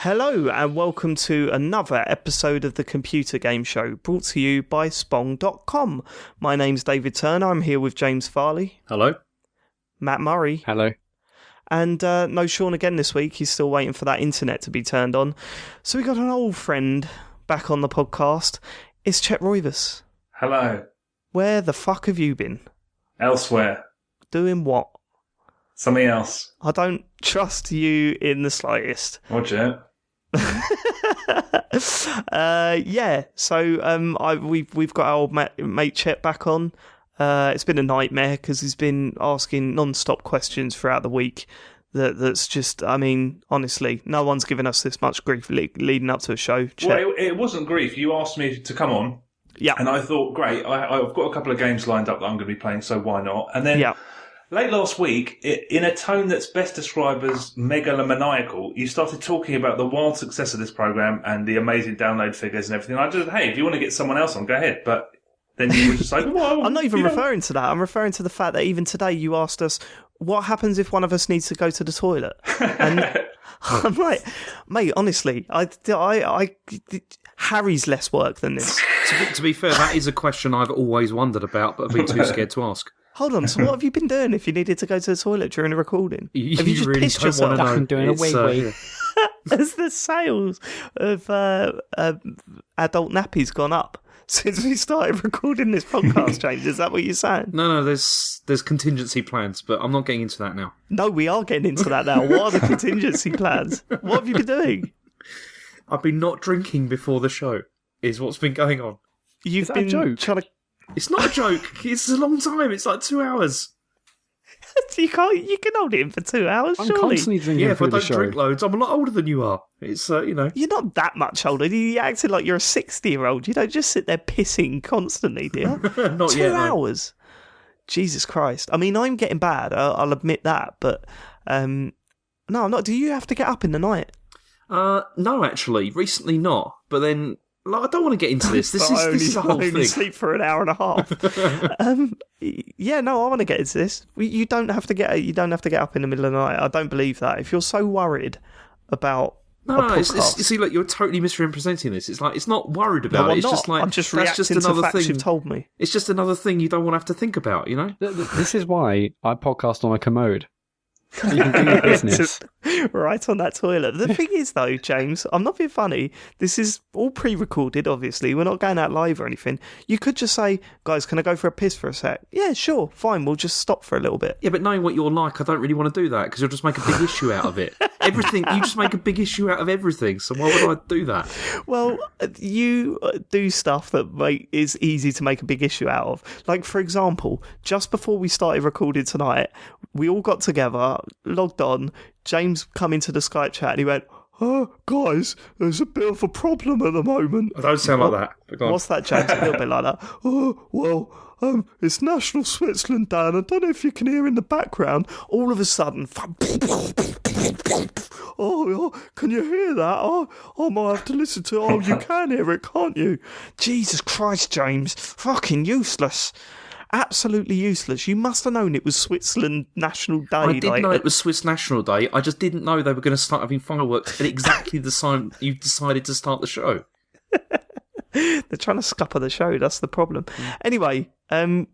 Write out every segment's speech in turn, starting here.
Hello and welcome to another episode of the Computer Game Show, brought to you by Spong.com. My name's David Turner. I'm here with James Farley. Hello. Matt Murray. Hello. And no Sean again this week. He's still waiting for that internet to be turned on. So we got an old friend back on the podcast. It's Chet Roivas. Hello. Where the fuck have you been? Elsewhere. Doing what? Something else. I don't trust you in the slightest. Watch it. We've got our old mate Chet back on. It's been a nightmare because he's been asking non-stop questions throughout the week. That's just, I mean, honestly, no one's given us this much grief leading up to a show. Chet. Well, it wasn't grief. You asked me to come on. Yeah. And I thought, great, I've got a couple of games lined up that I'm going to be playing, so why not? And then late last week, in a tone that's best described as megalomaniacal, you started talking about the wild success of this program and the amazing download figures and everything. I just, hey, if you want to get someone else on, go ahead. But then you were just like, well, I'm not even referring to that. I'm referring to the fact that even today you asked us, what happens if one of us needs to go to the toilet? And I'm like, mate, honestly, Harry's less work than this. To be fair, that is a question I've always wondered about, but I've been too scared to ask. Hold on, so what have you been doing if you needed to go to the toilet during a recording? Have you just really pissed don't yourself? want to know. I'm doing a wee-wee. Has the sales of adult nappies gone up since we started recording this podcast, James? Is that what you're saying? No, there's contingency plans, but I'm not getting into that now. No, we are getting into that now. What are the contingency plans? What have you been doing? I've been not drinking before the show, is what's been going on. You've been trying to... It's not a joke. It's a long time. It's like 2 hours. You can hold it in for 2 hours, I'm surely. constantly drinking Yeah, if I through the don't show. drink loads, I'm a lot older than you are. It's, You're not that much older. You acted like you're a 60-year-old. You don't just sit there pissing constantly, do you? Not 2 yet, no. hours? Jesus Christ. I mean, I'm getting bad. I'll admit that. But, no, I'm not. Do you have to get up in the night? No, actually. Recently not. But then... I don't want to get into this. This is a whole I only thing. sleep for an hour and a half. I want to get into this. You don't have to get up in the middle of the night. I don't believe that. If you're so worried about you see, look, you're totally misrepresenting this. It's like it's not worried about I'm it. It's not. just like I'm just that's reacting just another to facts thing you've told me. It's just another thing you don't want to have to think about. You know. This is why I podcast on a commode. So you can do your business. Right on that toilet. The thing is, though, James, I'm not being funny. This is all pre-recorded, obviously. We're not going out live or anything. You could just say, guys, can I go for a piss for a sec? Yeah, sure, fine. We'll just stop for a little bit. Yeah, but knowing what you're like, I don't really want to do that because you'll just make a big issue out of it. Everything, you just make a big issue out of everything. So why would I do that? Well, you do stuff that is easy to make a big issue out of. Like, for example, just before we started recording tonight, we all got together, logged on, James come into the Skype chat and he went, "Oh, guys, there's a bit of a problem at the moment." I don't sound like that. But go on. What's that, James? A little bit like that. "Oh, well, it's National Switzerland Day, and I don't know if you can hear in the background." All of a sudden, oh, can you hear that? Oh, I might have to listen to it. Oh, you can hear it, can't you? Jesus Christ, James. Fucking useless. Absolutely useless. You must have known it was Switzerland National Day. I did know it was Swiss National Day. I just didn't know they were going to start having fireworks at exactly the time you decided to start the show. They're trying to scupper the show. That's the problem. Anyway,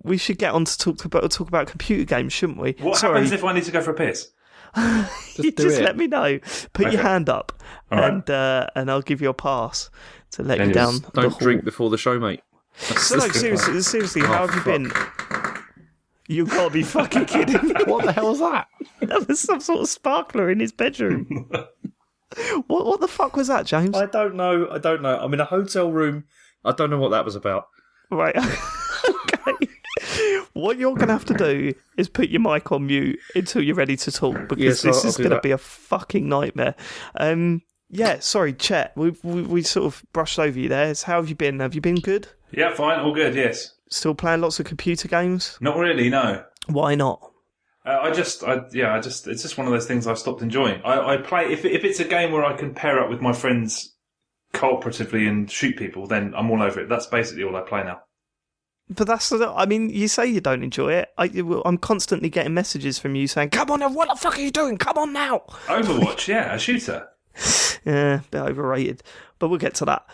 we should get on to talk about computer games, shouldn't we? What happens if I need to go for a piss? Just let me know. Put your hand up, All and I'll give you a pass to let you down. Don't drink before the show, mate. So, no, seriously, how have you been? You gotta be fucking kidding. What the hell was that? That was some sort of sparkler in his bedroom. What the fuck was that, James? I don't know. I'm in a hotel room. I don't know what that was about. Right. Okay. What you're going to have to do is put your mic on mute until you're ready to talk, because this is going to be a fucking nightmare. Yeah, sorry, Chet. We sort of brushed over you there. How have you been? Have you been good? Yeah, fine, all good, yes. Still playing lots of computer games? Not really, no. Why not? It's just one of those things I've stopped enjoying. I play, if it's a game where I can pair up with my friends cooperatively and shoot people, then I'm all over it. That's basically all I play now. But I mean, you say you don't enjoy it. I'm constantly getting messages from you saying, "Come on, what the fuck are you doing? Come on now." Overwatch, yeah, a shooter. Yeah, a bit overrated. But we'll get to that.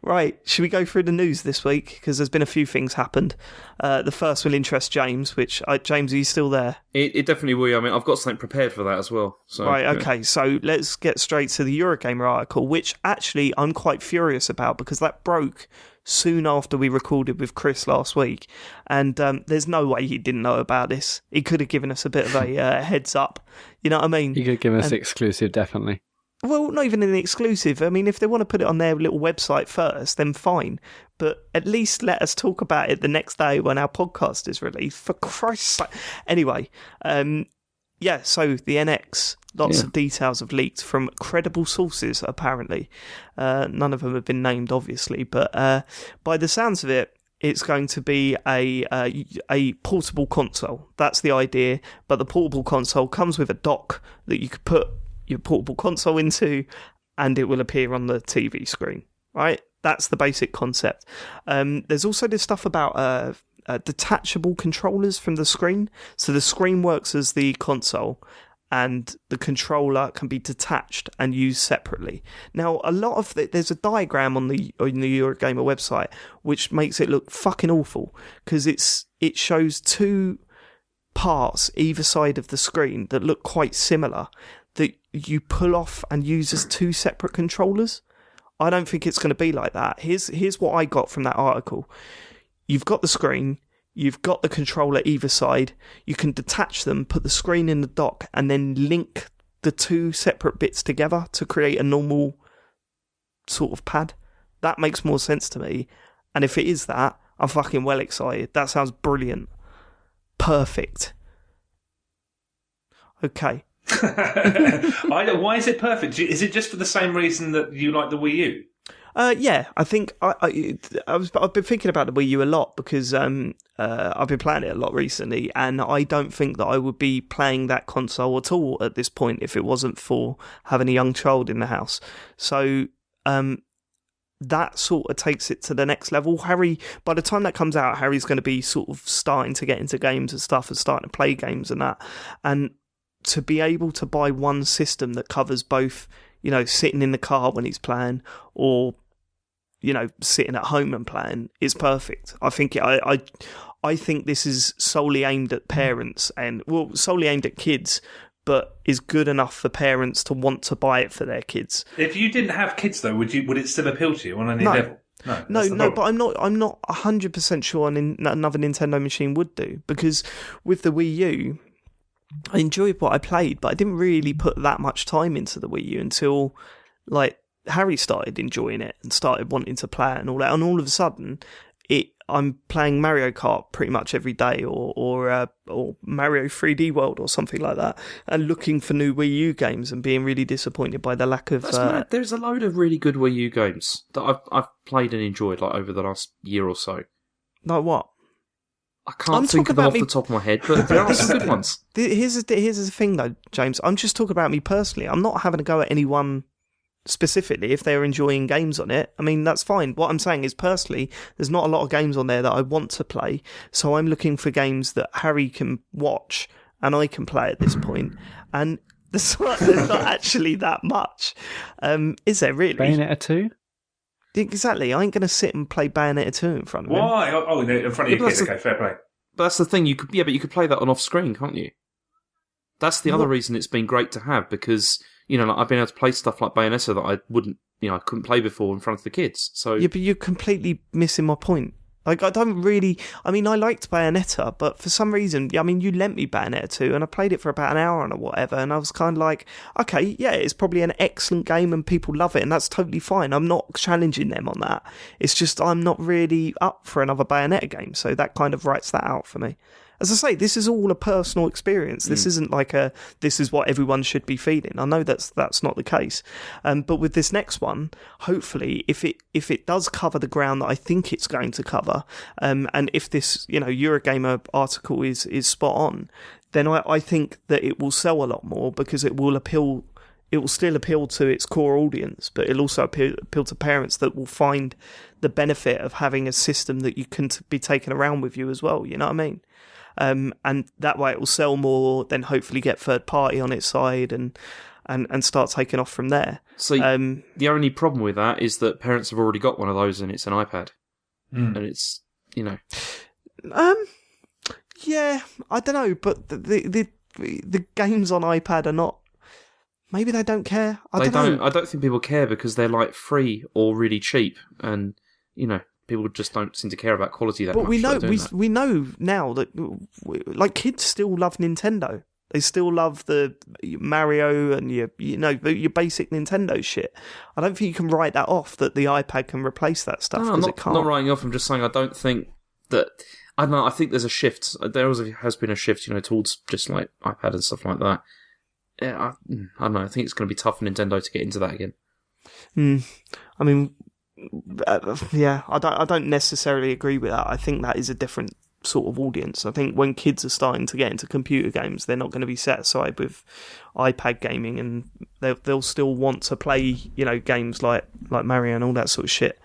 Right, should we go through the news this week? Because there's been a few things happened. The first will interest James, James, are you still there? It definitely will. I mean, I've got something prepared for that as well. So, right, okay, so let's get straight to the Eurogamer article, which actually I'm quite furious about because that broke soon after we recorded with Chris last week. And there's no way he didn't know about this. He could have given us a bit of a heads up. You know what I mean? He could give us exclusive, definitely. Well, not even an exclusive. I mean, if they want to put it on their little website first, then fine. But at least let us talk about it the next day when our podcast is released, for Christ's sake. Anyway, so the NX, lots of details have leaked from credible sources, apparently. None of them have been named, obviously. But by the sounds of it, it's going to be a portable console. That's the idea. But the portable console comes with a dock that you could put your portable console into, and it will appear on the TV screen, right? That's the basic concept. There's also this stuff about detachable controllers from the screen. So the screen works as the console, and the controller can be detached and used separately. Now, there's a diagram on the Eurogamer website which makes it look fucking awful because it shows two parts either side of the screen that look quite similar, that you pull off and use as two separate controllers. I don't think it's going to be like that. Here's what I got from that article. You've got the screen, you've got the controller either side, you can detach them, put the screen in the dock, and then link the two separate bits together to create a normal sort of pad. That makes more sense to me. And if it is that, I'm fucking well excited. That sounds brilliant. Perfect. Okay. Why is it perfect? Is it just for the same reason that you like the Wii U? Yeah, I think I've been thinking about the Wii U a lot because I've been playing it a lot recently, and I don't think that I would be playing that console at all at this point if it wasn't for having a young child in the house. So that sort of takes it to the next level. Harry, by the time that comes out, Harry's going to be sort of starting to get into games and stuff and starting to play games and that. And to be able to buy one system that covers both, sitting in the car when he's playing or, sitting at home and playing is perfect. I think I think this is solely aimed at parents and, solely aimed at kids, but is good enough for parents to want to buy it for their kids. If you didn't have kids, though, would it still appeal to you on any level? No, but I'm not 100% sure another Nintendo machine would do, because with the Wii U, I enjoyed what I played, but I didn't really put that much time into the Wii U until, Harry started enjoying it and started wanting to play it and all that. And all of a sudden, I'm playing Mario Kart pretty much every day, or Mario 3D World or something like that, and looking for new Wii U games and being really disappointed by the lack of. That's mad. There's a load of really good Wii U games that I've played and enjoyed over the last year or so. Like what? I can't think of them off the top of my head, but there are some good ones. Here's the thing, though, James. I'm just talking about me personally. I'm not having a go at anyone specifically if they're enjoying games on it. I mean, that's fine. What I'm saying is, personally, there's not a lot of games on there that I want to play, so I'm looking for games that Harry can watch and I can play at this point. And there's not actually that much. Is there really? Bayonetta 2? Exactly. I ain't going to sit and play Bayonetta 2 in front of him. Why? Oh, in front of your kids. Okay, fair play. But that's the thing. But you could play that on off screen, can't you? That's the other reason it's been great to have, because I've been able to play stuff like Bayonetta that I wouldn't, I couldn't play before in front of the kids. So yeah, but you're completely missing my point. I don't really. I mean, I liked Bayonetta, but for some reason, you lent me Bayonetta 2, and I played it for about an hour or whatever, and I was kind of like, okay, yeah, it's probably an excellent game, and people love it, and that's totally fine. I'm not challenging them on that. It's just I'm not really up for another Bayonetta game, so that kind of writes that out for me. As I say, this is all a personal experience. This isn't like this is what everyone should be feeling. I know that's not the case. But with this next one, hopefully, if it does cover the ground that I think it's going to cover, and if this Eurogamer article is spot on, then I think that it will sell a lot more, because it will still appeal to its core audience, but it'll also appeal to parents that will find the benefit of having a system that you can be taken around with you as well. You know what I mean? And that way it will sell more, then hopefully get third party on its side, and and start taking off from there. So the only problem with that is that parents have already got one of those and it's an iPad. And it's, Yeah, I don't know, but the games on iPad are not. Maybe they don't care. I don't think people care because they're like free or really cheap, and people just don't seem to care about quality that much. But we know now that like kids still love Nintendo. They still love the Mario and your basic Nintendo shit. I don't think you can write that off that the iPad can replace that stuff. No, I'm not writing off. I'm just saying I don't think that. I don't know. I think there's a shift. There has been a shift, towards just like iPad and stuff like that. Yeah, I don't know. I think it's going to be tough for Nintendo to get into that again. I mean, I don't necessarily agree with that. I think that is a different sort of audience. I think when kids are starting to get into computer games, they're not going to be satisfied with iPad gaming, and they'll still want to play, games like Mario and all that sort of shit.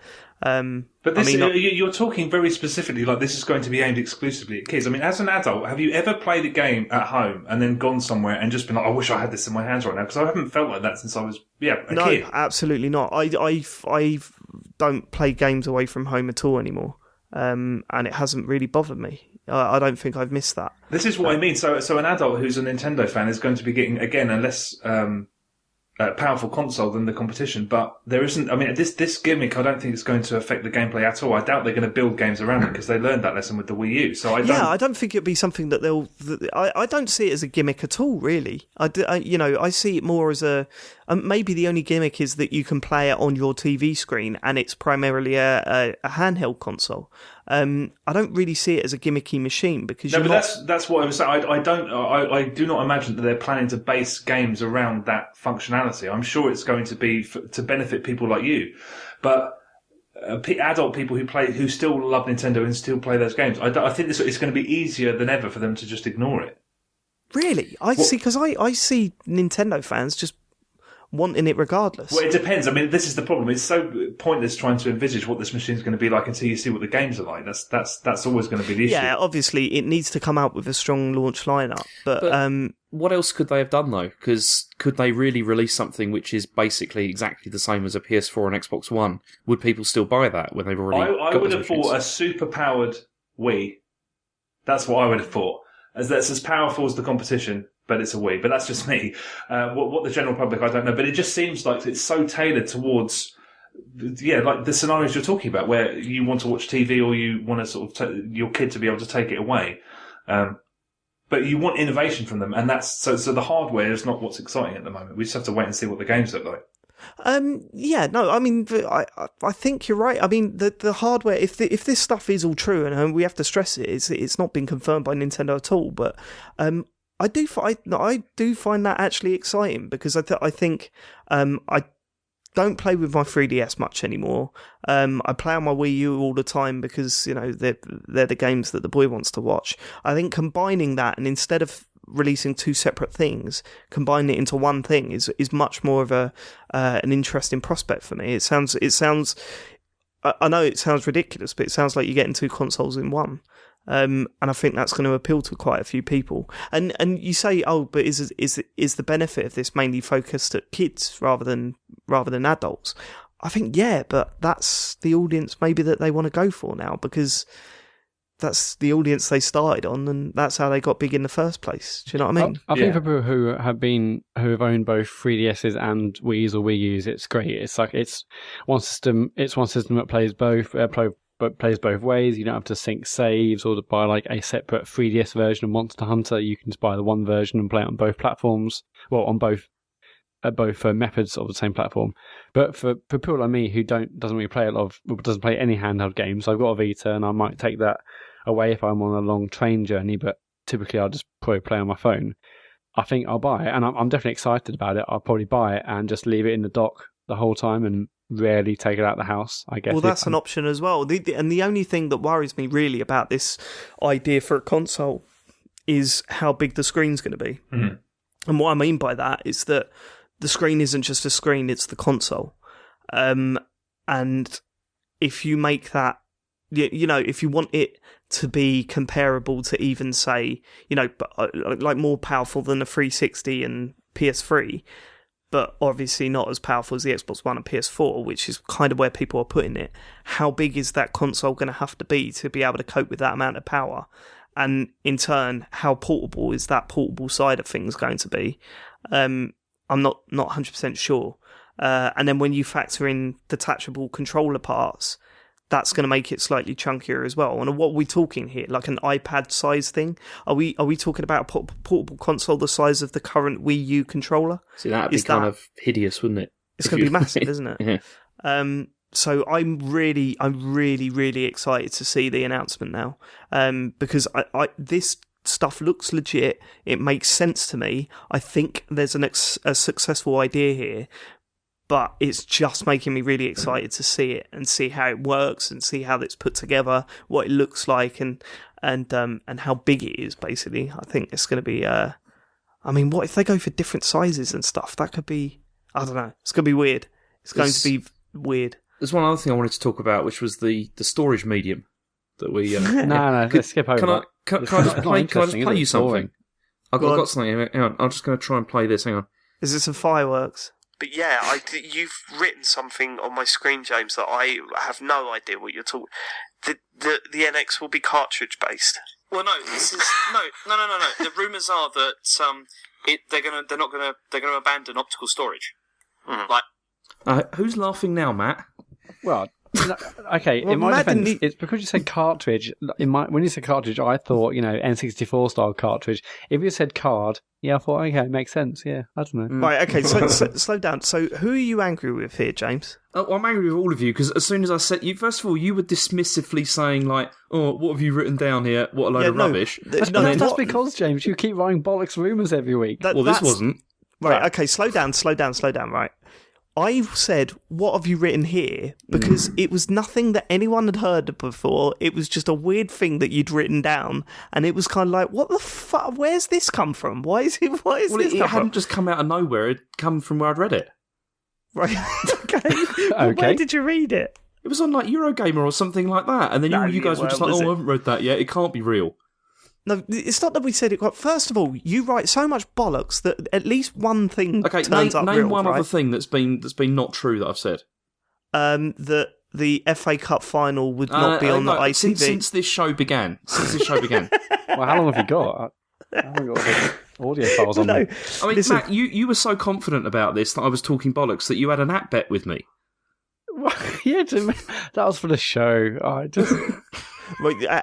But this, you're talking very specifically like this is going to be aimed exclusively at kids. I mean, as an adult, have you ever played a game at home and then gone somewhere and just been like, I wish I had this in my hands right now? Because I haven't felt like that since I was a kid. No, absolutely not. I don't play games away from home at all anymore, and it hasn't really bothered me. I don't think I've missed that. This is what I mean. So an adult who's a Nintendo fan is going to be getting, again, a less powerful console than the competition, but there isn't. I mean, this gimmick, I don't think it's going to affect the gameplay at all. I doubt they're going to build games around it because they learned that lesson with the Wii U. So I don't think it'd be something that they'll. I don't see it as a gimmick at all, really. I see it more as a. Maybe the only gimmick is that you can play it on your TV screen, and it's primarily a handheld console. I don't really see it as a gimmicky machine because that's what I was saying. I do not imagine that they're planning to base games around that functionality. I'm sure it's going to be to benefit people like you, but adult people who still love Nintendo and still play those games. I think it's going to be easier than ever for them to just ignore it. Really, I see, because I see Nintendo fans just wanting it regardless. Well, it depends. I mean, this is the problem. It's so pointless trying to envisage what this machine's going to be like until you see what the games are like. That's always going to be the issue. Yeah, obviously, it needs to come out with a strong launch lineup. But what else could they have done, though? Because could they really release something which is basically exactly the same as a PS4 and Xbox One? Would people still buy that when they've already I would have bought a super-powered Wii. That's what I would have bought. That's as powerful as the competition, but it's a Wii. But that's just me. What the general public, I don't know. But it just seems like it's so tailored towards, like the scenarios you're talking about, where you want to watch TV or you want to sort of your kid to be able to take it away. But you want innovation from them, and that's so the hardware is not what's exciting at the moment. We just have to wait and see what the games look like. I mean, I think you're right. I mean, the hardware, if this stuff is all true, and we have to stress it's not been confirmed by Nintendo at all, but I do find that actually exciting because I think I don't play with my 3DS much anymore. I play on my Wii U all the time because they're the games that the boy wants to watch. I think combining that, and instead of releasing two separate things, combining it into one thing is much more of an interesting prospect for me. It sounds I know it sounds ridiculous, but it sounds like you're getting two consoles in one. And I think that's going to appeal to quite a few people. And you say, but is the benefit of this mainly focused at kids rather than adults? I think but that's the audience maybe that they want to go for now because that's the audience they started on, and that's how they got big in the first place. Do you know what I mean? I think for people who have owned both 3DSs and Wii's or Wii U's, it's great. It's like it's one system that plays both. Plays both ways. You don't have to sync saves or to buy like a separate 3DS version of Monster Hunter. You can just buy the one version and play it on both platforms. Well, on both methods of the same platform. But for people like me who doesn't really play doesn't play any handheld games, I've got a Vita and I might take that away if I'm on a long train journey. But typically, I'll just probably play on my phone. I think I'll buy it, and I'm definitely excited about it. I'll probably buy it and just leave it in the dock the whole time and rarely take it out of the house, I guess. Well, that's an option as well. And the only thing that worries me really about this idea for a console is how big the screen's going to be. Mm-hmm. And what I mean by that is that the screen isn't just a screen, it's the console. And if you make that, if you want it to be comparable to even say, like more powerful than a 360 and PS3, but obviously not as powerful as the Xbox One and PS4, which is kind of where people are putting it. How big is that console going to have to be able to cope with that amount of power? And in turn, how portable is that portable side of things going to be? I'm not 100% sure. And then when you factor in detachable controller parts, that's going to make it slightly chunkier as well. And what are we talking here? Like an iPad size thing? Are we talking about a portable console the size of the current Wii U controller? See, that'd be kind of hideous, wouldn't it? It's going to be massive, isn't it? Yeah. So I'm really, really excited to see the announcement now, because I this stuff looks legit. It makes sense to me. I think there's a successful idea here, but it's just making me really excited to see it and see how it works and see how it's put together, what it looks like, and how big it is. Basically, I think it's going to be. I mean, what if they go for different sizes and stuff? That could be. I don't know. It's going to be weird. It's going to be weird. There's one other thing I wanted to talk about, which was the storage medium that we. No, let's skip over that. Can I just play you something? I've got something. Hang on, I'm just going to try and play this. Hang on. Is it some fireworks? But yeah, you've written something on my screen, James, that I have no idea what you're talking. The NX will be cartridge based. Well, no, this is no. The rumours are that they're gonna abandon optical storage. Like, who's laughing now, Matt? Well, okay. Well, in my defence, it's because you said cartridge. When you said cartridge, I thought N64 style cartridge. If you said card, yeah, I thought okay, it makes sense. Yeah, I don't know. Right, okay. So slow down. So who are you angry with here, James? Well, I'm angry with all of you because as soon as I said you, first of all, you were dismissively saying like, "Oh, what have you written down here? What a load of rubbish." That's because James, you keep writing bollocks rumours every week. This wasn't right. Okay, slow down. Right. I said, what have you written here? Because it was nothing that anyone had heard before. It was just a weird thing that you'd written down. And it was kind of like, what the fuck? Where's this come from? Why is this come from? It hadn't just come out of nowhere. It come from where I'd read it. Right. Okay. Well, where did you read it? It was on like Eurogamer or something like that. And then you guys were just like, I haven't read that yet. It can't be real. No, it's not that we said it. First of all, you write so much bollocks that at least one thing turns up real. Name one other thing that's been not true that I've said. That the FA Cup final would not be on the ITV since this show began. Well, how long have you got? I haven't got the audio files on me. I mean, listen, Matt, you were so confident about this that I was talking bollocks that you had an app bet with me. Yeah, that was for the show.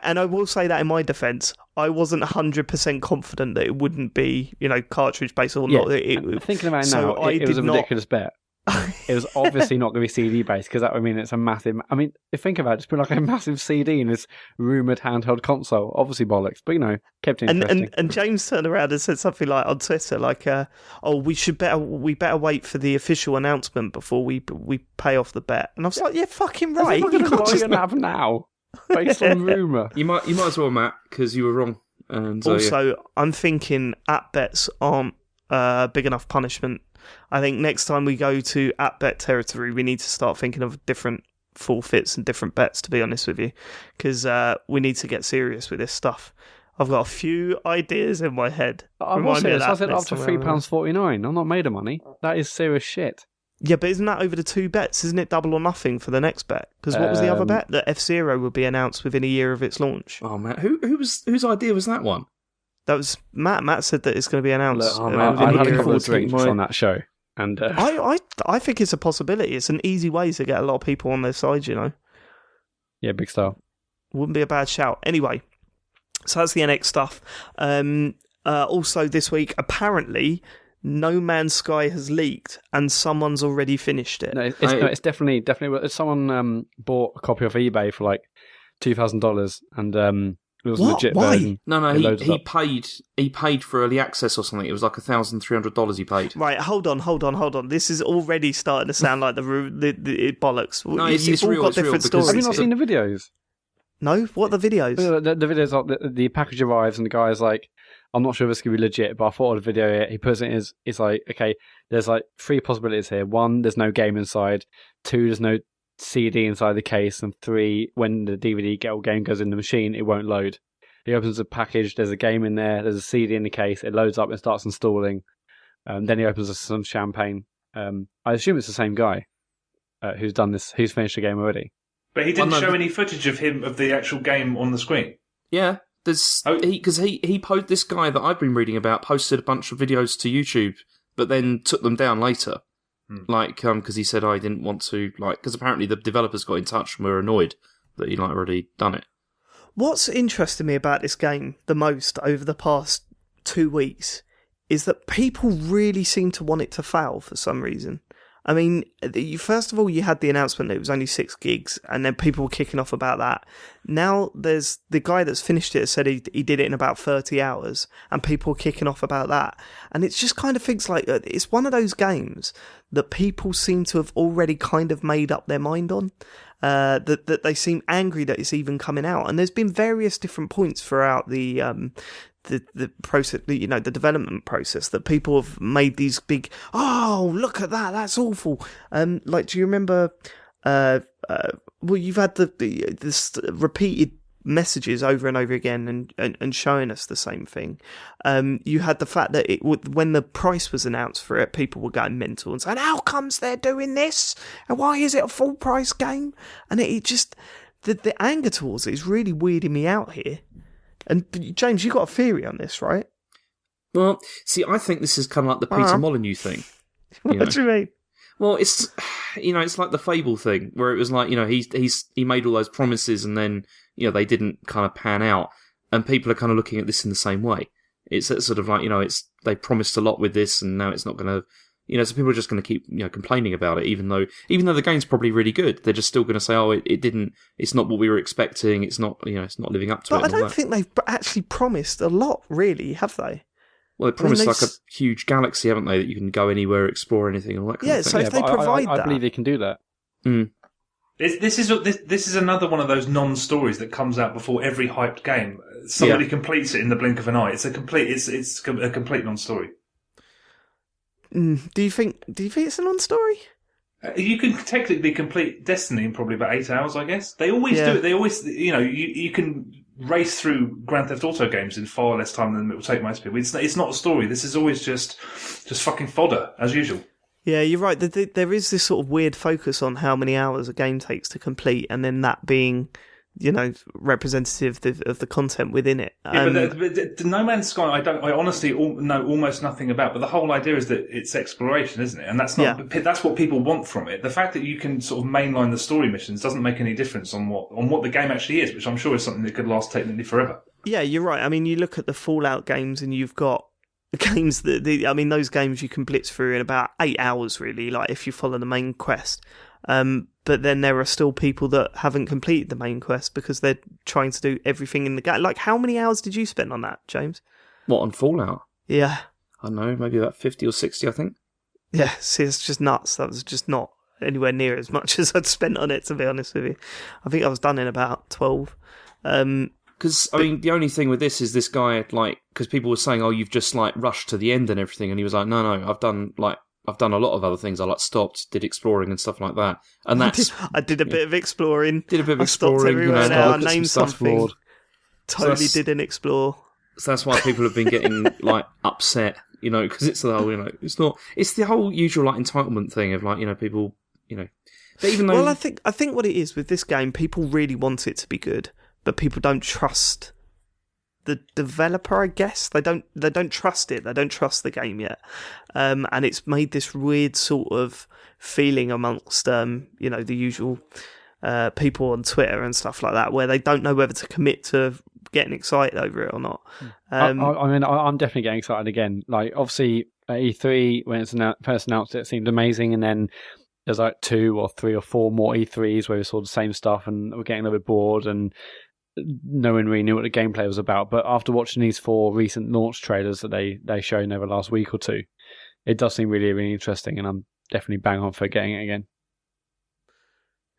And I will say that in my defence, I wasn't 100% confident that it wouldn't be, cartridge based or not. Thinking about it now, it was a ridiculous bet. It was obviously not going to be CD based because that would mean it's a massive. I mean, think about it, it's been like a massive CD in this rumoured handheld console. Obviously bollocks, but kept it interesting. And James turned around and said something like on Twitter, like, we better wait for the official announcement before we pay off the bet. And I was like, yeah, fucking right. You can't just have now. Based on rumour. You might as well, Matt, because you were wrong. And also, I'm thinking app bets aren't big enough punishment. I think next time we go to app bet territory, we need to start thinking of different forfeits and different bets, to be honest with you, because we need to get serious with this stuff. I've got a few ideas in my head. I said up to £3.49. I'm not made of money. That is serious shit. Yeah, but isn't that over the two bets? Isn't it double or nothing for the next bet? Because what was the other bet? That F-Zero would be announced within a year of its launch. Oh, man. Whose idea was that one? That was Matt. Matt said that it's going to be announced. I've had a couple of drinks on that show. And I think it's a possibility. It's an easy way to get a lot of people on their side, Yeah, big style. Wouldn't be a bad shout. Anyway, so that's the NX stuff. Also this week, apparently, No Man's Sky has leaked and someone's already finished it. No, it's definitely. Someone bought a copy off eBay for like $2,000 and it was a legit version. No, he paid for early access or something. It was like $1,300 he paid. Right, hold on. This is already starting to sound like the bollocks. No, it's real. Got different stories. Have you not seen the videos? No, what are the videos? The videos are the package arrives and the guy's like, I'm not sure if this could be legit, but I thought of the video here. He puts it in it's like, okay, there's like 3 possibilities here. 1, there's no game inside. 2, there's no CD inside the case. And 3, when the DVD game goes in the machine, it won't load. He opens the package, there's a game in there, there's a CD in the case, it loads up and starts installing. Then he opens some champagne. I assume it's the same guy who's done this, who's finished the game already. But he didn't show any footage of the actual game on the screen. Yeah, this guy that I've been reading about posted a bunch of videos to YouTube, but then took them down later. Because he said I didn't want to, because apparently the developers got in touch and were annoyed that he'd already done it. What's interested me about this game the most over the past 2 weeks is that people really seem to want it to fail for some reason. I mean, first of all, you had the announcement that it was only 6 gigs, and then people were kicking off about that. Now there's the guy that's finished it said he did it in about 30 hours, and people are kicking off about that. And it's just kind of things like, it's one of those games that people seem to have already kind of made up their mind on. That they seem angry that it's even coming out. And there's been various different points throughout the process, the development process, that people have made these big, oh, look at that, that's awful. Do you remember, you've had this repeated messages over and over again and showing us the same thing. You had the fact that when the price was announced for it, people were going mental and saying, how comes they're doing this? And why is it a full price game? And it just, the anger towards it is really weirding me out here. And James, you got a theory on this, right? Well, see, I think this is kind of like the Peter Molyneux thing. What do you mean? Well, it's it's like the Fable thing, where it was like, he made all those promises and then, they didn't kind of pan out, and people are kind of looking at this in the same way. It's sort of like, they promised a lot with this, and now it's not going to, so people are just going to keep, complaining about it, even though the game's probably really good, they're just still going to say, oh, it didn't, it's not what we were expecting, it's not, it's not living up to it. But I don't think they've actually promised a lot, really, have they? Well, they promised a huge galaxy, haven't they, that you can go anywhere, explore anything, and all that kind of thing. So if they provide that... I believe they can do that. Mm. This is another one of those non-stories that comes out before every hyped game. Somebody completes it in the blink of an eye. It's a complete non-story. Do you think it's a non-story? You can technically complete Destiny in probably about 8 hours, I guess. They always do it. They always, you can race through Grand Theft Auto games in far less time than it will take most people. It's not a story. This is always just fucking fodder, as usual. Yeah, you're right. There is this sort of weird focus on how many hours a game takes to complete, and then that being, representative of the content within it. But the No Man's Sky, I honestly know almost nothing about. But the whole idea is that it's exploration, isn't it? And that's not. Yeah. That's what people want from it. The fact that you can sort of mainline the story missions doesn't make any difference on what the game actually is, which I'm sure is something that could last technically forever. Yeah, you're right. I mean, you look at the Fallout games, and you've got games those games you can blitz through in about 8 hours, really, like if you follow the main quest. But then there are still people that haven't completed the main quest because they're trying to do everything in the game. Like, how many hours did you spend on that, James? What, on Fallout? Yeah. I don't know, maybe about 50 or 60, I think. Yeah, see, it's just nuts. That was just not anywhere near as much as I'd spent on it, to be honest with you. I think I was done in about 12. Because, the only thing with this is this guy, because people were saying, oh, you've just, rushed to the end and everything, and he was like, no, I've done a lot of other things. I, stopped, did exploring and stuff like that. And that's... I did a bit of exploring. I stopped everywhere now, I named something. Totally didn't explore. So that's why people have been getting, upset, because it's the whole, it's the whole usual, entitlement thing of, people, but even though... Well, I think what it is with this game, people really want it to be good, but people don't trust the developer, I guess. They don't trust it. They don't trust the game yet. And it's made this weird sort of feeling amongst, the usual people on Twitter and stuff like that, where they don't know whether to commit to getting excited over it or not. I'm definitely getting excited again. Obviously, at E3, when it's first announced, it seemed amazing, and then there's 2 or 3 or 4 more E3s where we saw the same stuff, and we're getting a little bit bored, and no one really knew what the gameplay was about. But after watching these 4 recent launch trailers that they shown over the last week or 2, it does seem really, really interesting, and I'm definitely bang on for getting it again.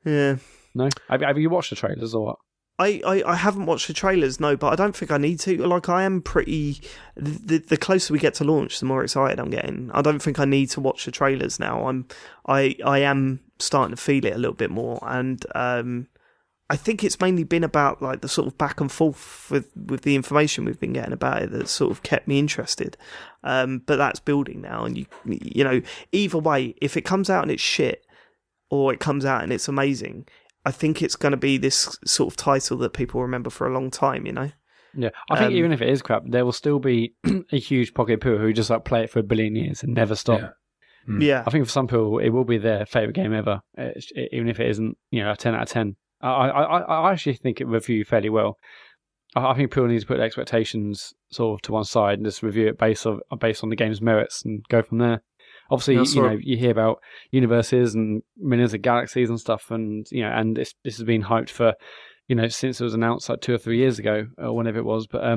Yeah. No? Have you watched the trailers or what? I haven't watched the trailers, no, but I don't think I need to. I am pretty... The closer we get to launch, the more excited I'm getting. I don't think I need to watch the trailers now. I am starting to feel it a little bit more, and I think it's mainly been about like the sort of back and forth with the information we've been getting about it that sort of kept me interested. But that's building now, and you know, either way, if it comes out and it's shit, or it comes out and it's amazing, I think it's going to be this sort of title that people remember for a long time. You know. Yeah, I think even if it is crap, there will still be a huge pocket of people who just like play it for a billion years and never stop. Yeah. I think for some people it will be their favourite game ever, even if it isn't, you know, a 10 out of 10. I actually think it reviewed fairly well. I think people need to put expectations sort of to one side and just review it based on the game's merits and go from there. Obviously, you hear about universes and millions of galaxies and stuff, and you know, and this has been hyped for, you know, since it was announced like 2 or 3 years ago or whenever it was. But I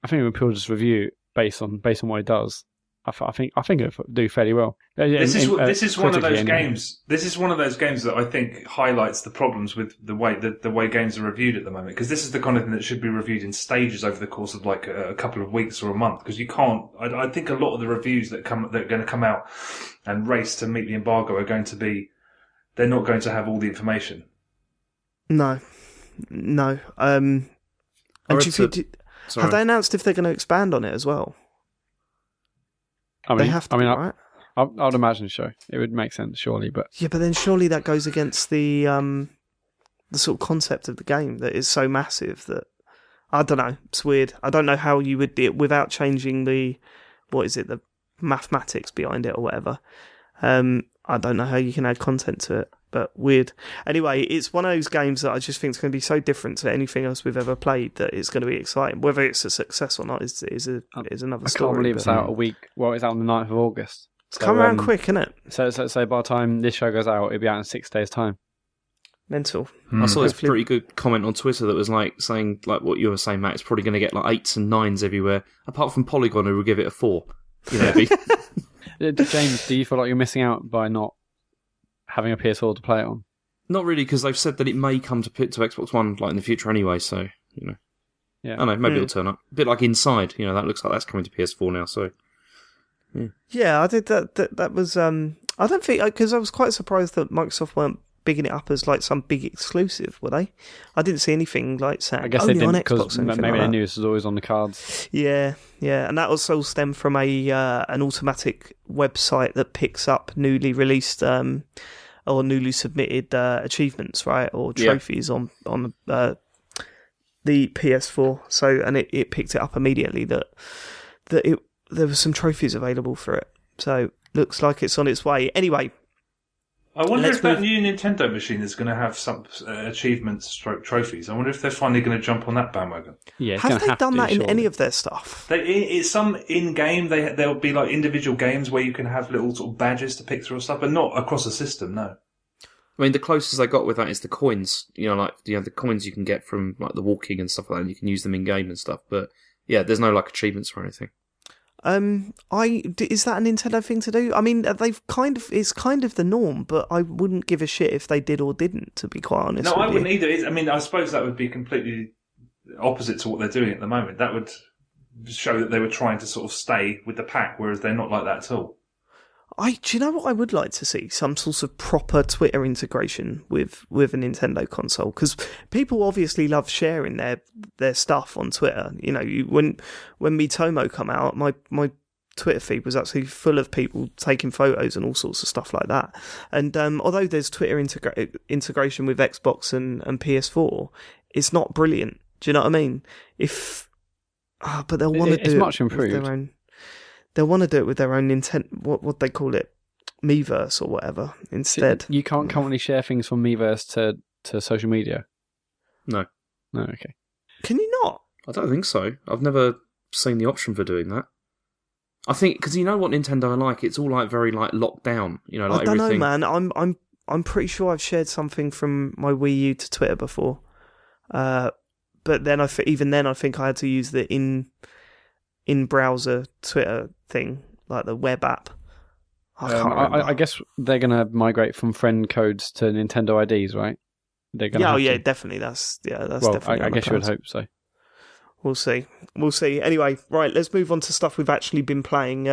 think when people just review based on what it does, I think it'll do fairly well. This is one of those games. This is one of those games that I think highlights the problems with the way games are reviewed at the moment. Because this is the kind of thing that should be reviewed in stages over the course of like a couple of weeks or a month. Because you can't. I think a lot of the reviews that are going to come out and race to meet the embargo are going to be. They're not going to have all the information. No. And have they announced if they're going to expand on it as well? They have to, right? I'd imagine so. It would make sense, surely. But yeah, but then surely that goes against the sort of concept of the game that is so massive that I don't know. It's weird. I don't know how you would do it without changing the mathematics behind it or whatever. I don't know how you can add content to it, but weird. Anyway, it's one of those games that I just think is going to be so different to anything else we've ever played that it's going to be exciting. Whether it's a success or not is another story. I can't believe it's out a week. Well, it's out on the 9th of August. It's come around quick, isn't it? So by the time this show goes out, it'll be out in 6 days' time. Mental. I saw this pretty good comment on Twitter that was like saying like what you were saying, Matt. It's probably going to get like 8s and 9s everywhere, apart from Polygon, who will give it a 4. You know, James, do you feel like you're missing out by not having a PS4 to play it on? Not really, because they've said that it may come to Xbox One like in the future anyway. So you know, I don't know, maybe it'll turn up a bit like Inside. You know, that looks like that's coming to PS4 now. So yeah, I did that. That was I don't think because I was quite surprised that Microsoft weren't bigging it up as like some big exclusive, were they? I didn't see anything like saying I guess only they didn't on Xbox because maybe like they knew this was always on the cards. Yeah, and that also stemmed from an automatic website that picks up newly released or newly submitted achievements, right, or trophies on the PS4. So and it picked it up immediately that there were some trophies available for it. So looks like it's on its way. Anyway. I wonder if that new Nintendo machine is going to have some achievements, trophies. I wonder if they're finally going to jump on that bandwagon. Yeah, have they done that in any of their stuff? It's some in-game. There will be like individual games where you can have little sort of badges to pick through and stuff, but not across a system. No. I mean, the closest I got with that is the coins. You know, like the coins you can get from like the walking and stuff like that, and you can use them in game and stuff. But yeah, there's no like achievements or anything. Is that a Nintendo thing to do? I mean, it's kind of the norm, but I wouldn't give a shit if they did or didn't, to be quite honest. No, I wouldn't either. I mean, I suppose that would be completely opposite to what they're doing at the moment. That would show that they were trying to sort of stay with the pack, whereas they're not like that at all. Do you know what I would like to see? Some sort of proper Twitter integration with a Nintendo console, because people obviously love sharing their stuff on Twitter. You know, when Miitomo come out, my Twitter feed was actually full of people taking photos and all sorts of stuff like that. And although there's Twitter integration with Xbox and PS4, it's not brilliant. Do you know what I mean? But they'll want to do it's it much improved. with their own. They'll want to do it with their own Nintendo, what they call it, Miiverse or whatever, instead. You can't currently share things from Miiverse to social media? No. No, okay. Can you not? I don't think so. I've never seen the option for doing that. I think, because you know what Nintendo are like, it's all like very like locked down. You know, like I don't everything. know, man. I'm pretty sure I've shared something from my Wii U to Twitter before. But then I think I had to use the in-browser Twitter thing, like the web app. I guess they're going to migrate from friend codes to Nintendo IDs, right? They're going to definitely. That's well, definitely. I guess you would hope so. We'll see. Anyway, right, let's move on to stuff we've actually been playing.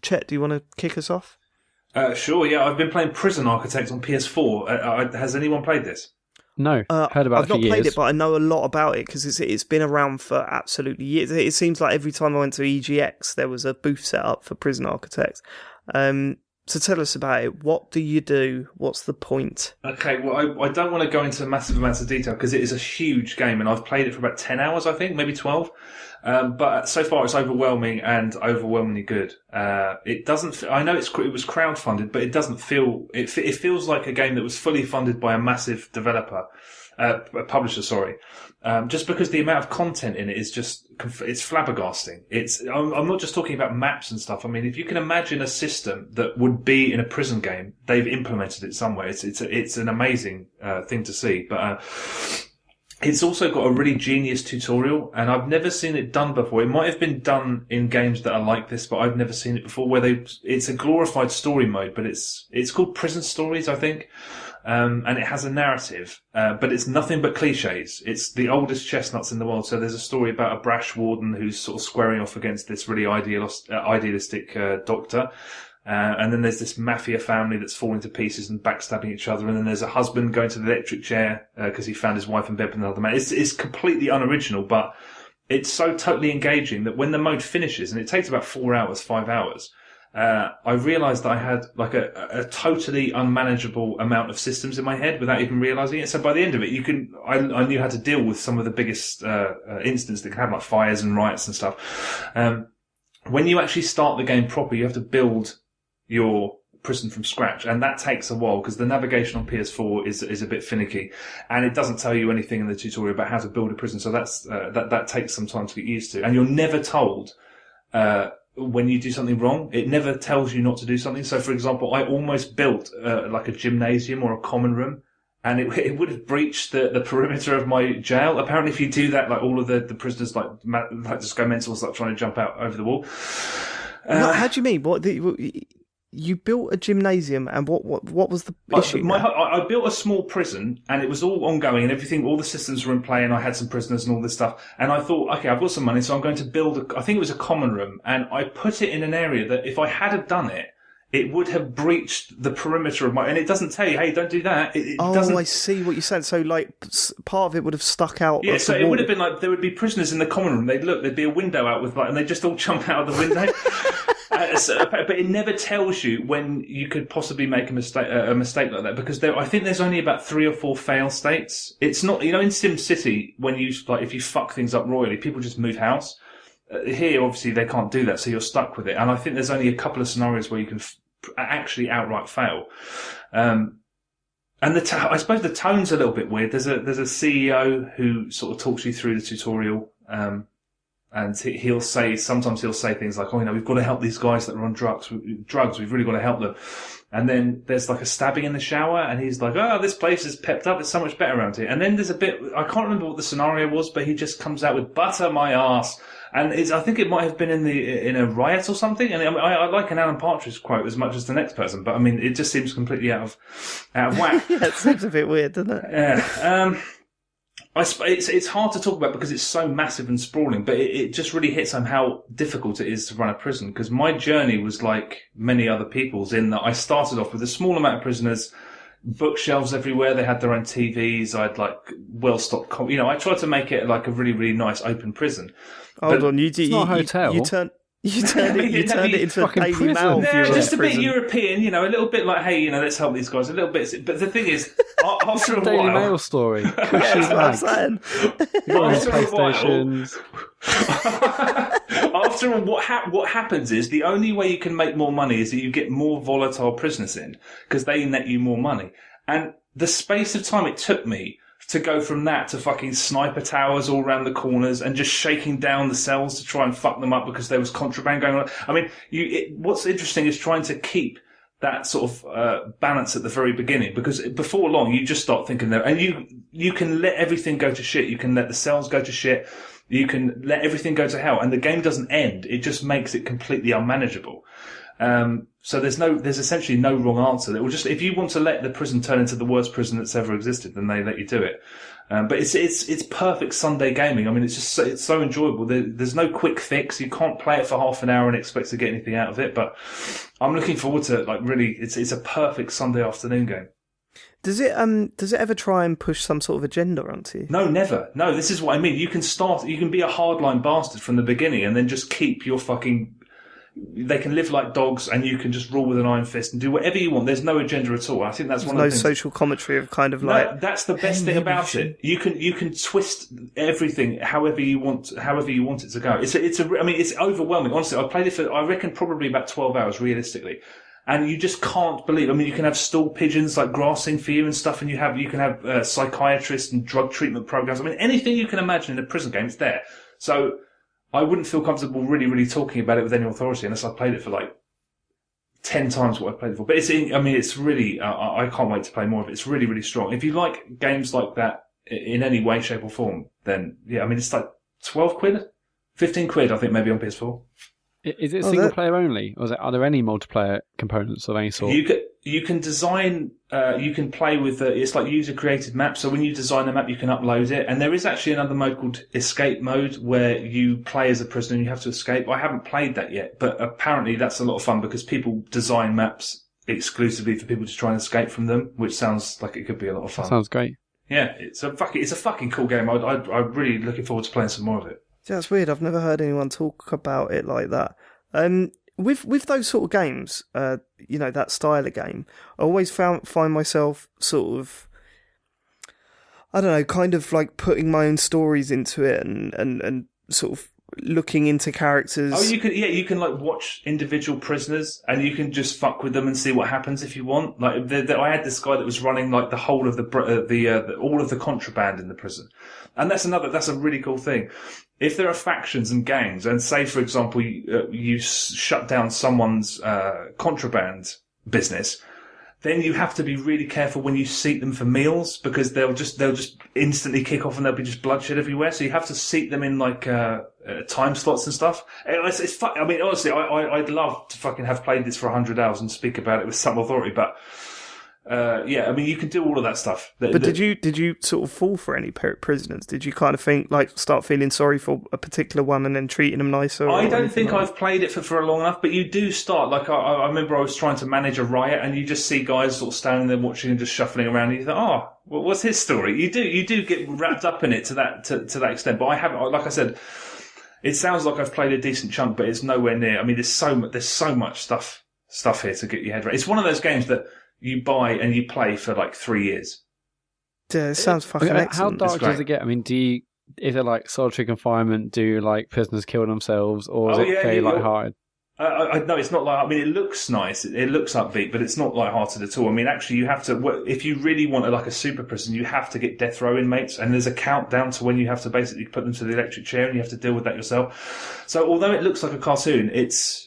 Chet, do you want to kick us off? Sure, yeah. I've been playing Prison Architect on PS4. Has anyone played this? No, heard about I've it for not played years. it, but I know a lot about it because it's been around for absolutely years. It seems like every time I went to EGX, there was a booth set up for Prison Architect. So tell us about it. What do you do? What's the point? Okay, well, I don't want to go into massive amounts of detail because it is a huge game, and I've played it for about 10 hours, I think, maybe 12. But so far, it's overwhelming and overwhelmingly good. It doesn't. I know it was crowdfunded, but it doesn't feel. It feels like a game that was fully funded by a massive developer, a publisher. Sorry. Just because the amount of content in it is it's flabbergasting. I'm not just talking about maps and stuff. I mean, if you can imagine a system that would be in a prison game, they've implemented it somewhere. It's an amazing thing to see. But it's also got a really genius tutorial, and I've never seen it done before. It might have been done in games that are like this, but I've never seen it before. It's a glorified story mode, but it's called Prison Stories, I think. And it has a narrative, but it's nothing but cliches. It's the oldest chestnuts in the world. So there's a story about a brash warden who's sort of squaring off against this really idealistic doctor. And then there's this mafia family that's falling to pieces and backstabbing each other. And then there's a husband going to the electric chair because he found his wife in bed with another man. It's completely unoriginal, but it's so totally engaging that when the mode finishes, and it takes about 4 hours, 5 hours, I realised that I had like a totally unmanageable amount of systems in my head without even realising it. So by the end of it, I knew how to deal with some of the biggest incidents that can have, like fires and riots and stuff. When you actually start the game proper, you have to build your prison from scratch, and that takes a while because the navigation on PS4 is a bit finicky, and it doesn't tell you anything in the tutorial about how to build a prison. So that takes some time to get used to, and you're never told when you do something wrong. It never tells you not to do something. So, for example, I almost built like a gymnasium or a common room, and it would have breached the perimeter of my jail. Apparently, if you do that, like all of the prisoners like just go mental and start trying to jump out over the wall. How do you mean? You built a gymnasium, and what was the issue? I built a small prison, and it was all ongoing, and everything. All the systems were in play, and I had some prisoners and all this stuff. And I thought, okay, I've got some money, so I'm going to build. I think it was a common room, and I put it in an area that if I had have done it, it would have breached the perimeter of my. And it doesn't tell you, hey, don't do that. It doesn't. I see what you're saying. So, like, part of it would have stuck out. Yeah, so it would have been like there would be prisoners in the common room. There'd be a window out with like, and they'd just all jump out of the window. But it never tells you when you could possibly make a mistake like that, because I think there's only about 3 or 4 fail states. It's not, in SimCity, when if you fuck things up royally, people just move house. Here, obviously, they can't do that, so you're stuck with it. And I think there's only a couple of scenarios where you can actually outright fail. And I suppose the tone's a little bit weird. There's a CEO who sort of talks you through the tutorial. And sometimes he'll say things like, we've got to help these guys that are on drugs. We've really got to help them. And then there's like a stabbing in the shower, and he's like, this place is pepped up. It's so much better around here. And then there's a bit, I can't remember what the scenario was, but he just comes out with butter my ass. And I think it might have been in a riot or something. And I like an Alan Partridge quote as much as the next person, but I mean, it just seems completely out of whack. Yeah, it seems a bit weird, doesn't it? Yeah. It's hard to talk about because it's so massive and sprawling, but it just really hits on how difficult it is to run a prison. Because my journey was like many other people's, in that I started off with a small amount of prisoners, bookshelves everywhere. They had their own TVs. I had like well-stocked, I tried to make it like a really, really nice open prison. Hold on, it's not a hotel. You turned it into a Daily Mail. Yeah, just a bit European, a little bit like, hey, let's help these guys a little bit. But the thing is, after a Daily while, Mail story. Yeah, that's what I'm saying. After a while, PlayStations. what happens is the only way you can make more money is that you get more volatile prisoners in, because they net you more money. And the space of time it took me to go from that to fucking sniper towers all around the corners and just shaking down the cells to try and fuck them up because there was contraband going on. I mean, what's interesting is trying to keep that sort of balance at the very beginning, because before long you just start thinking that, and you can let everything go to shit. You can let the cells go to shit. You can let everything go to hell, and the game doesn't end. It just makes it completely unmanageable. So there's essentially no wrong answer. It will just, if you want to let the prison turn into the worst prison that's ever existed, then they let you do it. But it's perfect Sunday gaming. I mean, it's so enjoyable. There's no quick fix. You can't play it for half an hour and expect to get anything out of it. But I'm looking forward to it. Like, really, it's a perfect Sunday afternoon game. Does it ever try and push some sort of agenda onto you? No, never. No, this is what I mean. You can be a hardline bastard from the beginning and then just keep your fucking... They can live like dogs and you can just rule with an iron fist and do whatever you want. There's no agenda at all. I think that's one of the things. No social commentary of kind of that's the best thing about it. You can twist everything however you want it to go. It's overwhelming. Honestly, I played it for, I reckon, probably about 12 hours realistically. And you just can't believe. I mean, you can have stool pigeons like grassing for you and stuff, and you can have psychiatrists and drug treatment programs. I mean, anything you can imagine in a prison game is there. So I wouldn't feel comfortable really, really talking about it with any authority unless I played it for like 10 times what I've played it for. But it's really, I can't wait to play more of it. It's really, really strong. If you like games like that in any way, shape or form, then yeah, I mean, it's like 12 quid, 15 quid, I think maybe on PS4. Is it single player only, or are there any multiplayer components of any sort? You can design, you can play with it's like user created maps. So when you design a map, you can upload it, and there is actually another mode called escape mode where you play as a prisoner and you have to escape. I haven't played that yet, but apparently that's a lot of fun because people design maps exclusively for people to try and escape from them, which sounds like it could be a lot of fun. That sounds great. Yeah, it's a fucking cool game. I'm really looking forward to playing some more of it. Yeah, that's weird. I've never heard anyone talk about it like that. With those sort of games, that style of game, I always find myself sort of, I don't know, kind of like putting my own stories into it and sort of looking into characters. Oh, you can like watch individual prisoners and you can just fuck with them and see what happens if you want. Like I had this guy that was running like the whole of all of the contraband in the prison, and that's a really cool thing. If there are factions and gangs, and say, for example, you shut down someone's contraband business, then you have to be really careful when you seat them for meals because they'll just instantly kick off and there'll be just bloodshed everywhere. So you have to seat them in like time slots and stuff. It's I mean, honestly, I'd love to fucking have played this for 100 hours and speak about it with some authority, but. Yeah, I mean, you can do all of that stuff. But did you sort of fall for any prisoners? Did you kind of start feeling sorry for a particular one and then treating them nicer? I don't think I've played it for long enough, but you do start. Like, I remember I was trying to manage a riot and you just see guys sort of standing there watching and just shuffling around and you think, oh, well, what's his story? You do get wrapped up in it to that extent, but I haven't, like I said, it sounds like I've played a decent chunk, but it's nowhere near. I mean, there's so much stuff here to get your head right. It's one of those games that you buy and you play for like 3 years. Yeah, it sounds fucking excellent. How dark does it get? I mean, is it like solitary confinement? Do like prisoners kill themselves, or is it fairly lighthearted? No, it's not like. I mean, it looks nice. It looks upbeat, but it's not lighthearted at all. I mean, actually, you have to. If you really want like a super prison, you have to get death row inmates, and there's a countdown to when you have to basically put them to the electric chair, and you have to deal with that yourself. So, although it looks like a cartoon, it's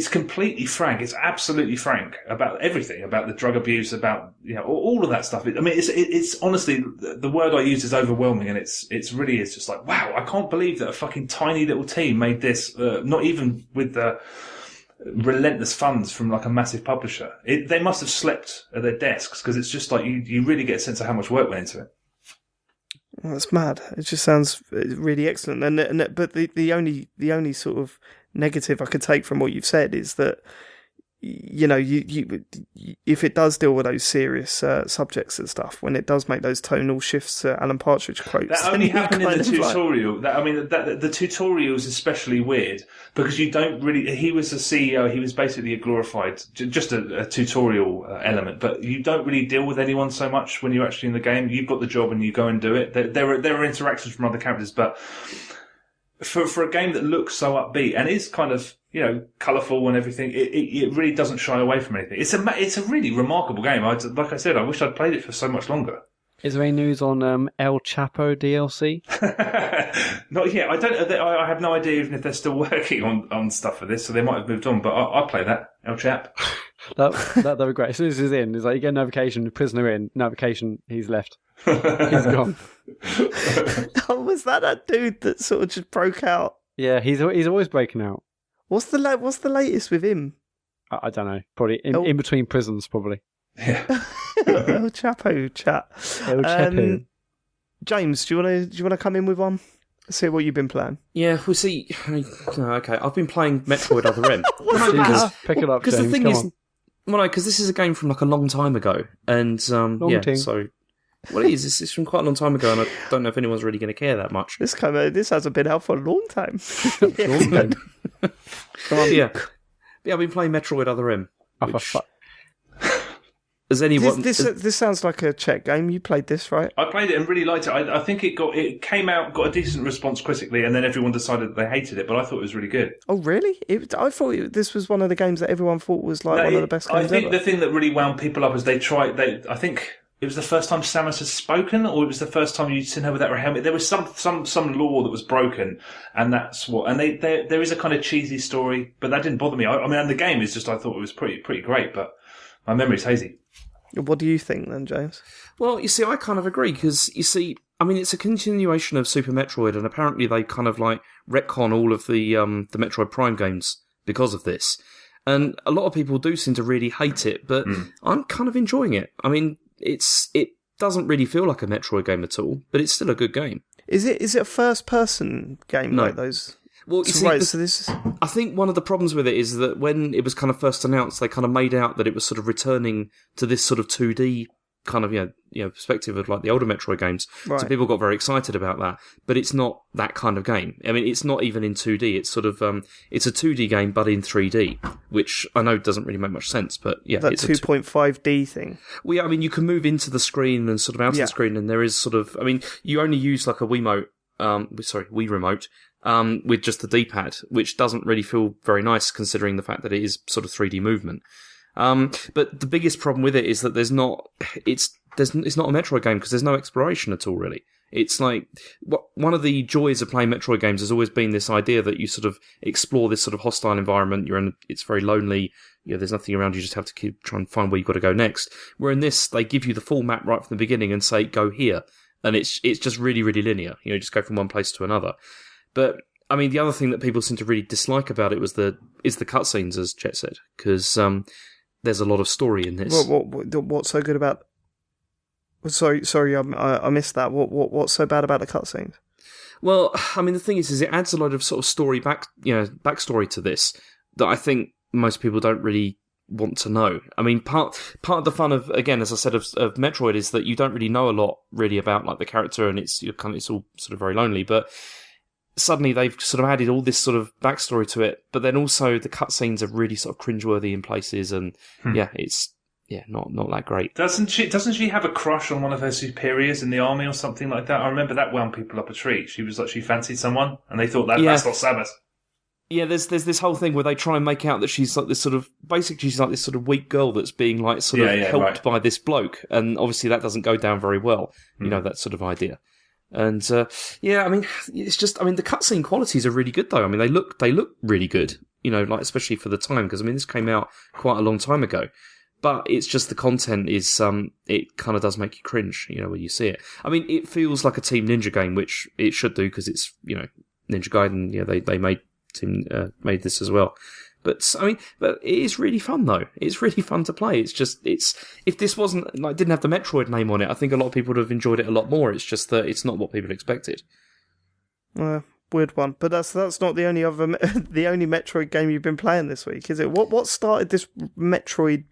completely frank. It's absolutely frank about everything, about the drug abuse, about all of that stuff. It's honestly the word I use is overwhelming, and it's really is just like, wow, I can't believe that a fucking tiny little team made this. Not even with the relentless funds from like a massive publisher. They must have slept at their desks because it's just like you really get a sense of how much work went into it. Well, that's mad. It just sounds really excellent. But the only sort of negative I could take from what you've said is that you if it does deal with those serious subjects and stuff, when it does make those tonal shifts, Alan Partridge quotes, that only happened in the tutorial. The tutorial is especially weird because you don't really. He was a CEO. He was basically a glorified, just a tutorial element, but you don't really deal with anyone so much when you're actually in the game. You've got the job and you go and do it. There are interactions from other characters, but for a game that looks so upbeat and is kind of colourful and everything, it really doesn't shy away from anything. It's a really remarkable game. Like I said, I wish I'd played it for so much longer. Is there any news on El Chapo DLC? Not yet. I have no idea even if they're still working on stuff for this, so they might have moved on. But I'll play that El Chap. That'd be great. As soon as he's in, it's like you get a notification, prisoner in, notification, he's left. He's gone. Oh, was that dude that sort of just broke out? Yeah, he's always breaking out. What's the latest with him? I don't know. Probably in between prisons, probably. Yeah. El Chapo chat. El Chapo. James, do you want to come in with one? See what you've been playing. Yeah, we'll see. Okay, I've been playing Metroid Other M. Jesus, pick it up, James. Because the thing is, Well, no, because this is a game from like a long time ago, and so well, it is. It's from quite a long time ago, and I don't know if anyone's really going to care that much. This hasn't been out for a long time. Yeah, I've been playing Metroid Other M. Which, has anyone? This sounds like a Chet game. You played this, right? I played it and really liked it. I think it came out, got a decent response critically, and then everyone decided that they hated it. But I thought it was really good. Oh, really? I thought this was one of the games that everyone thought was like one of the best games I think ever. the thing that really wound people up is I think it was the first time Samus has spoken, or it was the first time you'd seen her without her helmet. There was some law that was broken, and that's what. And there is a kind of cheesy story, but that didn't bother me. I mean, and the game is just, I thought it was pretty great, but my memory's hazy. What do you think then, James? Well, you see, I kind of agree, because, you see, I mean, it's a continuation of Super Metroid, and apparently they kind of, like, retcon all of the Metroid Prime games because of this. And a lot of people do seem to really hate it, but I'm kind of enjoying it. I mean, it doesn't really feel like a Metroid game at all, but it's still a good game. Is it a first-person game like those? Well, you see, I think one of the problems with it is that when it was kind of first announced, they kind of made out that it was sort of returning to this sort of 2D kind of perspective of like the older Metroid games. Right. So people got very excited about that, but it's not that kind of game. I mean, it's not even in 2D. It's sort of it's a 2D game but in 3D, which I know doesn't really make much sense. But yeah, that it's 2.5D thing. Well, yeah, I mean, you can move into the screen and sort of out of the screen, and there is sort of, I mean, you only use like a Wii remote. With just the D-pad, which doesn't really feel very nice considering the fact that it is sort of 3D movement. But the biggest problem with it is that it's not a Metroid game because there's no exploration at all, really. It's like, one of the joys of playing Metroid games has always been this idea that you sort of explore this sort of hostile environment, it's very lonely, there's nothing around, you just have to keep trying to find where you've got to go next. Where in this, they give you the full map right from the beginning and say, go here. And it's just really, really linear. Just go from one place to another. But, I mean, the other thing that people seem to really dislike about it is the cutscenes, as Chet said, because there's a lot of story in this. What's so good about... Sorry, I missed that. What's so bad about the cutscenes? Well, I mean, the thing is it adds a lot of sort of backstory to this that I think most people don't really want to know. I mean, part of the fun of, again, as I said, of Metroid is that you don't really know a lot really about like the character, and it's all sort of very lonely, but suddenly they've sort of added all this sort of backstory to it, but then also the cutscenes are really sort of cringeworthy in places, and it's not that great. Doesn't she have a crush on one of her superiors in the army or something like that? I remember that wound people up a tree. She was like, she fancied someone, and they thought that's not Samus. Yeah, there's this whole thing where they try and make out that she's like this sort of, basically she's like this sort of weak girl that's being like sort of helped by this bloke, and obviously that doesn't go down very well. That sort of idea. And I mean, it's just, I mean, the cutscene qualities are really good though. I mean, they look really good. Like especially for the time, because I mean, this came out quite a long time ago. But it's just the content is, it kind of does make you cringe, when you see it. I mean, it feels like a Team Ninja game, which it should do because it's, Ninja Gaiden. They made this as well. But I mean, but it is really fun though. It's really fun to play. It's just, if this wasn't didn't have the Metroid name on it, I think a lot of people would have enjoyed it a lot more. It's just that it's not what people expected. Weird one, but that's not the only Metroid game you've been playing this week, is it? What started this Metroid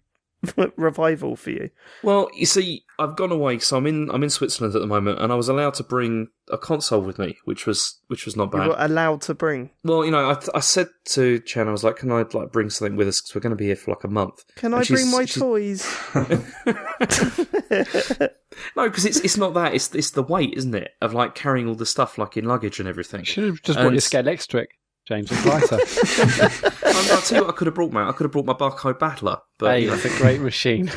revival for you? Well, you see, I've gone away, so I'm in Switzerland at the moment, and I was allowed to bring a console with me, which was not bad. You were allowed to bring? Well, I said to Chen, I was like, can I bring something with us, because we're going to be here for like a month. Can I bring my toys? No, because it's not that. It's the weight, isn't it, of like carrying all the stuff like in luggage and everything. You should have just brought your Scale Electric, James, it's lighter. I'll tell you what I could have brought, Matt. I could have brought my Barcode Battler. But, hey, that's a great machine.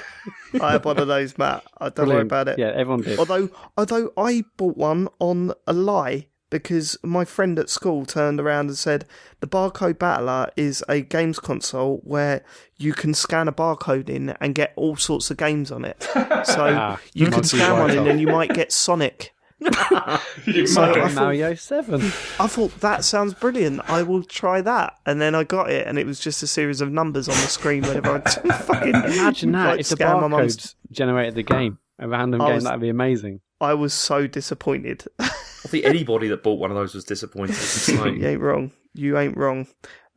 I had one of those, Matt. Don't worry about it. Yeah, everyone did. Although I bought one on a lie, because my friend at school turned around and said the Barcode Battler is a games console where you can scan a barcode in and get all sorts of games on it. So you can scan one in and you might get Sonic. Mario 7. I thought that sounds brilliant. I will try that, and then I got it, and it was just a series of numbers on the screen whenever I fucking imagine that if the barcodes generated the game, a random game, that'd be amazing. I was so disappointed. I think anybody that bought one of those was disappointed. You ain't wrong.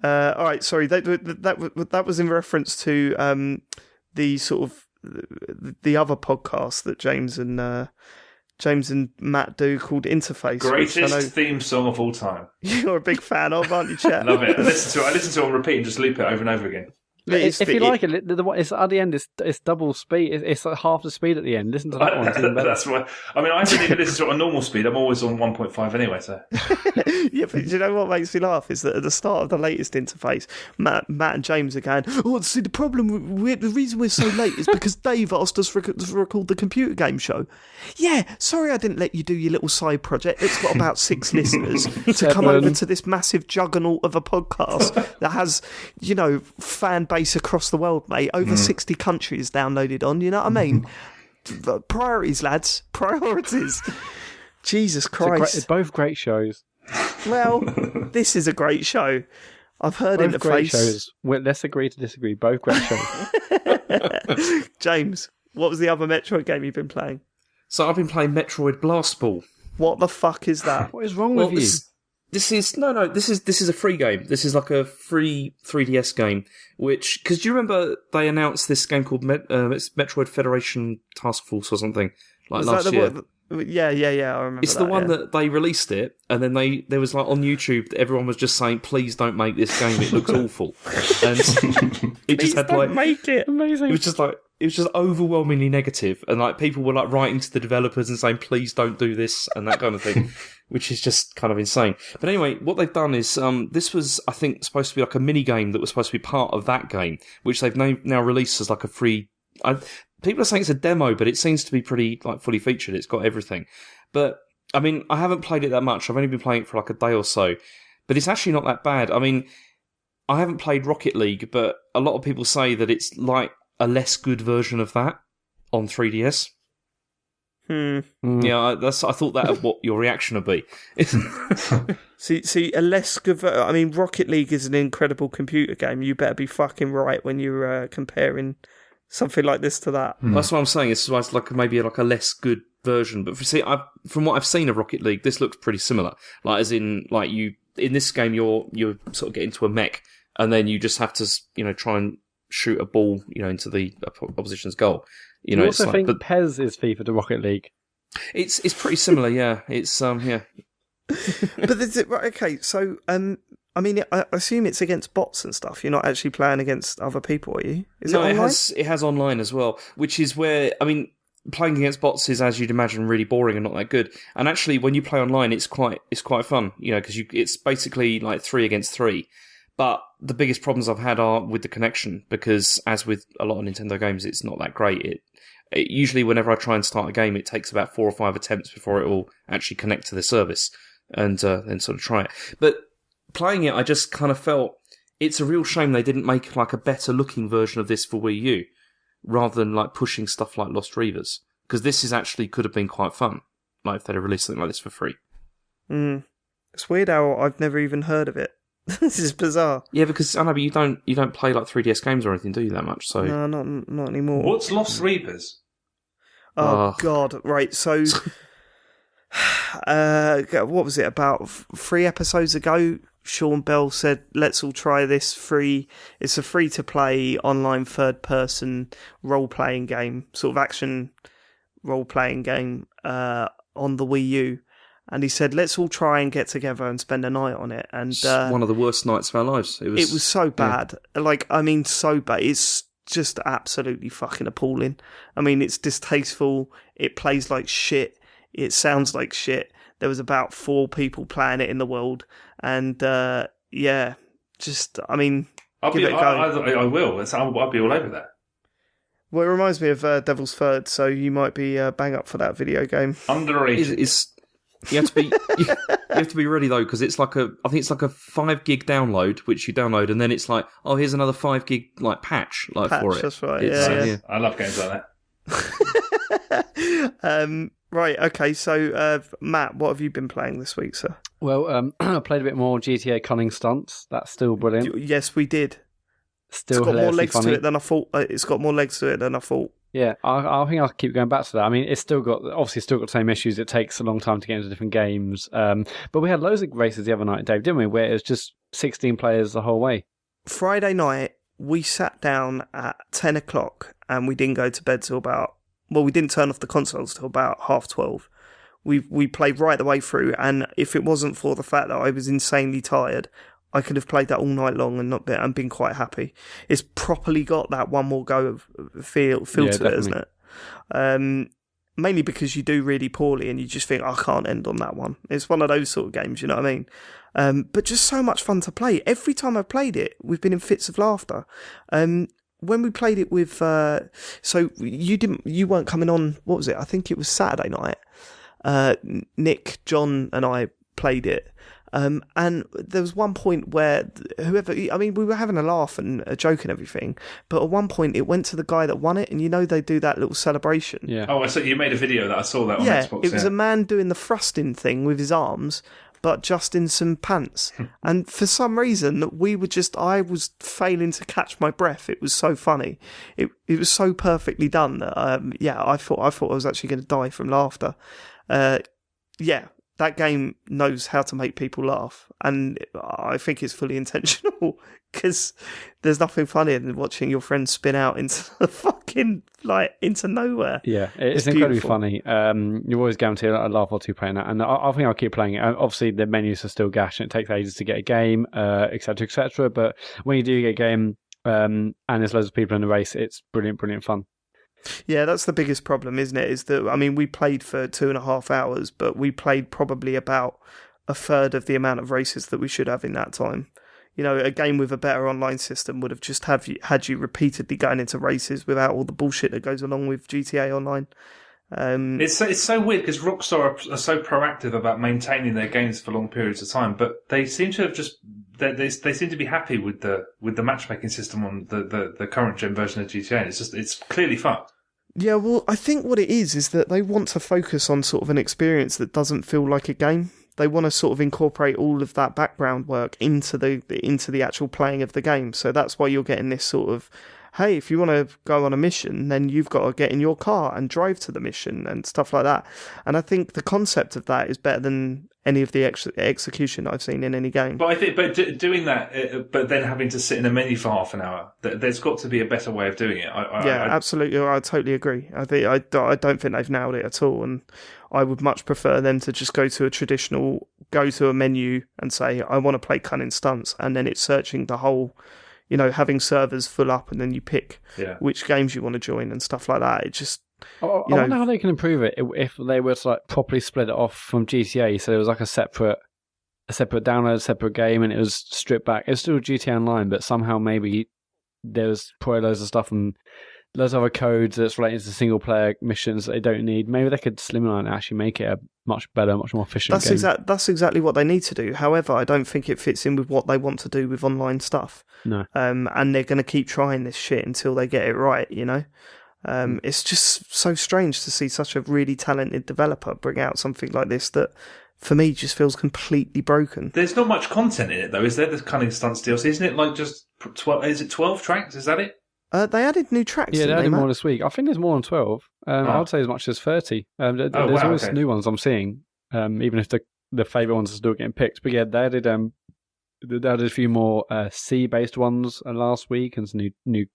All right, sorry. That was in reference to the sort of the other podcast that James and Matt do called Interface. Greatest theme song of all time. You're a big fan of, aren't you, Chet? Love it. I listen to it on repeat and just loop it over and over again. If you like it, it's at the end. It's double speed. It's like half the speed at the end. Listen to that one. It's even better. That's right. I mean, I didn't even listen to it on normal speed. I'm always on 1.5 anyway. So yeah, but do you know what makes me laugh is that at the start of the latest Interface, Matt and James are going, "Oh, see, the reason we're so late is because Dave asked us to record the computer game show." Yeah, sorry, I didn't let you do your little side project. It's got about 6 listeners to come over to this massive juggernaut of a podcast that has, fan base across the world, mate. Over 60 countries downloaded on, you know what I mean? Priorities, lads. Priorities. Jesus Christ. Both great shows. Well, this is a great show. I've heard both Interface. Great shows. Let's agree to disagree. Both great shows. James, what was the other Metroid game you've been playing? So I've been playing Metroid Blast Ball. What the fuck is that? What is wrong with you? This is a free game. This is like a free 3DS game. Which, because do you remember they announced this game called it's Metroid Federation Task Force or something last year? Yeah, I remember. It's the one that they released it, and then there was like on YouTube, everyone was just saying, "Please don't make this game. It looks awful." And it just had like make it amazing. It was just overwhelmingly negative, and like people were like writing to the developers and saying, "Please don't do this," and that kind of thing, which is just kind of insane. But anyway, what they've done is this was, I think, supposed to be like a mini game that was supposed to be part of that game, which they've now released as like a free. People are saying it's a demo, but it seems to be pretty like fully featured. It's got everything. But I mean, I haven't played it that much. I've only been playing it for like a day or so, but it's actually not that bad. I mean, I haven't played Rocket League, but a lot of people say that it's like a less good version of that on 3DS. Yeah, I thought that what your reaction would be. See, a less good. I mean, Rocket League is an incredible computer game. You better be fucking right when you're comparing something like this to that. That's what I'm saying. It's like maybe like a less good version. But from what I've seen of Rocket League, this looks pretty similar. Like as in, like in this game, you're sort of get into a mech, and then you just have to try and shoot a ball into the opposition's goal. You also think PES is FIFA to Rocket League? It's pretty similar, yeah. It's yeah. But is it right? Okay, so I mean, I assume it's against bots and stuff. You're not actually playing against other people, are you? No, it has online as well, which is where, I mean, playing against bots is, as you'd imagine, really boring and not that good. And actually, when you play online, it's quite fun, because it's basically like 3 against 3. But the biggest problems I've had are with the connection, because as with a lot of Nintendo games, it's not that great. It usually, whenever I try and start a game, it takes about 4 or 5 attempts before it will actually connect to the service and then sort of try it. But playing it, I just kind of felt it's a real shame they didn't make like a better looking version of this for Wii U, rather than like pushing stuff like Lost Reavers, because this is actually could have been quite fun, like if they'd have released something like this for free. It's weird how I've never even heard of it. This is bizarre. Yeah, because I know, but you don't play like 3DS games or anything, do you, that much? So no, not anymore. What's Lost Reavers? Oh God! Right, so what was it about 3 episodes ago? Sean Bell said, "Let's all try this free. It's a free-to-play online third-person role-playing game, sort of action role-playing game on the Wii U." And he said, "Let's all try and get together and spend a night on it." And it's one of the worst nights of our lives. It was so bad. Yeah. Like, I mean, so bad. It's just absolutely fucking appalling. I mean, it's distasteful. It plays like shit. It sounds like shit. There was about 4 people playing it in the world. And, yeah, just, I mean, give it a go. I will. I'll be all over that. Well, it reminds me of Devil's Third, so you might be bang up for that video game. Underrated. You have to be ready though, because it's like I think it's like a 5 gig download, which you download, and then it's like, oh, here's another 5 gig like patch for it. That's right. Yeah. I love games like that. Right. Okay. So, Matt, what have you been playing this week, sir? Well, I played a bit more GTA Cunning Stunts. That's still brilliant. Yes, we did. Still it's got more legs funny. to it than I thought. It's got more legs to it than I thought. Yeah, I think I'll keep going back to that. I mean, it's still got the same issues. It takes a long time to get into different games. But we had loads of races the other night, Dave, didn't we? Where it was just 16 players the whole way. Friday night, we sat down at 10 o'clock and we didn't go to bed till we didn't turn off the consoles till about 12:30. We played right the way through, and if it wasn't for the fact that I was insanely tired, I could have played that all night long and been quite happy. It's properly got that one more go of feel to it, isn't it? Mainly because you do really poorly and you just think, I can't end on that one. It's one of those sort of games, you know what I mean? But just so much fun to play. Every time I've played it, we've been in fits of laughter. When we played it with, so you weren't coming on. What was it? I think it was Saturday night. Nick, John, and I played it. And there was one point where we were having a laugh and a joke and everything, but at one point it went to the guy that won it, and they do that little celebration. Yeah. Oh, so you made a video that I saw that on Xbox. It was a man doing the thrusting thing with his arms, but just in some pants. And for some reason, I was failing to catch my breath. It was so funny. It was so perfectly done that, I thought I was actually going to die from laughter. That game knows how to make people laugh, and I think it's fully intentional, because there's nothing funnier than watching your friends spin out into the fucking, into nowhere. Yeah, it's incredibly funny. You always guarantee a laugh or two playing that, and I think I'll keep playing it. Obviously, the menus are still gash, and it takes ages to get a game, etc., etc., but when you do get a game, and there's loads of people in the race, it's brilliant, brilliant fun. Yeah, that's the biggest problem, isn't it? Is that, we played for 2.5 hours, but we played probably about a third of the amount of races that we should have in that time. A game with a better online system would have just had you repeatedly going into races without all the bullshit that goes along with GTA Online. It's so weird because Rockstar are so proactive about maintaining their games for long periods of time, but they seem to have they seem to be happy with the matchmaking system on the current gen version of GTA. It's clearly fun. Yeah, well, I think what it is that they want to focus on sort of an experience that doesn't feel like a game. They want to sort of incorporate all of that background work into the actual playing of the game. So that's why you're getting this sort of, hey, if you want to go on a mission, then you've got to get in your car and drive to the mission and stuff like that. And I think the concept of that is better than any of the execution I've seen in any game. But I think, doing that, but then having to sit in a menu for half an hour, there's got to be a better way of doing it. Absolutely, I totally agree. I don't think they've nailed it at all, and I would much prefer them to just go to a menu and say, I want to play Cunning Stunts, and then it's searching the whole, having servers full up, and then you pick which games you want to join and stuff like that. It just... I wonder how they can improve it if they were to properly split it off from GTA, so there was a separate download, a separate game, and it was stripped back. It's still GTA Online, but somehow maybe there was probably loads of stuff and loads of other codes that's related to single player missions that they don't need. Maybe they could slimline and actually make it a much better, much more efficient game. That's exactly what they need to do. However, I don't think it fits in with what they want to do with online stuff. No. And they're going to keep trying this shit until they get it right, It's just so strange to see such a really talented developer bring out something like this that, for me, just feels completely broken. There's not much content in it, though, is there? The Cunning Stunts DLC, isn't it? Just 12? Is it 12 tracks? Is that it? They added new tracks. Yeah, they added Matt? more this week. I think there's more than 12. I would say as much as 30. There's always new ones I'm seeing, even if the favourite ones are still getting picked. But yeah, they added a few more sea-based ones last week, and some new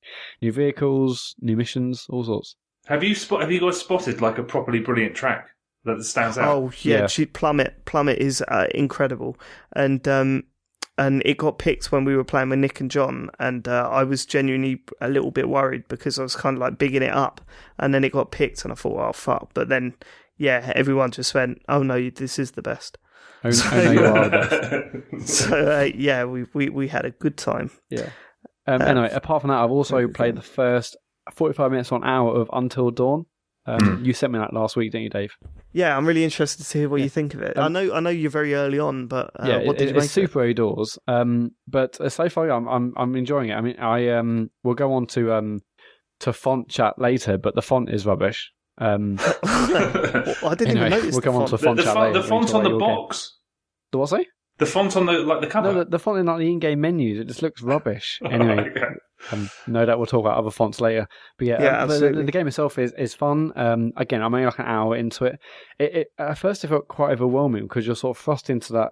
vehicles, new missions, all sorts. Have you guys spotted a properly brilliant track that stands out? Oh yeah. Plummet is incredible, and it got picked when we were playing with Nick and John, and I was genuinely a little bit worried because I was kind of bigging it up, and then it got picked, and I thought, oh fuck! But then everyone just went, oh no, this is the best. I know you are the best. So we had a good time. Yeah. Anyway, apart from that, I've also played the first 45 minutes or an hour of Until Dawn. You sent me that last week, didn't you, Dave? Yeah, I'm really interested to hear what you think of it. I know you're very early on, but what did you make? It's super early doors. But so far, I'm enjoying it. I mean, we'll go on to font chat later, but the font is rubbish. I didn't even notice. We'll come on to the font chat later. The font on the box. The what, say? The font on the cover? No, the font in like the in-game menus, it just looks rubbish. Anyway, no doubt we'll talk about other fonts later. But the game itself is fun. Again, I'm only like an hour into it. It at first it felt quite overwhelming because you're sort of thrust into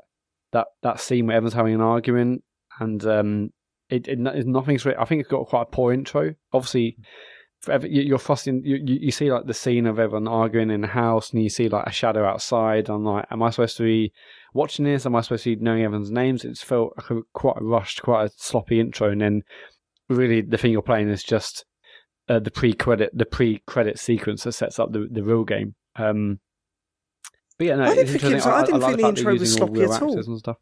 that scene where everyone's having an argument, and nothing's really, I think it's got quite a poor intro. Obviously, you're thrust in. You see like the scene of everyone arguing in the house, and you see like a shadow outside. I'm like, am I supposed to be watching this? Am I supposed to be knowing everyone's names? It's felt like quite a rushed, quite a sloppy intro, and then really the thing you're playing is just the pre-credit sequence that sets up the real game. But yeah, no, I didn't feel the intro was sloppy at all. And stuff.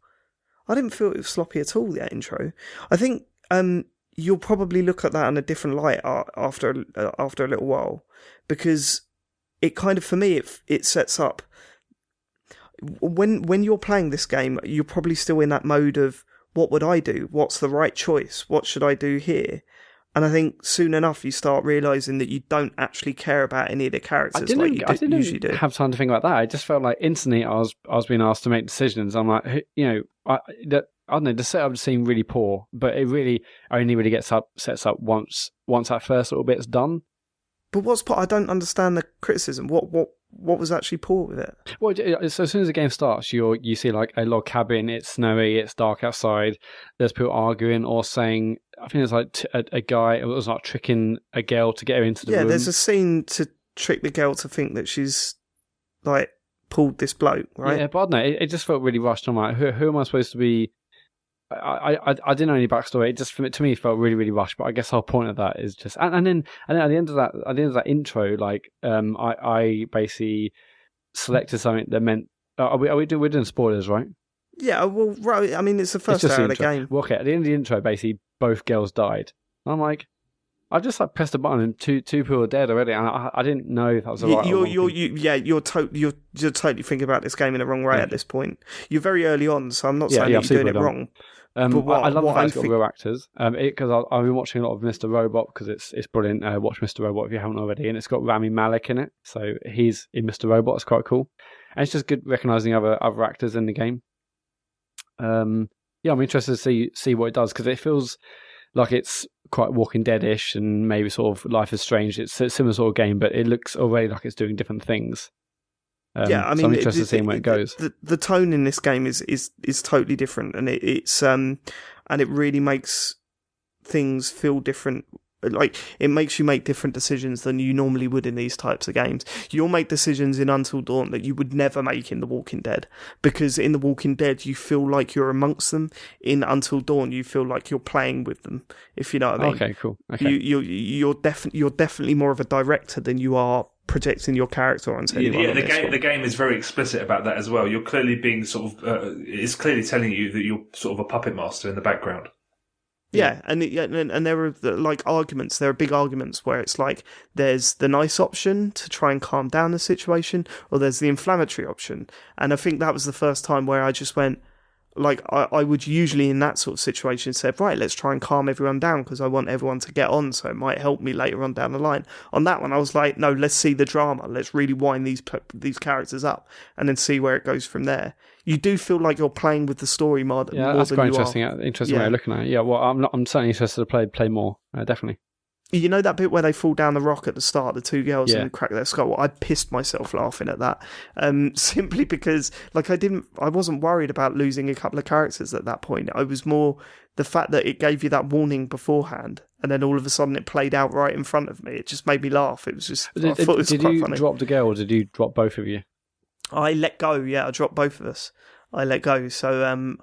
I didn't feel it was sloppy at all, that intro. I think you'll probably look at that in a different light after a little while, because it kind of, for me, it sets up. When you're playing this game, you're probably still in that mode of, what would I do? What's the right choice? What should I do here? And I think soon enough you start realising that you don't actually care about any of the characters like you usually do. I didn't have time to think about that. I just felt like instantly I was being asked to make decisions. I'm like, I don't know, the setup seemed really poor, but it really only really sets up once that first little bit's done. But I don't understand the criticism. What was actually poor with it? Well, so as soon as the game starts, you see like a log cabin. It's snowy. It's dark outside. There's people arguing or saying. I think there's like a guy. It was like tricking a girl to get her into the room. Yeah, there's a scene to trick the girl to think that she's like pulled this bloke, right? Yeah, but I don't know. It just felt really rushed. I'm like, who am I supposed to be? I didn't know any backstory. It just to me felt really, really rushed. But I guess the whole point of that is just and then at the end of that intro, like I basically selected something that meant we're doing spoilers, right? Yeah, well, right. I mean, it's the first hour of the game. Well, okay, at the end of the intro, basically both girls died. I'm like, I just like pressed a button and two people are dead already, and I didn't know if that was the right. You're totally thinking about this game in the wrong way at this point. You're very early on, so I'm not saying that you're doing it wrong. I love the fact it's got real actors. Because I've been watching a lot of Mr. Robot because it's brilliant. Watch Mr. Robot if you haven't already, and it's got Rami Malek in it, so he's in Mr. Robot. It's quite cool, and it's just good recognising other actors in the game. I'm interested to see what it does because it feels like it's quite Walking Dead-ish and maybe sort of Life is Strange. It's a similar sort of game, but it looks already like it's doing different things. I mean, so I'm interested to see where it goes. The tone in this game is totally different, and it really makes things feel different. Like, it makes you make different decisions than you normally would in these types of games. You'll make decisions in Until Dawn that you would never make in The Walking Dead, because in The Walking Dead you feel like you're amongst them. In Until Dawn you feel like you're playing with them, if you know what I mean. Okay, cool. Okay. You're definitely more of a director than you are projecting your character onto anyone. Yeah, the game is very explicit about that as well. You're clearly being sort of it's clearly telling you that you're sort of a puppet master in the background. Yeah, and there are like arguments. There are big arguments where it's like there's the nice option to try and calm down the situation, or there's the inflammatory option. And I think that was the first time where I just went, like, I would usually in that sort of situation say, right, let's try and calm everyone down because I want everyone to get on, so it might help me later on down the line. On that one, I was like, no, let's see the drama. Let's really wind these characters up and then see where it goes from there. You do feel like you're playing with the story more than that's quite interesting. Are. Interesting way of looking at it. Yeah, well, I'm certainly interested to play more. Definitely. You know that bit where they fall down the rock at the start, the two girls, and crack their skull? I pissed myself laughing at that, simply because I wasn't worried about losing a couple of characters at that point. I was more the fact that it gave you that warning beforehand, and then all of a sudden it played out right in front of me. It just made me laugh. It was just. I thought it was quite funny. Did you drop the girl, or did you drop both of you? I let go. Yeah, I dropped both of us. I let go. So, and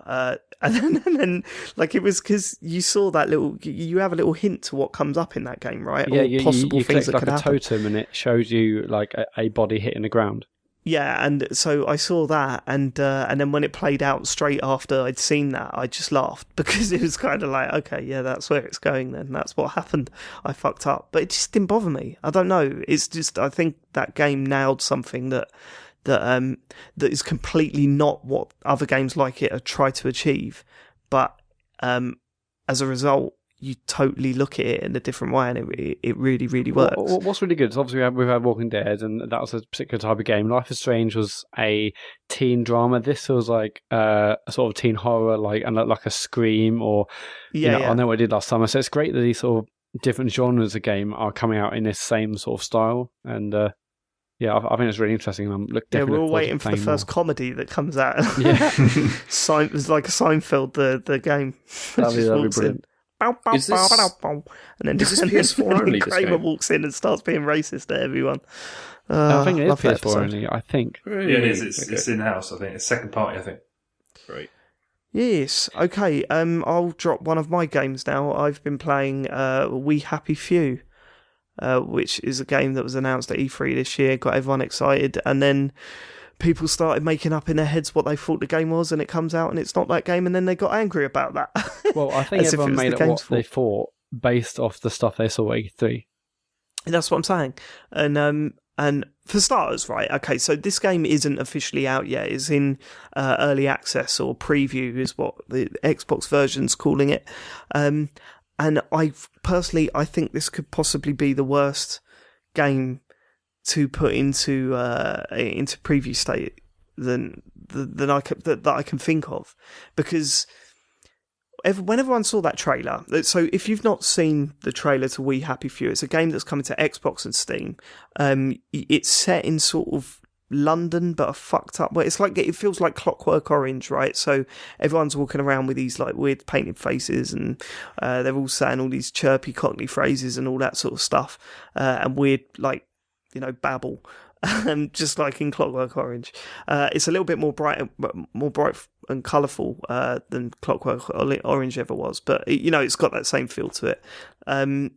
then, like, it was because you saw that you have a little hint to what comes up in that game, right? Yeah, all possible you things that like could a happen. Totem, and it shows you like a body hitting the ground. Yeah, and so I saw that, and then when it played out straight after I'd seen that, I just laughed because it was kind of like, okay, yeah, that's where it's going. Then that's what happened. I fucked up, but it just didn't bother me. I don't know. It's just I think that game nailed something that is completely not what other games like it have tried to achieve, but as a result, you totally look at it in a different way, and it really, really works. What's really good is obviously we've had Walking Dead, and that was a particular type of game. Life is Strange was a teen drama. This feels like a sort of teen horror, like a Scream, or I know what I did last summer. So it's great that these sort of different genres of game are coming out in this same sort of style, and I think it's really interesting. We're all waiting for the first comedy that comes out. Yeah, It's like a Seinfeld, the game. That'd be brilliant. Bow, bow, Is this- bow, bow, bow. And then, is this PS4 only, this Kramer game? walks in and starts being racist to everyone. I think it is love that PS4 episode. only. I think. Yeah, it is. It's in-house, I think. It's second party, I think. Right. Yes. Okay. I'll drop one of my games now. I've been playing We Happy Few, which is a game that was announced at E3 this year, got everyone excited, and then people started making up in their heads what they thought the game was, and it comes out and it's not that game, and then they got angry about that. Well, I think As if it everyone was made the up what game's they fault. thought based off the stuff they saw at E3. That's what I'm saying. And for starters, right, okay, so this game isn't officially out yet. It's in early access, or preview is what the Xbox version's calling it. And I think this could possibly be the worst game to put into preview state that I can think of, because when everyone saw that trailer, so if you've not seen the trailer to We Happy Few, it's a game that's coming to Xbox and Steam. It's set in sort of London, but a fucked up way. It feels like Clockwork Orange, right? So everyone's walking around with these like weird painted faces, and they're all saying all these chirpy Cockney phrases and all that sort of stuff, and weird babble. Just like in Clockwork Orange, it's a little bit more bright and colourful than Clockwork Orange ever was, but it's got that same feel to it. And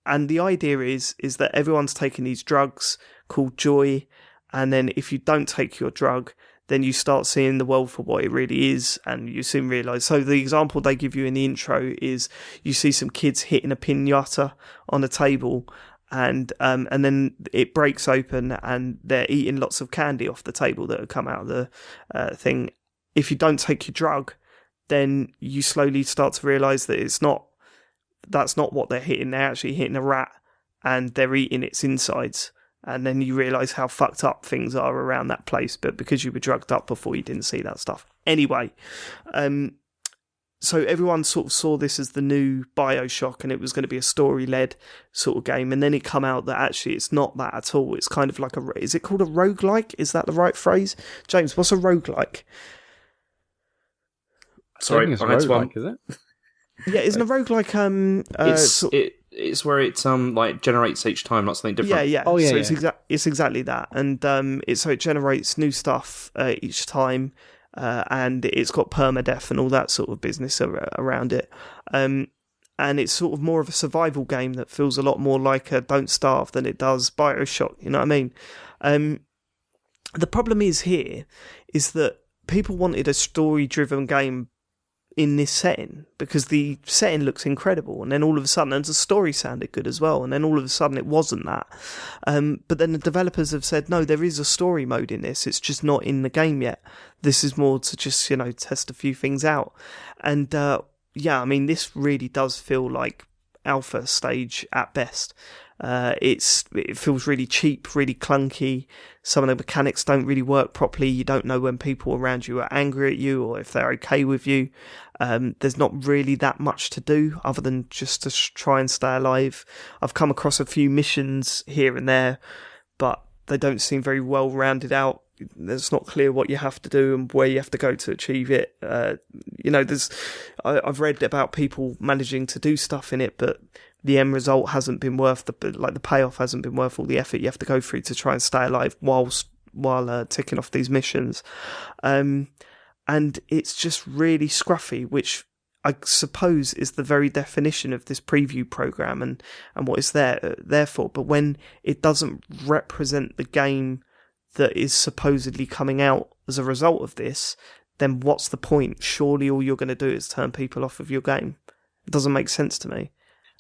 the idea is that everyone's taking these drugs called joy, and then if you don't take your drug, then you start seeing the world for what it really is, and you soon realise. So the example they give you in the intro is you see some kids hitting a piñata on a table. And then it breaks open, and they're eating lots of candy off the table that have come out of the thing. If you don't take your drug, then you slowly start to realise that that's not what they're hitting. They're actually hitting a rat, and they're eating its insides. And then you realise how fucked up things are around that place. But because you were drugged up before, you didn't see that stuff. Anyway, so everyone sort of saw this as the new BioShock, and it was going to be a story-led sort of game. And then it come out that actually it's not that at all. It's kind of like is it called a roguelike? Is that the right phrase? James, what's a roguelike? Sorry, I had one. Is it? Yeah, isn't a roguelike it's where it like generates each time, not something different. Yeah. Oh, yeah, so yeah. it's exactly that, and it generates new stuff each time. And it's got permadeath and all that sort of business around it. And it's sort of more of a survival game that feels a lot more like a Don't Starve than it does BioShock, you know what I mean? The problem is that people wanted a story-driven game in this setting, because the setting looks incredible, and then all of a sudden, and the story sounded good as well, and then all of a sudden it wasn't that. But then the developers have said, no, there is a story mode in this, it's just not in the game yet. This is more to just, test a few things out. And this really does feel like alpha stage at best. It feels really cheap, really clunky. Some of the mechanics don't really work properly. You don't know when people around you are angry at you or if they're okay with you. There's not really that much to do other than just to try and stay alive. I've come across a few missions here and there, but they don't seem very well rounded out. It's not clear what you have to do and where you have to go to achieve it. I've read about people managing to do stuff in it, but the end result hasn't been worth the payoff hasn't been worth all the effort you have to go through to try and stay alive while ticking off these missions. And it's just really scruffy, which I suppose is the very definition of this preview program and what it's there for. But when it doesn't represent the game that is supposedly coming out as a result of this, then what's the point? Surely all you're going to do is turn people off of your game. It doesn't make sense to me.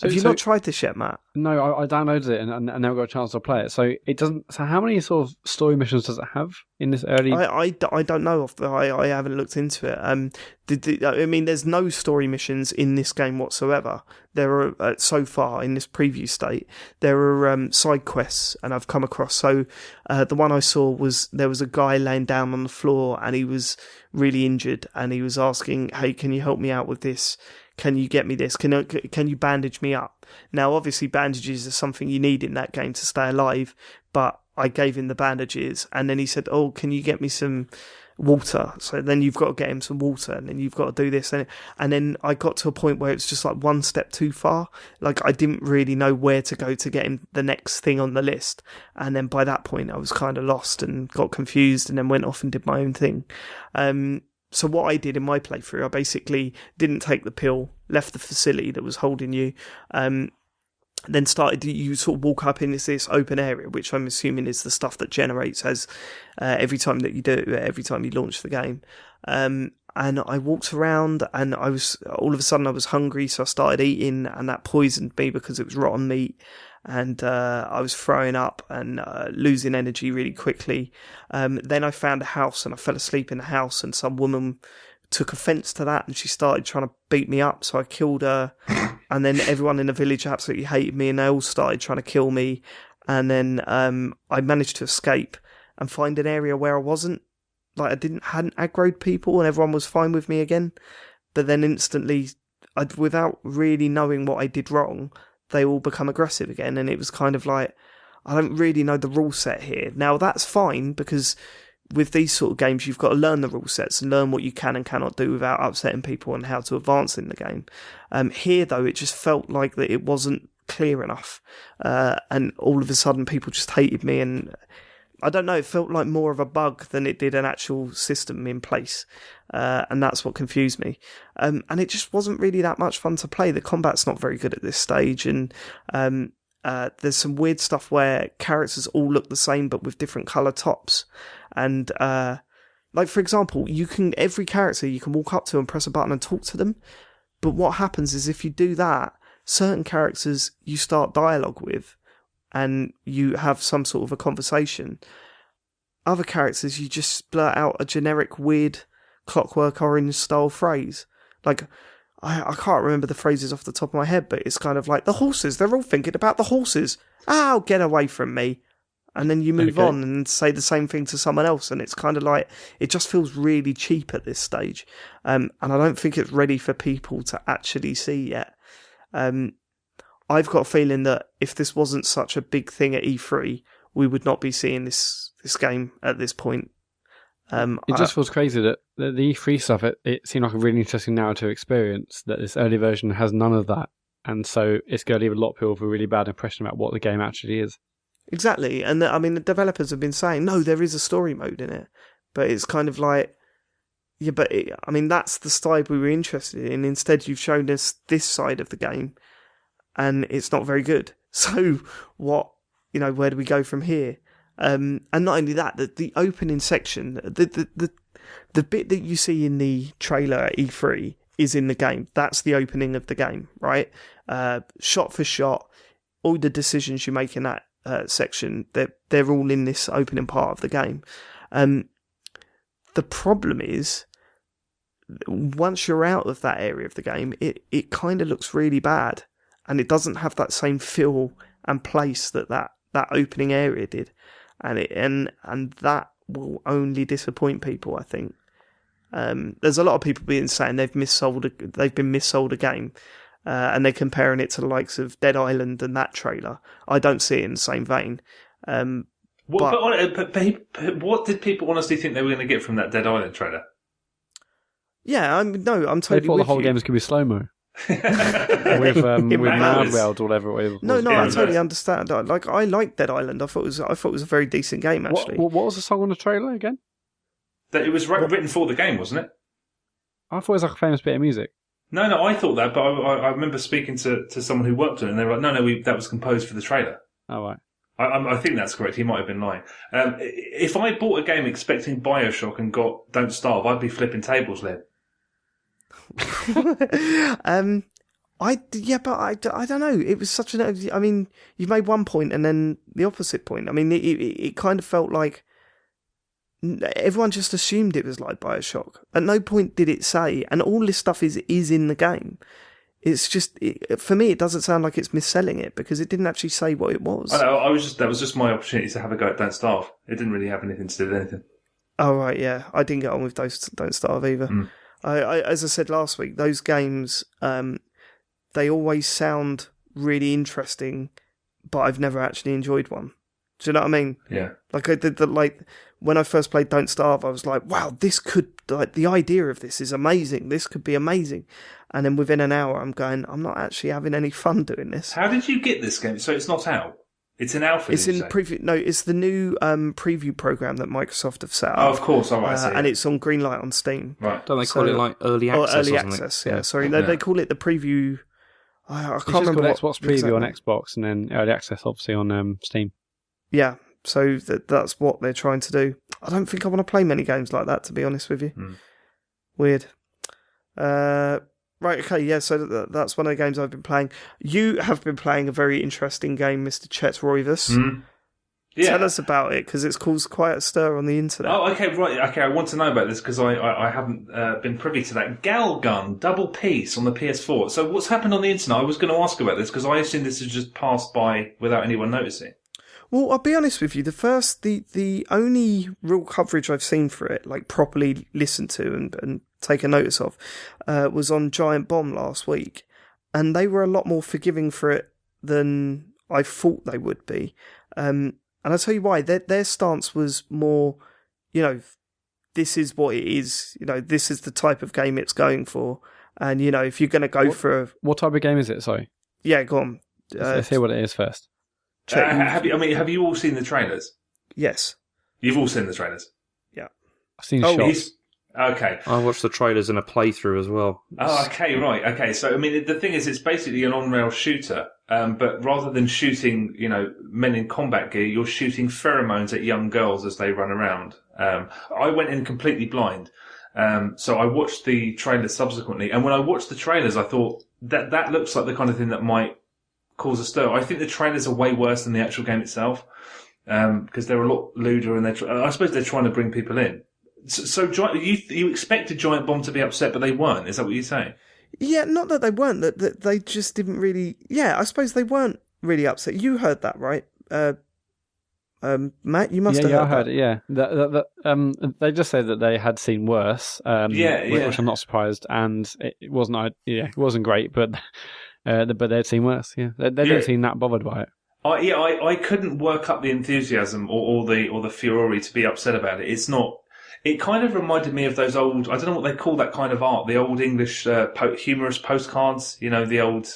Have you not tried this yet, Matt? No, I downloaded it and I never got a chance to play it. So it doesn't. So how many sort of story missions does it have in this early? I don't know. I haven't looked into it. I mean, there's no story missions in this game whatsoever. There are so far in this preview state. There are side quests, and I've come across. So the one I saw was there was a guy laying down on the floor, and he was really injured, and he was asking, "Hey, can you help me out with this? Can you get me this? Can you bandage me up?" Now, obviously, bandages are something you need in that game to stay alive, but I gave him the bandages, and then he said, "Oh, can you get me some water?" So then you've got to get him some water, and then you've got to do this, and then I got to a point where it's just like one step too far. Like I didn't really know where to go to get him the next thing on the list, and then by that point I was kind of lost and got confused, and then went off and did my own thing. So what I did in my playthrough, I basically didn't take the pill, left the facility that was holding you, then started you sort of walk up in this open area, which I'm assuming is the stuff that generates as every time you launch the game. And I walked around, and all of a sudden I was hungry, so I started eating, and that poisoned me because it was rotten meat. And I was throwing up and losing energy really quickly. Then I found a house, and I fell asleep in the house, and some woman took offence to that, and she started trying to beat me up, so I killed her. And then everyone in the village absolutely hated me, and they all started trying to kill me. And then I managed to escape and find an area where I wasn't, like hadn't aggroed people, and everyone was fine with me again. But then instantly, without really knowing what I did wrong, they all become aggressive again, and it was kind of like, I don't really know the rule set here. Now, that's fine, because with these sort of games, you've got to learn the rule sets and learn what you can and cannot do without upsetting people and how to advance in the game. Here, though, it just felt like that it wasn't clear enough, and all of a sudden people just hated me, and I don't know, it felt like more of a bug than it did an actual system in place, and that's what confused me. And it just wasn't really that much fun to play. The combat's not very good at this stage, and there's some weird stuff where characters all look the same but with different colour tops. And like, for example, every character you can walk up to and press a button and talk to them, but what happens is if you do that, certain characters you start dialogue with and you have some sort of a conversation. Other characters, you just blurt out a generic, weird Clockwork Orange style phrase. Like, I can't remember the phrases off the top of my head, but it's kind of like, the horses, they're all thinking about the horses. Oh, get away from me. And then you move on and say the same thing to someone else, and it's kind of like, it just feels really cheap at this stage. And I don't think it's ready for people to actually see yet. I've got a feeling that if this wasn't such a big thing at E3, we would not be seeing this game at this point. It just feels crazy that the E3 stuff, it seemed like a really interesting narrative experience, that this early version has none of that. And so it's going to leave a lot of people with a really bad impression about what the game actually is. Exactly. And I mean, the developers have been saying, no, there is a story mode in it. But it's kind of like, yeah, but I mean, that's the side we were interested in. Instead, you've shown us this side of the game, and it's not very good. So where do we go from here? And not only that, the opening section, the bit that you see in the trailer at E3 is in the game. That's the opening of the game, right? Shot for shot, all the decisions you make in that section, they're all in this opening part of the game. The problem is, once you're out of that area of the game, it kind of looks really bad, and it doesn't have that same feel and place that opening area did, and that will only disappoint people, I think. There's a lot of people saying they've been missold a game, and they're comparing it to the likes of Dead Island and that trailer. I don't see it in the same vein. But what did people honestly think they were going to get from that Dead Island trailer? Yeah, I'm totally. They thought the whole game was going to be slow mo. with Mad World or whatever it was. No, I totally understand. I like Dead Island. I thought it was a very decent game, actually. What was the song on the trailer again? That it was written for the game, wasn't it? I thought it was like a famous bit of music. No, I thought that, but I remember speaking to someone who worked on it, and they were like, no, that was composed for the trailer. Oh, right. I think that's correct. He might have been lying. If I bought a game expecting Bioshock and got Don't Starve, I'd be flipping tables, Liv. I don't know. It was such an. I mean, you made one point and then the opposite point. I mean, it kind of felt like everyone just assumed it was like BioShock. At no point did it say, and all this stuff is in the game. It's just for me, it doesn't sound like it's misselling it because it didn't actually say what it was. I know. That was just my opportunity to have a go at Don't Starve. It didn't really have anything to do with anything. Oh right, yeah. I didn't get on with those Don't Starve either. I as I said last week, those games. They always sound really interesting, but I've never actually enjoyed one. Do you know what I mean? Yeah. Like I did when I first played Don't Starve, I was like, wow, this could, like, the idea of this is amazing. This could be amazing. And then within an hour, I'm going, I'm not actually having any fun doing this. How did you get this game? So it's not out. It's in alpha. It's in preview. No, it's the new preview program that Microsoft have set up. Oh, of course. All right. And it's on Greenlight on Steam. Right. Don't they call it like early access? Early access. Yeah. Sorry, they call it the preview. I can't remember. Xbox preview on Xbox and then early access, obviously on Steam. Yeah. So that's what they're trying to do. I don't think I want to play many games like that, to be honest with you. Weird. Right, okay, yeah, so that's one of the games I've been playing. You have been playing a very interesting game, Mr. Chet Roivas. Yeah. Tell us about it, because it's caused quite a stir on the internet. Oh, okay, right. Okay, I want to know about this, because I haven't been privy to that. Galgun, double piece on the PS4. So what's happened on the internet? I was going to ask about this, because I assume this has just passed by without anyone noticing. Well, I'll be honest with you. The only real coverage I've seen for it, like properly listened to and taken notice of, was on Giant Bomb last week, and they were a lot more forgiving for it than I thought they would be. And I'll tell you why. Their stance was more, this is what it is. This is the type of game it's going for. And if you're going to go what type of game is it? Sorry. Yeah, go on. Let's hear what it is first. Have you all seen the trailers? Yes. You've all seen the trailers? Yeah. I've seen shots. Okay. I watched the trailers in a playthrough as well. Oh, okay, right. Okay, so, the thing is, it's basically an on-rail shooter, but rather than shooting, men in combat gear, you're shooting pheromones at young girls as they run around. I went in completely blind, so I watched the trailers subsequently, and when I watched the trailers, I thought, that looks like the kind of thing that might cause a stir. I think the trailers are way worse than the actual game itself, because they're a lot lewder, and I suppose they're trying to bring people in. So you expected Giant Bomb to be upset, but they weren't. Is that what you're saying? Yeah, not that they weren't. That they just didn't really. Yeah, I suppose they weren't really upset. You heard that, right? Matt, you must have heard. Yeah, I heard it. Yeah, they just said that they had seen worse. Which I'm not surprised, and it wasn't. It wasn't great, but they'd seen worse. Yeah, they didn't seem that bothered by it. I couldn't work up the enthusiasm or the furore to be upset about it. It's not. It kind of reminded me of those old, I don't know what they call that kind of art, the old English humorous postcards, the old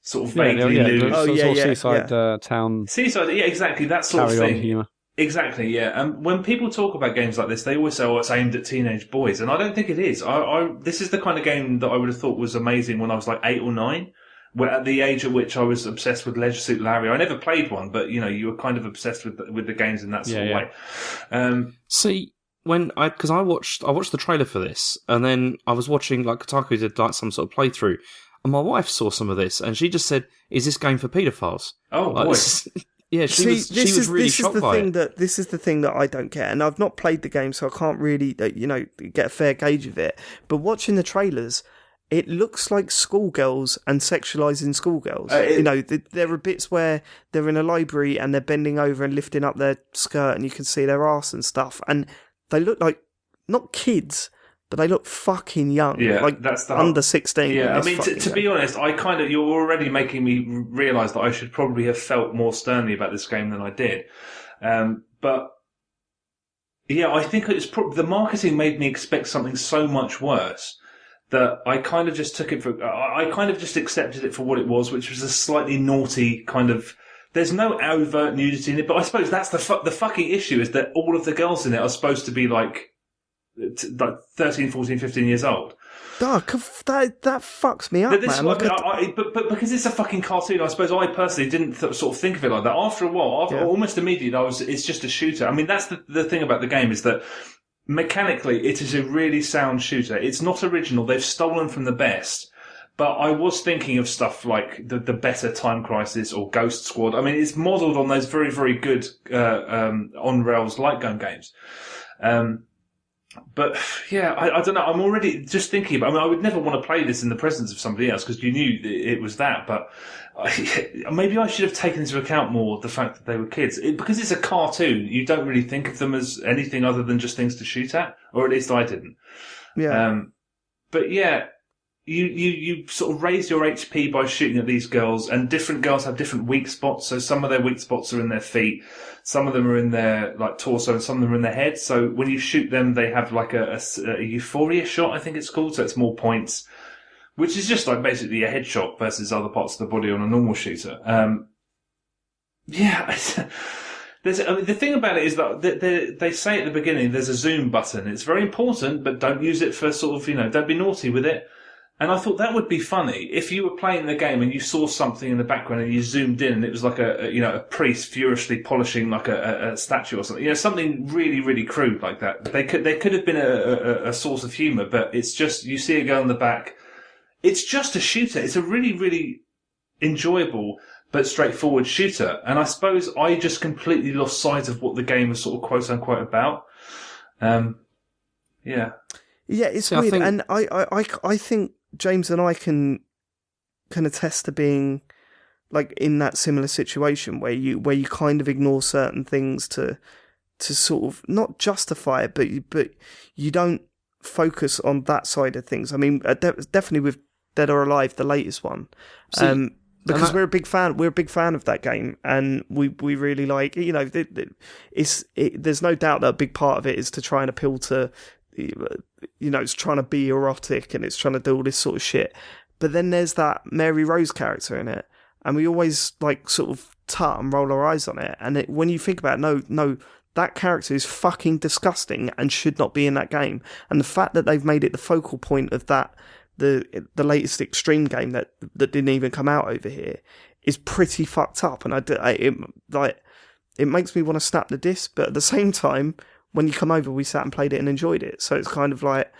sort of vaguely loose. Seaside town. Seaside, yeah, exactly, that sort of thing. Humor. Exactly, yeah. And when people talk about games like this, they always say, it's aimed at teenage boys. And I don't think it is. This is the kind of game that I would have thought was amazing when I was like 8 or 9. Where at the age at which I was obsessed with Leisure Suit Larry. I never played one, but, you were kind of obsessed with the games in that sort of way. See... Because I watched the trailer for this, and then I was watching, like, Kotaku did like some sort of playthrough, and my wife saw some of this, and she just said, "Is this game for paedophiles?" Oh, boy. She was really shocked by it. This is the thing that I don't get, and I've not played the game, so I can't really, get a fair gauge of it. But watching the trailers, it looks like schoolgirls and sexualising schoolgirls. There are bits where they're in a library and they're bending over and lifting up their skirt, and you can see their arse and stuff, and they look like, not kids, but they look fucking young. Yeah, like that's under 16. Yeah, to be honest, you're already making me realise that I should probably have felt more sternly about this game than I did. But, yeah, I think it's the marketing made me expect something so much worse that I kind of just I kind of just accepted it for what it was, which was a slightly naughty kind of... There's no overt nudity in it, but I suppose that's the fucking issue, is that all of the girls in it are supposed to be like 13, 14, 15 years old. That fucks me up, man. But because it's a fucking cartoon, I suppose I personally didn't sort of think of it like that. After a while, almost immediately, it's just a shooter. I mean, that's the thing about the game, is that mechanically, it is a really sound shooter. It's not original. They've stolen from the best. But I was thinking of stuff like the better Time Crisis or Ghost Squad. I mean, it's modelled on those very, very good on-rails light gun games. But yeah, I don't know. I'm already just thinking about. I mean, I would never want to play this in the presence of somebody else because you knew it was that. But maybe I should have taken into account more the fact that they were kids. Because it's a cartoon, you don't really think of them as anything other than just things to shoot at, or at least I didn't. Yeah. But yeah. You sort of raise your HP by shooting at these girls, and different girls have different weak spots. So some of their weak spots are in their feet, some of them are in their like torso, and some of them are in their head. So when you shoot them, they have like a euphoria shot, I think it's called. So it's more points, which is just like basically a headshot versus other parts of the body on a normal shooter. Yeah. The thing about it is that they say at the beginning there's a zoom button. It's very important, but don't use it for sort of, don't be naughty with it. And I thought that would be funny if you were playing the game and you saw something in the background and you zoomed in and it was like a priest furiously polishing like a statue or something. Something really, really crude like that. They could have been a source of humour, but it's just, you see a girl in the back. It's just a shooter. It's a really, really enjoyable but straightforward shooter. And I suppose I just completely lost sight of what the game was sort of quote unquote about. Yeah. Yeah, it's weird. And I think James and I can attest to being like in that similar situation where you kind of ignore certain things to sort of not justify it, but you don't focus on that side of things. I mean, definitely with Dead or Alive, the latest one, because we're a big fan. We're a big fan of that game, and we really like. There's no doubt that a big part of it is to try and appeal to. It's trying to be erotic and it's trying to do all this sort of shit. But then there's that Mary Rose character in it, and we always like sort of tut and roll our eyes on it. And when you think about it, no, that character is fucking disgusting and should not be in that game. And the fact that they've made it the focal point of that, the latest Extreme game that didn't even come out over here, is pretty fucked up. And it makes me want to snap the disc, but at the same time, when you come over, we sat and played it and enjoyed it. So it's kind of like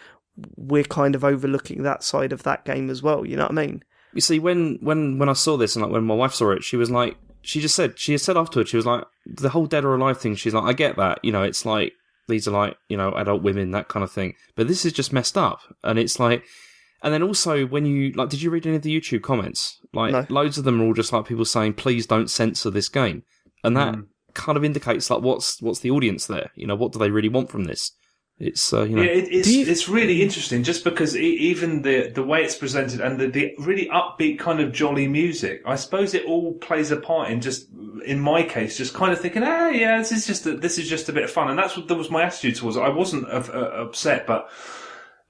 we're kind of overlooking that side of that game as well. You know what I mean? You see, when I saw this and like when my wife saw it, she was like, she had said afterwards, she was like, the whole Dead or Alive thing. She's like, I get that. It's like these are like adult women, that kind of thing. But this is just messed up, and it's like. And then also when you like, did you read any of the YouTube comments? Like No. Loads of them are all just like people saying, please don't censor this game, and that. Kind of indicates like what's the audience there? What do they really want from this? It's it's really interesting just because even the way it's presented and the really upbeat kind of jolly music. I suppose it all plays a part in just in my case just kind of thinking, this is just a bit of fun, and that was my attitude towards it. I wasn't upset, but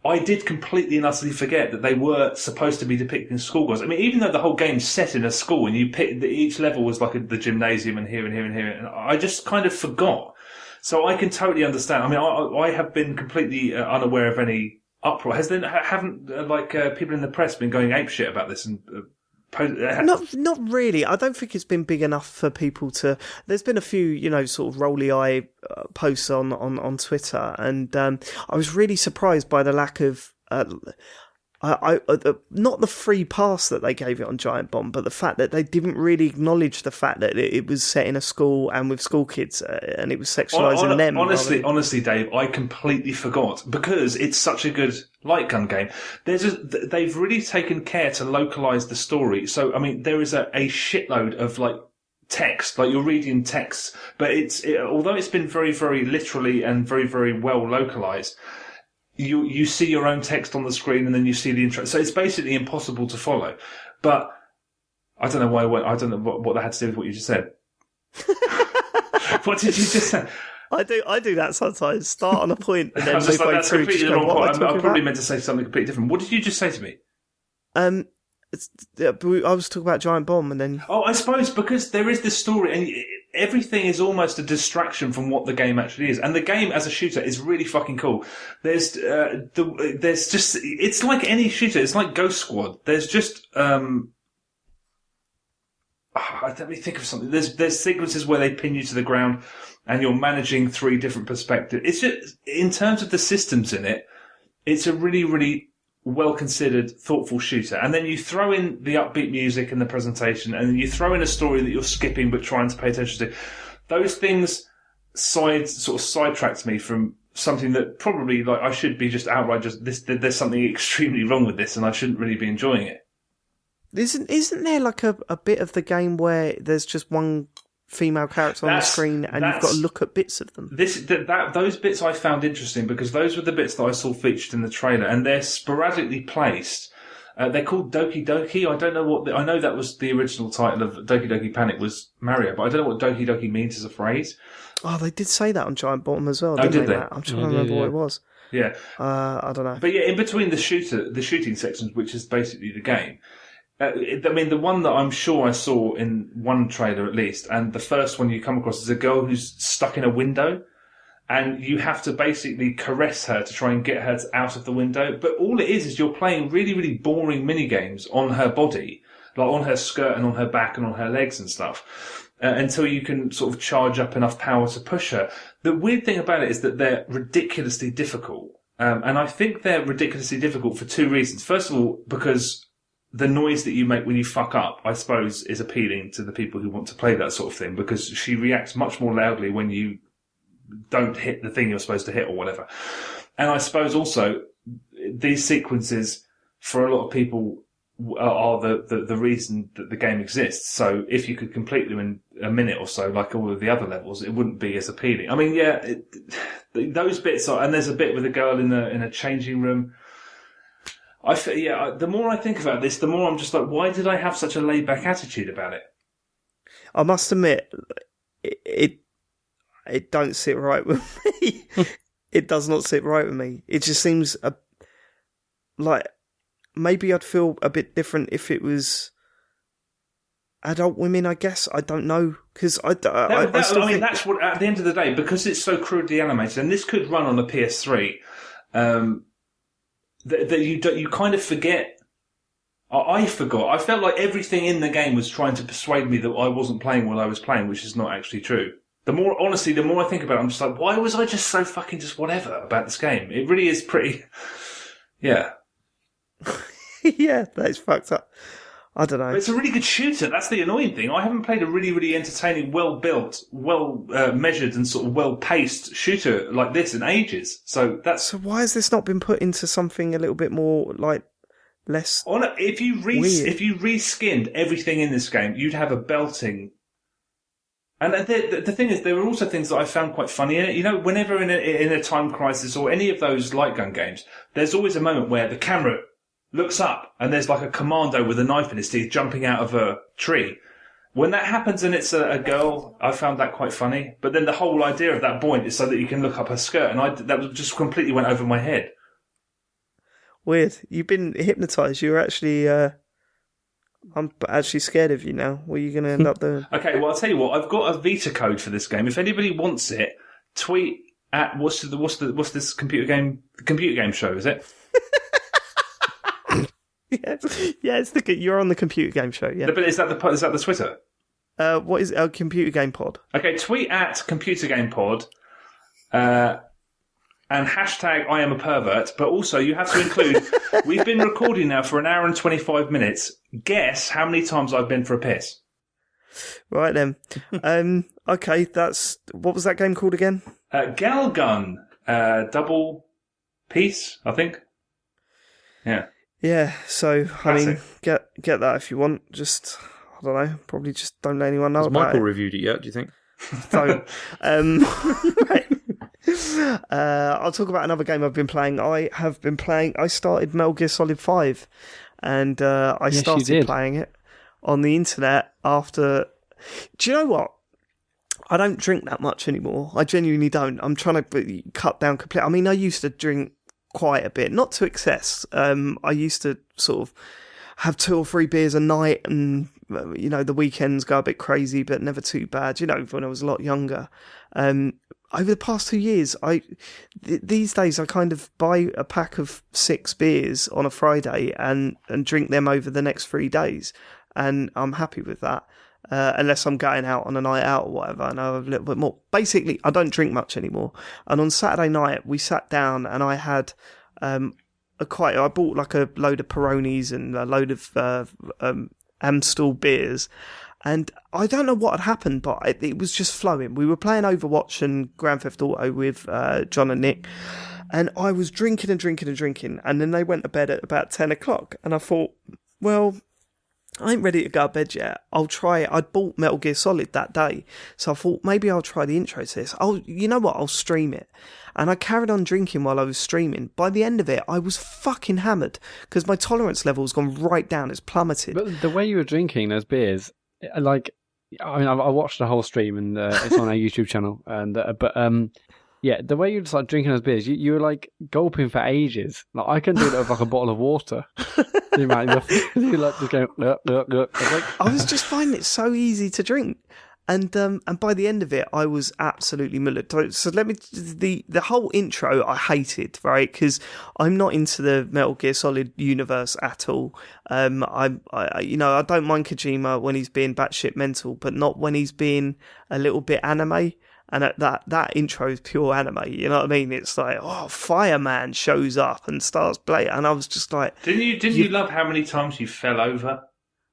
I did completely and utterly forget that they were supposed to be depicting schoolgirls. I mean, even though the whole game's set in a school and you pick each level was like the gymnasium and here and here and here, and I just kind of forgot. So I can totally understand. I mean, I have been completely unaware of any uproar. Haven't people in the press been going apeshit about this and? Not really. I don't think it's been big enough for people to. There's been a few, sort of rolly eye posts on Twitter, and I was really surprised by the lack of. Not the free pass that they gave it on Giant Bomb, but the fact that they didn't really acknowledge the fact that it was set in a school and with school kids, and it was sexualising them. Honestly, Dave, I completely forgot because it's such a good light gun game. They've really taken care to localise the story. So, I mean, there is a shitload of like text, like you're reading text, but although it's been very, very literally and very, very well localised. You see your own text on the screen and then you see the intro. So it's basically impossible to follow. But I don't know I don't know what that had to do with what you just said. What did you just say? I do that sometimes. Start on a point and then midway like, through just go, what am I probably meant to say something completely different. What did you just say to me? I was talking about Giant Bomb and then... Oh, I suppose because there is this story and everything is almost a distraction from what the game actually is. And the game as a shooter is really fucking cool. There's just... It's like any shooter. It's like Ghost Squad. There's just... let me think of something. There's sequences where they pin you to the ground and you're managing 3 different perspectives. It's just... In terms of the systems in it, it's a really, really well-considered, thoughtful shooter, and then you throw in the upbeat music and the presentation, and then you throw in a story that you're skipping but trying to pay attention to, those things sidetracked me from something that probably I should be just outright there's something extremely wrong with this and I shouldn't really be enjoying it. Isn't there like a bit of the game where there's just one female character on the screen and you've got to look at bits of them? Those bits I found interesting because those were the bits that I saw featured in the trailer, and they're sporadically placed. They're called Doki Doki. I don't know what I know that was the original title of Doki Doki Panic was Mario, but I don't know what Doki Doki means as a phrase. Oh, they did say that on Giant Bottom as well. Did they? I'm trying to remember what it was. Yeah, I don't know. But yeah, in between the shooting sections, which is basically the game. The one that I'm sure I saw in one trailer at least, and the first one you come across is a girl who's stuck in a window, and you have to basically caress her to try and get her out of the window. But all it is you're playing really, really boring minigames on her body, like on her skirt and on her back and on her legs and stuff, until you can sort of charge up enough power to push her. The weird thing about it is that they're ridiculously difficult. And I think they're ridiculously difficult for two reasons. First of all, because the noise that you make when you fuck up, I suppose, is appealing to the people who want to play that sort of thing, because she reacts much more loudly when you don't hit the thing you're supposed to hit or whatever. And I suppose also these sequences for a lot of people are the reason that the game exists. So if you could complete them in a minute or so, like all of the other levels, it wouldn't be as appealing. I mean, yeah, those bits are, and there's a bit with a girl in a changing room. The more I think about this, the more I'm just like, why did I have such a laid back attitude about it? I must admit, it don't sit right with me. It does not sit right with me. It just seems like maybe I'd feel a bit different if it was adult women, I guess. I don't know. Because I mean, that's what, at the end of the day, because it's so crudely animated, and this could run on a PS3, that you kind of forget. I forgot. I felt like everything in the game was trying to persuade me that I wasn't playing while I was playing, which is not actually true. The more I think about it, I'm just like, why was I just so fucking just whatever about this game? It really is pretty, yeah. Yeah, that is fucked up. I don't know. But it's a really good shooter. That's the annoying thing. I haven't played a really, really entertaining, well-built, measured and sort of well-paced shooter like this in ages. So why has this not been put into something a little bit more, like, less if you reskinned everything in this game, you'd have a belting. And the thing is, there were also things that I found quite funny in it. You know, whenever in a Time Crisis or any of those light gun games, there's always a moment where the camera looks up and there's like a commando with a knife in his teeth jumping out of a tree. When that happens and it's a girl, I found that quite funny. But then the whole idea of that point is so that you can look up her skirt, and that just completely went over my head. Weird. You've been hypnotised. You're actually... I'm actually scared of you now. What are you going to end up doing? Okay, well, I'll tell you what. I've got a Vita code for this game. If anybody wants it, tweet at what's this computer game? The computer game show, is it? Yeah, you're on the computer game show. Yeah, but is that the Twitter? What is our computer game pod? Okay, tweet at computer game pod. And hashtag I am a pervert, but also you have to include, we've been recording now for 1 hour and 25 minutes. Guess how many times I've been for a piss. Right then. Okay, what was that game called again? Galgun, double piece, I think. Yeah. Yeah, so, I mean, get that if you want. Just, I don't know, probably just don't let anyone know Has about Michael it. reviewed it yet, do you think? Don't. Right. I'll talk about another game I've been playing. I started Metal Gear Solid 5, and I started playing it on the internet after... Do you know what? I don't drink that much anymore. I genuinely don't. I'm trying to cut down completely. I mean, I used to drink quite a bit, not to excess. I used to sort of have 2 or 3 beers a night, and you know, the weekends go a bit crazy, but never too bad. You know, when I was a lot younger. Over the past 2 years, these days I kind of buy a pack of 6 beers on a Friday and drink them over the next 3 days, and I'm happy with that. Unless I'm going out on a night out or whatever, and I have a little bit more. Basically, I don't drink much anymore. And on Saturday night, we sat down and I had I bought like a load of Peronis and a load of Amstel beers. And I don't know what had happened, but it was just flowing. We were playing Overwatch and Grand Theft Auto with John and Nick. And I was drinking and drinking and drinking. And then they went to bed at about 10 o'clock. And I thought, well, I ain't ready to go to bed yet. I'll try it. I'd bought Metal Gear Solid that day. So I thought, maybe I'll try the intro to this. You know what? I'll stream it. And I carried on drinking while I was streaming. By the end of it, I was fucking hammered. Because my tolerance level has gone right down. It's plummeted. But the way you were drinking those beers... Like, I mean, I watched the whole stream and it's on our YouTube channel. And yeah, the way you just like drinking those beers, you were like gulping for ages. Like I can do that with like a bottle of water. You like just going. I was just finding it so easy to drink, and by the end of it, I was absolutely mullered. So let me the whole intro I hated, right? Because I'm not into the Metal Gear Solid universe at all. I don't mind Kojima when he's being batshit mental, but not when he's being a little bit anime. And that intro is pure anime, you know what I mean? It's like, Fireman shows up and starts playing, and I was just like, didn't you love how many times you fell over?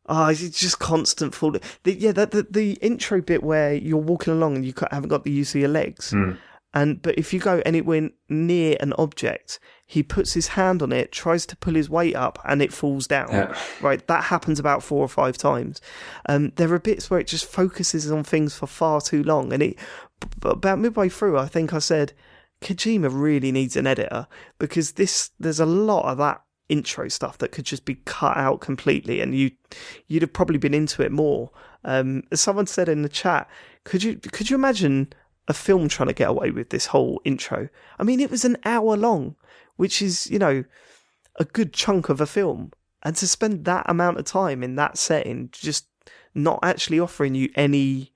Oh, it's just constant falling. The intro bit where you're walking along and you haven't got the use of your legs. But if you go anywhere near an object, he puts his hand on it, tries to pull his weight up, and it falls down. Yeah. Right, that happens about 4 or 5 times. There are bits where it just focuses on things for far too long, and about midway through, I think I said, Kojima really needs an editor, because there's a lot of that intro stuff that could just be cut out completely, and you'd have probably been into it more. As someone said in the chat, could you imagine a film trying to get away with this whole intro? I mean, it was an hour long, which is, a good chunk of a film, and to spend that amount of time in that setting, just not actually offering you any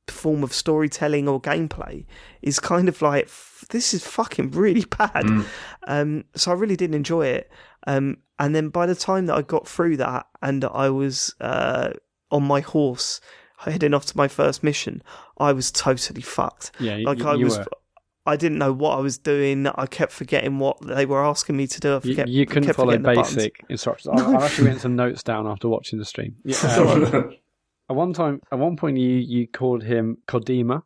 form of storytelling or gameplay, is kind of like, this is fucking really bad. So I really didn't enjoy it. And then by the time that I got through that and I was on my horse heading off to my first mission, I was totally fucked. Yeah, I didn't know what I was doing. I kept forgetting what they were asking me to do. You couldn't follow basic instructions. I actually written some notes down after watching the stream. Yeah, at one point, you called him Kodima.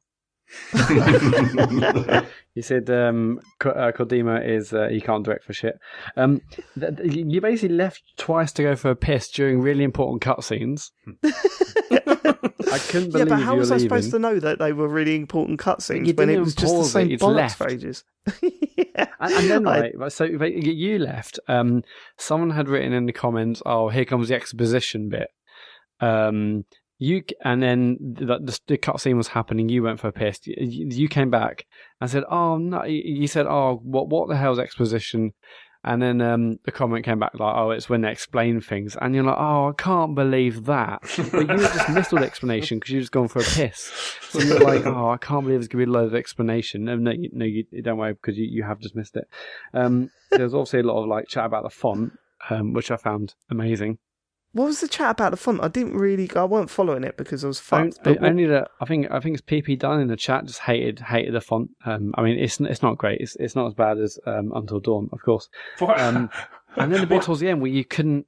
You said Kodima is he can't direct for shit. You basically left twice to go for a piss during really important cutscenes. I couldn't believe you were leaving. Yeah, but how was I supposed to know that they were really important cutscenes when it was just the same bollocks for ages? Yeah. And then, right, so you left. Someone had written in the comments, "Oh, here comes the exposition bit." And then the cutscene was happening. You went for a piss. You came back and said, "Oh no!" You said, "Oh, what the hell's exposition?" And then the comment came back like, "Oh, it's when they explain things." And you're like, "Oh, I can't believe that!" But you just missed all the explanation because you just gone for a piss. So you're like, "Oh, I can't believe there's gonna be a load of explanation." No, you don't worry because you have just missed it. There's also a lot of like chat about the font, which I found amazing. What was the chat about the font? I weren't following it because I was fucked. Only that I think it's PP Dunn in the chat just hated the font. I mean, it's not great. It's not as bad as Until Dawn, of course. And then the bit towards the end where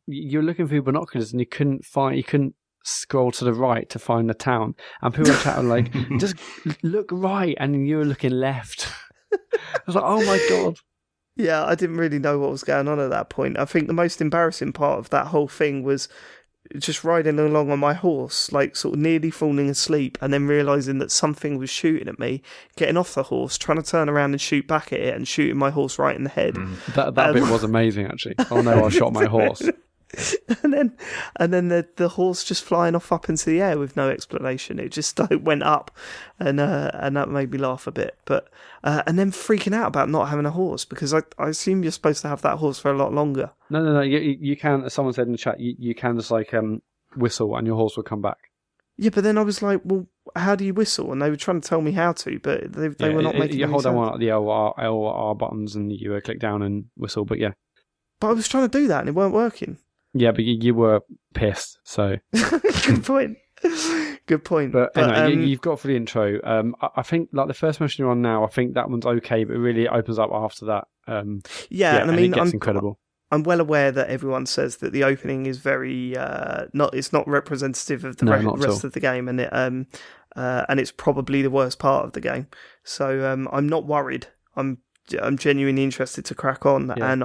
you're looking through binoculars and you couldn't scroll to the right to find the town, and people were chatting like, just look right, and you were looking left. I was like, oh my god. Yeah, I didn't really know what was going on at that point. I think the most embarrassing part of that whole thing was just riding along on my horse, like sort of nearly falling asleep, and then realising that something was shooting at me, getting off the horse, trying to turn around and shoot back at it, and shooting my horse right in the head. That bit was amazing, actually. Oh no, I shot my horse. And then the horse just flying off up into the air with no explanation. It just went up, and that made me laugh a bit. But and then freaking out about not having a horse, because I assume you're supposed to have that horse for a lot longer. No. You can, as someone said in the chat, you can just like whistle and your horse will come back. Yeah, but then I was like, well, how do you whistle? And they were trying to tell me how to, but they were not making any sense. You hold down one of the L or R buttons and you click down and whistle. But yeah. But I was trying to do that and it weren't working. Yeah, but you were pissed, so... Good point. But anyway, you've got for the intro. I think like the first mission you're on now, I think that one's okay, but it really opens up after that. And I mean, it gets incredible. I'm well aware that everyone says that the opening is very it's not representative of the rest of the game, and it's probably the worst part of the game. So I'm not worried. I'm genuinely interested to crack on, and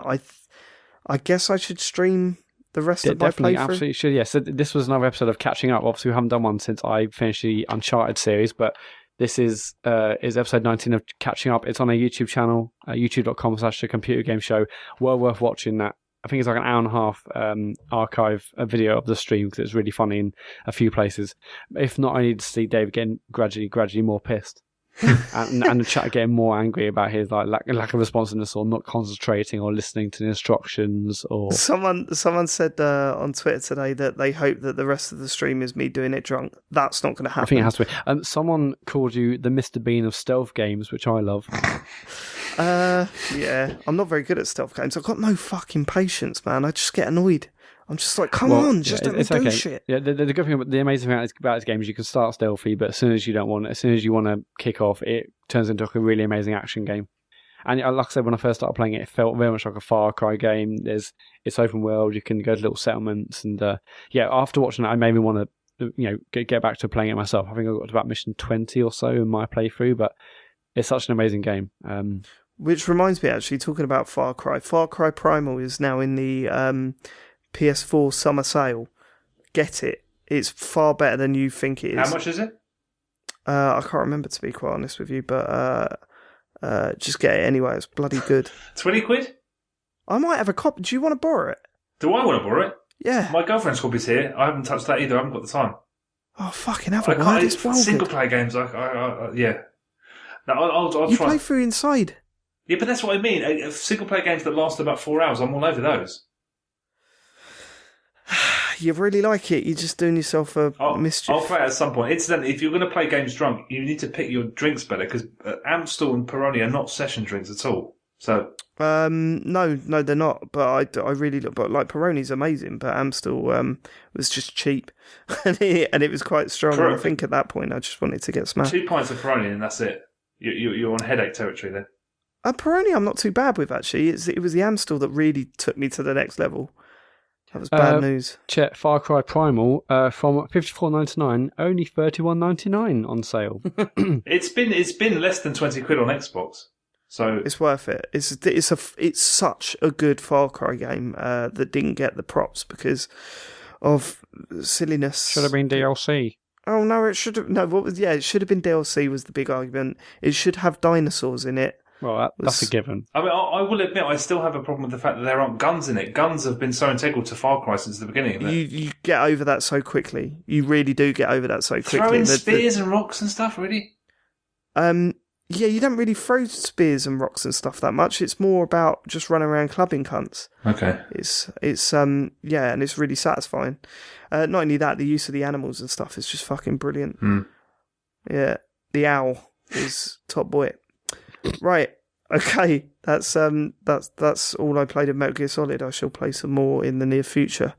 I guess I should stream the rest of my definitely, playthrough. Absolutely should. Yes, so this was another episode of catching up. Obviously, we haven't done one since I finished the Uncharted series, but this is episode 19 of catching up. It's on a YouTube channel, youtube.com/The Computer Game Show. Well worth watching that. I think it's like an hour and a half archive video of the stream because it's really funny in a few places. If not, I need to see David getting gradually more pissed. and the chat getting more angry about his lack of responsiveness or not concentrating or listening to the instructions. Or someone said on Twitter today that they hope that the rest of the stream is me doing it drunk. That's not going to happen. I think it has to be. Someone called you the Mr. Bean of stealth games, which I love. Yeah, I'm not very good at stealth games. I've got no fucking patience, man. I just get annoyed. I'm just like, come on, just let me do shit. Yeah, the good thing, the amazing thing about this game is you can start stealthy, but as soon as you want to kick off, it turns into a really amazing action game. And like I said, when I first started playing it, it felt very much like a Far Cry game. It's open world. You can go to little settlements, and after watching it, I maybe want to get back to playing it myself. I think I got to about mission 20 or so in my playthrough, but it's such an amazing game. Which reminds me, actually, talking about Far Cry Primal is now in the PS4 summer sale. Get it. It's far better than you think it is. How much is it? I can't remember, to be quite honest with you, but just get it anyway. It's bloody good. 20 quid? I might have a copy. Do you want to borrow it? Do I want to borrow it? Yeah. My girlfriend's copy's here. I haven't touched that either. I haven't got the time. Oh, fucking hell. It's single player games. Yeah. No, I'll try. You play through inside. Yeah, but that's what I mean. Single player games that last about 4 hours, I'm all over those. You really like it. You're just doing yourself a mischief. I'll play it at some point. Incidentally, if you're going to play games drunk, you need to pick your drinks better because Amstel and Peroni are not session drinks at all. So no, they're not. But I really look. But like Peroni's amazing, but Amstel was just cheap, and it was quite strong. And I think at that point, I just wanted to get smashed. 2 pints of Peroni, and that's it. You're on headache territory then. Peroni, I'm not too bad with actually. It was the Amstel that really took me to the next level. That was bad news. Chet, Far Cry Primal from $54.99, only $31.99 on sale. It's been less than 20 quid on Xbox, so it's worth it. It's such a good Far Cry game that didn't get the props because of silliness. Should have been DLC. Oh no, it should have. No, it should have been DLC. Was the big argument. It should have dinosaurs in it. Well, that's a given. I mean, I will admit, I still have a problem with the fact that there aren't guns in it. Guns have been so integral to Far Cry since the beginning of it. You get over that so quickly. You really do get over that so quickly. Throwing spears and rocks and stuff, really? Yeah, you don't really throw spears and rocks and stuff that much. It's more about just running around clubbing cunts. Okay. It's and it's really satisfying. Not only that, the use of the animals and stuff is just fucking brilliant. Yeah, the owl is top boy. Right, okay, that's all I played of Metal Gear Solid. I shall play some more in the near future.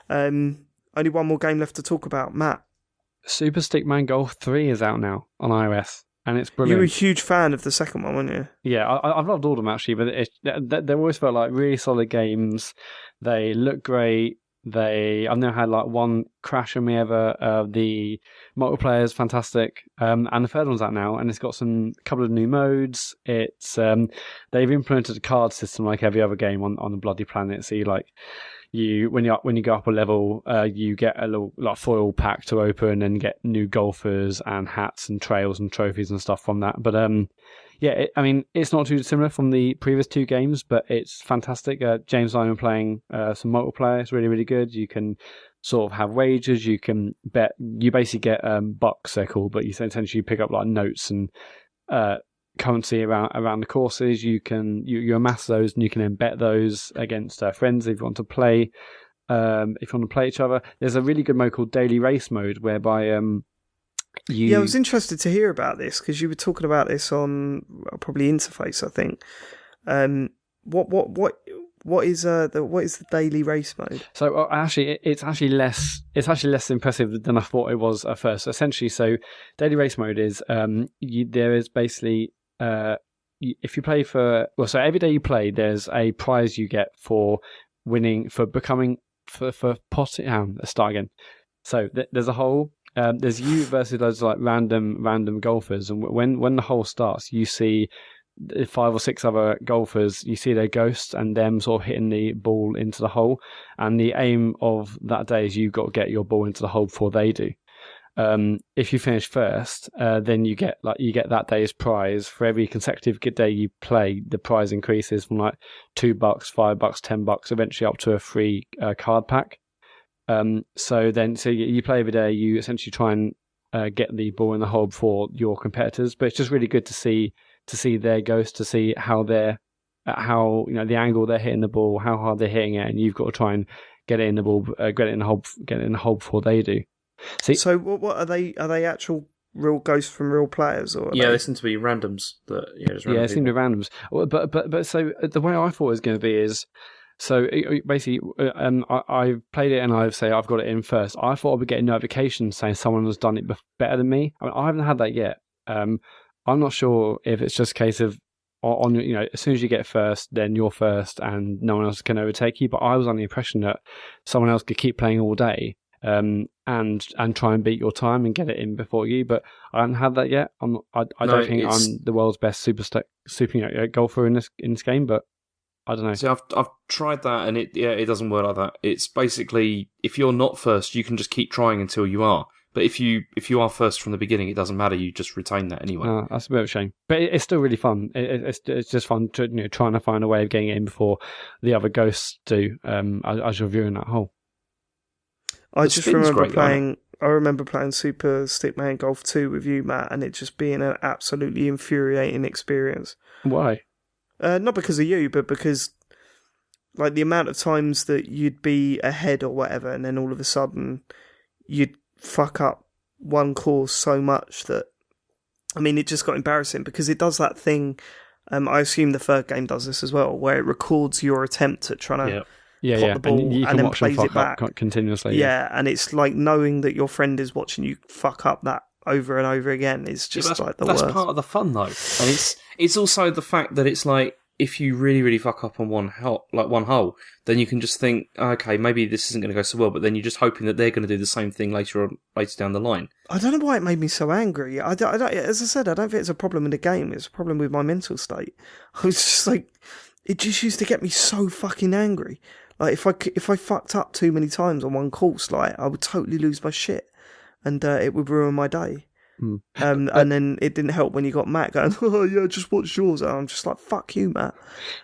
Only one more game left to talk about, Matt. Super Stickman Golf 3 is out now on iOS, and it's brilliant. You were a huge fan of the second one, weren't you? Yeah, I've loved all of them actually, but they always felt like really solid games. They look great. I've never had like one crash on me ever. The multiplayer is fantastic, and the third one's out now, and it's got a couple of new modes. It's they've implemented a card system like every other game on the bloody planet. So when you go up a level, you get a little like foil pack to open and get new golfers and hats and trails and trophies and stuff from that. But it's not too dissimilar from the previous two games, but it's fantastic. James and I are playing some multiplayer. It's really, really good. You can sort of have wagers. You can bet. You basically get bucks, they're called, but you essentially pick up like notes and currency around the courses. You amass those, and you can then bet those against friends if you want to play. If you want to play each other, there's a really good mode called Daily Race Mode, whereby I was interested to hear about this because you were talking about this on probably Interface, I think. What is the daily race mode? So it's actually less impressive than I thought it was at first. Essentially, so daily race mode is there is basically if you play so every day you play, there's a prize you get for winning, for becoming, for potting. Let's start again. So there's a hole. There's you versus those like random golfers, and when the hole starts, you see 5 or 6 other golfers. You see their ghosts and them sort of hitting the ball into the hole. And the aim of that day is you've got to get your ball into the hole before they do. If you finish first, then you get that day's prize. For every consecutive day you play, the prize increases from like $2, $5, $10, eventually up to a free card pack. So you play every day. You essentially try and get the ball in the hole before your competitors. But it's just really good to see their ghosts, to see how the angle they're hitting the ball, how hard they're hitting it, and you've got to try and get it in the ball, get it in the hole before they do. So what are they? Are they actual real ghosts from real players, or they seem to be randoms? It seem to be randoms. But so the way I thought it was going to be is, so basically, I've played it and I've got it in first. I thought I would get a notification saying someone has done it better than me. I mean, I haven't had that yet. I'm not sure if it's just a case of as soon as you get first, then you're first and no one else can overtake you. But I was under the impression that someone else could keep playing all day. And try and beat your time and get it in before you, but I haven't had that yet. I don't think I'm the world's best super golfer in this game, but I don't know. See, I've tried that, and it doesn't work like that. It's basically, if you're not first, you can just keep trying until you are. But if you are first from the beginning, it doesn't matter. You just retain that anyway. That's a bit of a shame, but it's still really fun. It's just fun to trying to find a way of getting it in before the other ghosts do. As you're viewing that hole. I remember playing Super Stickman Golf 2 with you, Matt, and it just being an absolutely infuriating experience. Why? Not because of you, but because like the amount of times that you'd be ahead or whatever, and then all of a sudden you'd fuck up one course so much that, I mean, it just got embarrassing because it does that thing. I assume the third game does this as well, where it records your attempt at trying to. Yeah. The ball and you can then watch plays them it fuck back up continuously. Yeah, and it's like knowing that your friend is watching you fuck up that over and over again is just like the worst. That's part of the fun, though, and it's also the fact that it's like if you really, really fuck up on one hole, then you can just think, okay, maybe this isn't going to go so well, but then you're just hoping that they're going to do the same thing later down the line. I don't know why it made me so angry. As I said, I don't think it's a problem in the game. It's a problem with my mental state. I was just like, it just used to get me so fucking angry. Like if I fucked up too many times on one course, like I would totally lose my shit, and it would ruin my day. And then it didn't help when you got Matt going, oh yeah, just watch yours. And I'm just like, fuck you, Matt.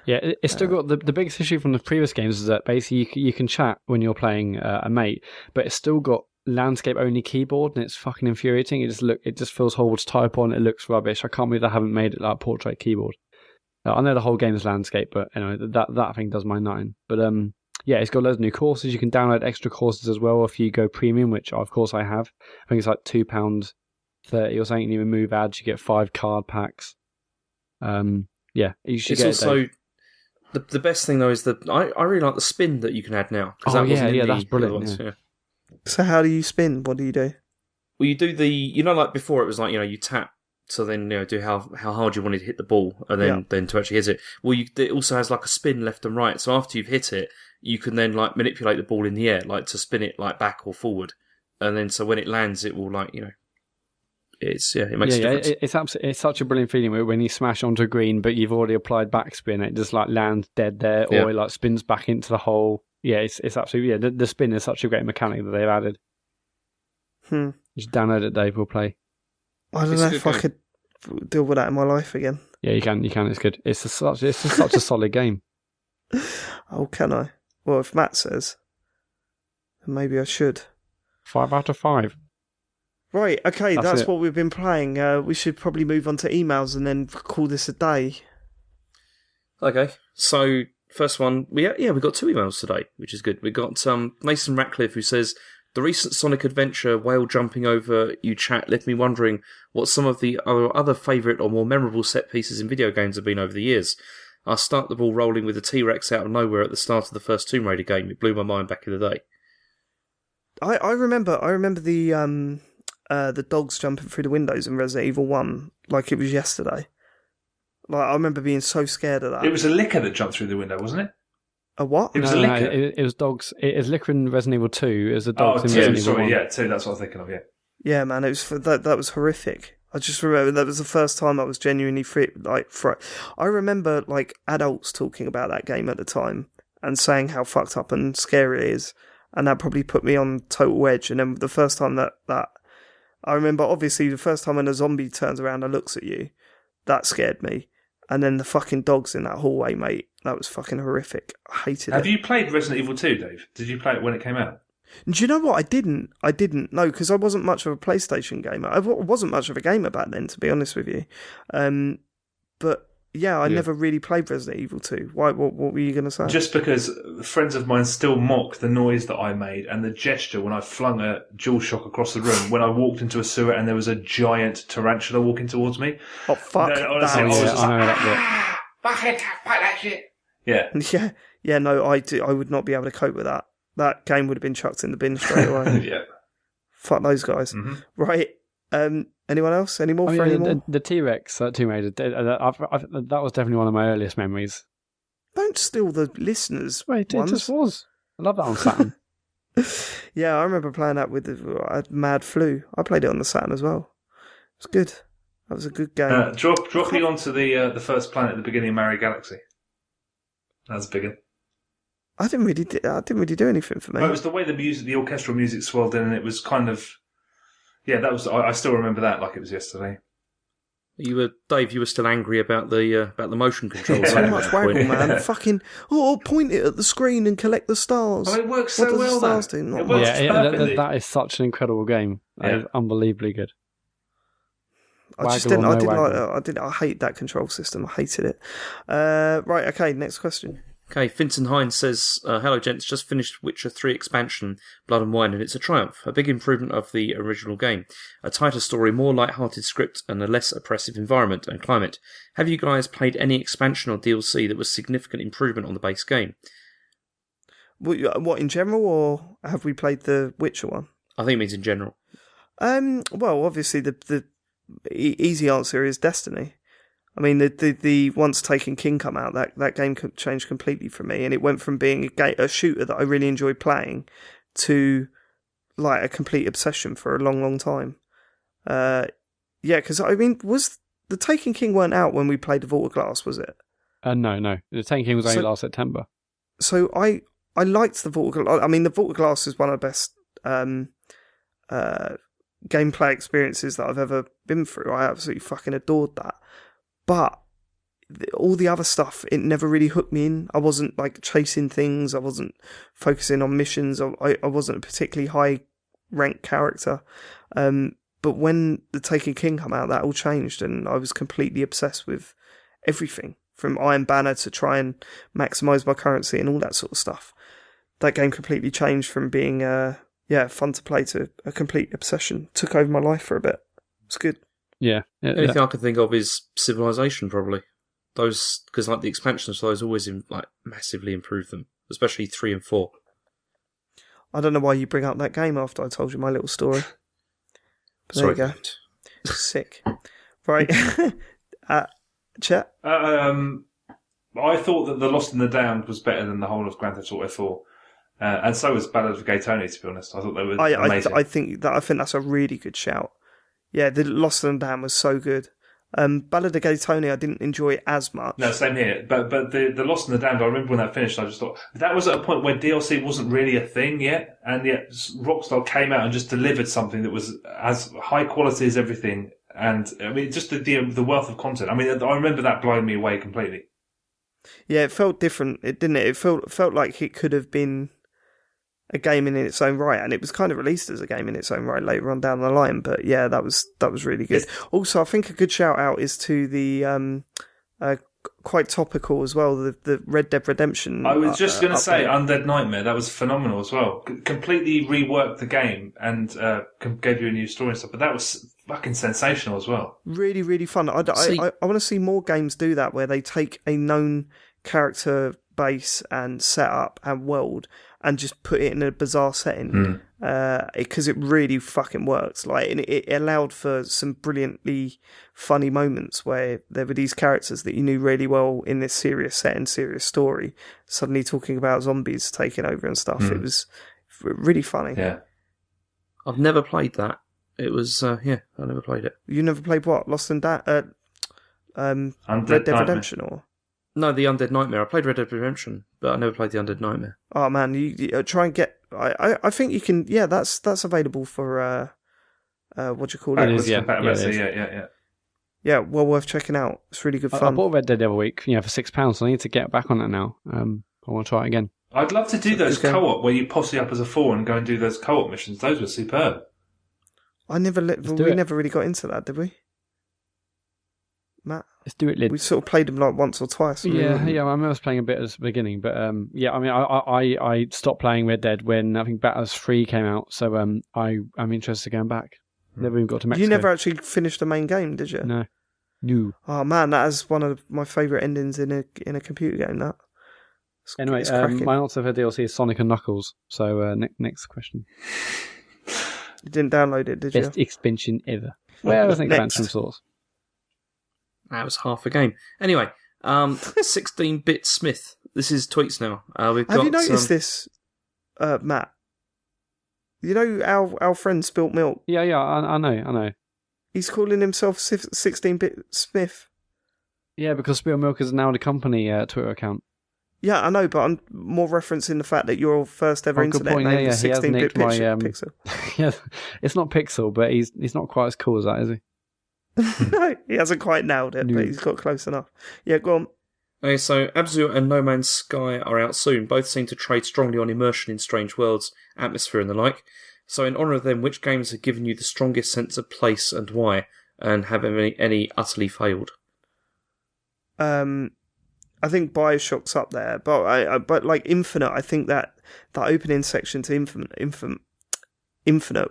Yeah, it's still got the biggest issue from the previous games is that basically you can chat when you're playing a mate, but it's still got landscape only keyboard, and it's fucking infuriating. It just feels horrible to type on. It looks rubbish. I can't believe they haven't made it like portrait keyboard. I know the whole game is landscape, but anyway, that thing does my nutting. But yeah, it's got loads of new courses. You can download extra courses as well if you go premium, which of course I have. I think it's like £2.30 or something. You remove ads, you get 5 card packs. Yeah, you should. It's get also the best thing though is I really like the spin that you can add now. Oh yeah, that's brilliant. Yeah. So how do you spin? What do you do? Well, you do like before it was like you tap. So then, do how hard you wanted to hit the ball, and then to actually hit it. Well, it also has like a spin left and right. So after you've hit it, you can then like manipulate the ball in the air, like to spin it like back or forward, and then so when it lands, it will like it makes a difference. It's such a brilliant feeling when you smash onto a green, but you've already applied backspin. It just like lands dead there, or it like spins back into the hole. Yeah, it's absolutely the spin is such a great mechanic that they've added. Just download it, Dave. We'll play. I don't know if I could deal with that in my life again. Yeah, you can. It's good. It's such a solid game. Oh, can I? Well, if Matt says, then maybe I should. 5 out of 5. Right, okay, that's what we've been playing. We should probably move on to emails and then call this a day. Okay, so first one, we got 2 emails today, which is good. We got Mason Ratcliffe who says, the recent Sonic Adventure whale jumping over you chat left me wondering what some of the other favourite or more memorable set pieces in video games have been over the years. I'll start the ball rolling with the T-Rex out of nowhere at the start of the first Tomb Raider game. It blew my mind back in the day. I remember the dogs jumping through the windows in Resident Evil 1 like it was yesterday. Like, I remember being so scared of that. It was a licker that jumped through the window, wasn't it? A what? It was a licker. It was dogs. It was licker in Resident Evil 2. It was the dogs in Resident Evil 1. Yeah, 2. That's what I was thinking of. Yeah. Yeah, man, it was that was horrific. I just remember that was the first time I was genuinely I remember like adults talking about that game at the time and saying how fucked up and scary it is, and that probably put me on total edge. And then the first time that I remember, obviously, the first time when a zombie turns around and looks at you, that scared me. And then the fucking dogs in that hallway, mate, that was fucking horrific. I hated it. Have you played Resident Evil 2, Dave? Did you play it when it came out? Do you know what? I didn't. No, because I wasn't much of a PlayStation gamer. I wasn't much of a gamer back then, to be honest with you. But yeah, I never really played Resident Evil 2. Why? What were you going to say? Just because friends of mine still mock the noise that I made and the gesture when I flung a DualShock across the room when I walked into a sewer and there was a giant tarantula walking towards me. Oh, fuck. No, honestly, I was just like, fuck that shit. Yeah. Yeah, no, I would not be able to cope with that. That game would have been chucked in the bin straight away. Yeah. Fuck those guys. Mm-hmm. Right. Anyone else? Any more? The T-Rex Tomb Raider, that was definitely one of my earliest memories. Don't steal the listeners' Wait, it just was. I love that on Saturn. Yeah, I remember playing that with the Mad Flu. I played it on the Saturn as well. It was good. That was a good game. Drop me onto the first planet at the beginning of Mario Galaxy. That was a big one. I didn't really do anything for me. Well, it was the way the orchestral music swelled in, and it was kind of, yeah. That was. I still remember that like it was yesterday. Dave. You were still angry about the motion controls. So much waggle, man. Fucking point it at the screen and collect the stars. Oh, it works so well. What does the stars do? Not much. That is such an incredible game. That is unbelievably good. I hate that control system. I hated it. Right. Okay. Next question. Okay, Finton Hines says, hello gents, just finished Witcher 3 expansion, Blood and Wine, and it's a triumph. A big improvement of the original game. A tighter story, more light-hearted script, and a less oppressive environment and climate. Have you guys played any expansion or DLC that was significant improvement on the base game? What, in general, or have we played the Witcher one? I think it means in general. Well, obviously the easy answer is Destiny. I mean, the once Taken King come out, that game changed completely for me, and it went from being a shooter that I really enjoyed playing to like a complete obsession for a long, long time. Yeah, because I mean, was the Taken King weren't out when we played the Vault of Glass, was it? No, the Taken King was only last September. So I liked the Vault of Glass. I mean, the Vault of Glass is one of the best gameplay experiences that I've ever been through. I absolutely fucking adored that. But all the other stuff, it never really hooked me in. I wasn't like chasing things. I wasn't focusing on missions. I wasn't a particularly high ranked character. But when the Taken King came out, that all changed, and I was completely obsessed with everything from Iron Banner to try and maximise my currency and all that sort of stuff. That game completely changed from being fun to play to a complete obsession. Took over my life for a bit. It's good. Yeah. Anything I can think of is Civilization, probably. Those, because like the expansions, those always massively improve them, especially 3 and 4. I don't know why you bring up that game after I told you my little story. But there you go. Sick. Right. Chet? I thought that The Lost and the Damned was better than the whole of Grand Theft Auto 4. And so was Ballad of Gay Tony, to be honest. I thought they were amazing. I think that's a really good shout. Yeah, the Lost and Damned was so good. Ballad of Gay Tony, I didn't enjoy as much. No, same here. But the Lost and the Damned, I remember when that finished, I just thought that was at a point where DLC wasn't really a thing yet, and yet Rockstar came out and just delivered something that was as high quality as everything. And I mean, just the wealth of content. I mean, I remember that blowing me away completely. Yeah, it felt different, didn't it? It felt like it could have been a game in its own right, and it was kind of released as a game in its own right later on down the line. But yeah, that was really good. Also, I think a good shout out is to the quite topical as well, the Red Dead Redemption. I was just going to say Undead Nightmare. That was phenomenal as well. Completely reworked the game and gave you a new story and stuff. But that was fucking sensational as well. Really, really fun. I want to see more games do that, where they take a known character base and setup and world and just put it in a bizarre setting, because it really fucking works. Like, and it allowed for some brilliantly funny moments where there were these characters that you knew really well in this serious setting, serious story, suddenly talking about zombies taking over and stuff. It was really funny. Yeah. I've never played that. It was, I never played it. You never played what? Lost and Red Dead Redemption, or? No, the Undead Nightmare. I played Red Dead Redemption, but I never played the Undead Nightmare. Oh man, you try and get. I think you can. Yeah, that's available for what do you call it? It is, yeah. Yeah. Yeah, well worth checking out. It's really good I fun. bought Red Dead the other week, for £6. So I need to get back on it now. I want to try it again. I'd love to do those co-op where you posse up as a 4 and go and do those co-op missions. Those were superb. We never really got into that, did we? Matt? Let's do it, Lid. We sort of played them like once or twice. Yeah. I remember playing a bit at the beginning, but I mean, I stopped playing Red Dead when I think Batters 3 came out, so I'm interested in going back. Never even got to Mexico. You never actually finished the main game, did you? No. Oh man, that is one of my favourite endings in a computer game. That. Anyway, my answer for DLC is Sonic and Knuckles. So next question. You didn't download it, did you? Best expansion ever. Well, I think Phantom Source. That was half a game. Anyway, 16-bit Smith. This is tweets now. Have you noticed this, Matt? You know our friend Spilt Milk? Yeah, I know. He's calling himself 16-bit Smith. Yeah, because Spilt Milk is now the company Twitter account. Yeah, I know, but I'm more referencing the fact that your first ever internet name was 16-bit Pixel. Yeah, it's not Pixel, but he's not quite as cool as that, is he? No, he hasn't quite nailed it, but he's got close enough. Yeah, go on. Okay, so Abzu and No Man's Sky are out soon. Both seem to trade strongly on immersion in strange worlds, atmosphere and the like. So in honour of them, which games have given you the strongest sense of place and why? And have any utterly failed? I think Bioshock's up there, but like Infinite, I think that opening section to Infinite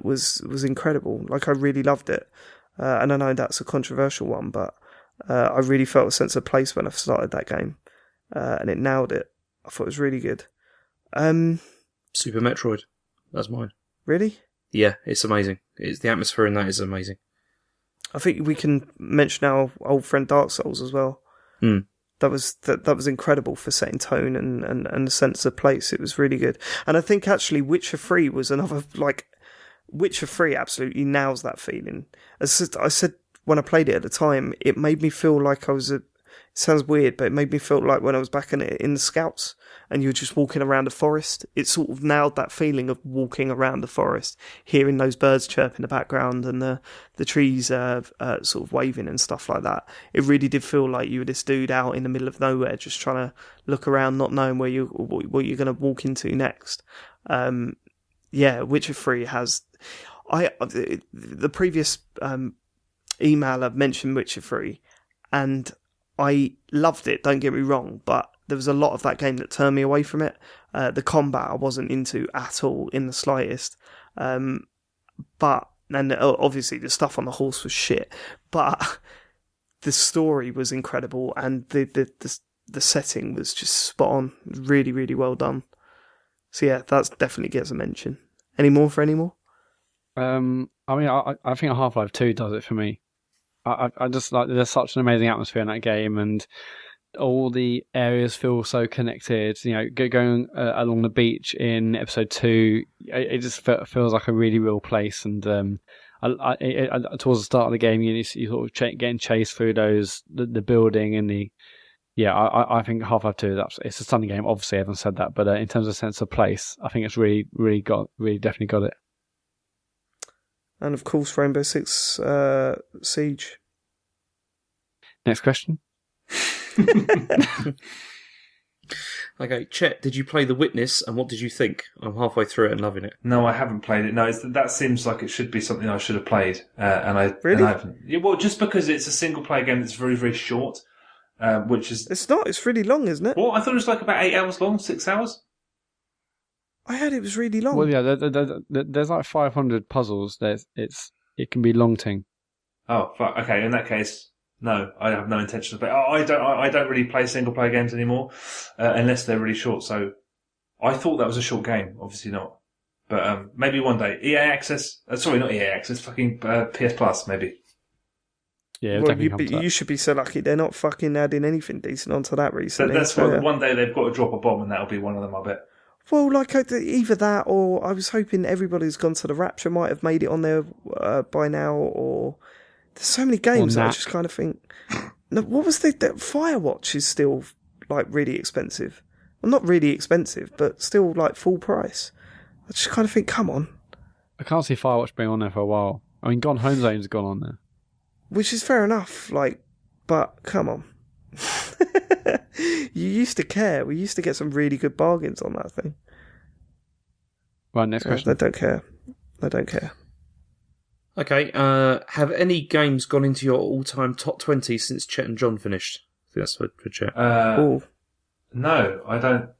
was incredible. Like, I really loved it, and I know that's a controversial one, but I really felt a sense of place when I started that game, and it nailed it. I thought it was really good. Super Metroid, that's mine. Really? Yeah, it's amazing. The atmosphere in that is amazing. I think we can mention our old friend Dark Souls as well. That was incredible for setting tone and a sense of place. It was really good. And I think actually Witcher 3 was another, like, Witcher 3 absolutely nails that feeling. As I said when I played it at the time, it made me feel like I was it sounds weird, but it made me feel like when I was back in the Scouts and you were just walking around the forest. It sort of nailed that feeling of walking around the forest, hearing those birds chirp in the background and the trees sort of waving and stuff like that. It really did feel like you were this dude out in the middle of nowhere, just trying to look around, not knowing what you're going to walk into next. Witcher 3 has... the previous email I've mentioned Witcher 3, and I loved it, don't get me wrong, but there was a lot of that game that turned me away from it. The combat I wasn't into at all, in the slightest. And obviously the stuff on the horse was shit, but the story was incredible, and the setting was just spot on. Really, really well done. So yeah, that definitely gets a mention. Any more? I mean, I think Half-Life 2 does it for me. I just like, there's such an amazing atmosphere in that game, and all the areas feel so connected. You know, going along the beach in episode 2, it just feels like a really real place. And towards the start of the game, you sort of getting chased through the building and the. Yeah, I think Half-Life 2 it's a stunning game. Obviously, I haven't said that, but in terms of sense of place, I think it's really definitely got it. And of course, Rainbow Six Siege. Next question. Okay, Chet, did you play The Witness, and what did you think? I'm halfway through it and loving it. No, I haven't played it. No, that seems like it should be something I should have played, and I really. And I haven't. Yeah, well, just because it's a single player game that's very, very short, which is it's not. It's really long, isn't it? Well, I thought it was like about 8 hours long, 6 hours. I heard it was really long. Well, yeah, there's like 500 puzzles. It can be long thing. Oh, fuck. Okay, in that case, no, I have no intention of playing. I don't really play single player games anymore, unless they're really short. So I thought that was a short game. Obviously not. But maybe one day. EA Access. Sorry, not EA Access. Fucking PS Plus, maybe. Yeah, well, you should be so lucky they're not fucking adding anything decent onto that recently. That's one day they've got to drop a bomb, and that'll be one of them, I bet. Well, like either that, or I was hoping everybody who's gone to the Rapture might have made it on there by now. Or there's so many games that I just kind of think. No, what was the Firewatch is still like really expensive. Well, not really expensive, but still like full price. I just kind of think, come on. I can't see Firewatch being on there for a while. I mean, Gone Home Zone's gone on there. Which is fair enough, like, but come on. You used to care. We used to get some really good bargains on that thing. Right, next question. I don't care. I don't care. Okay, have any games gone into your all-time top 20 since Chet and John finished? I think that's for Chet. No, I don't.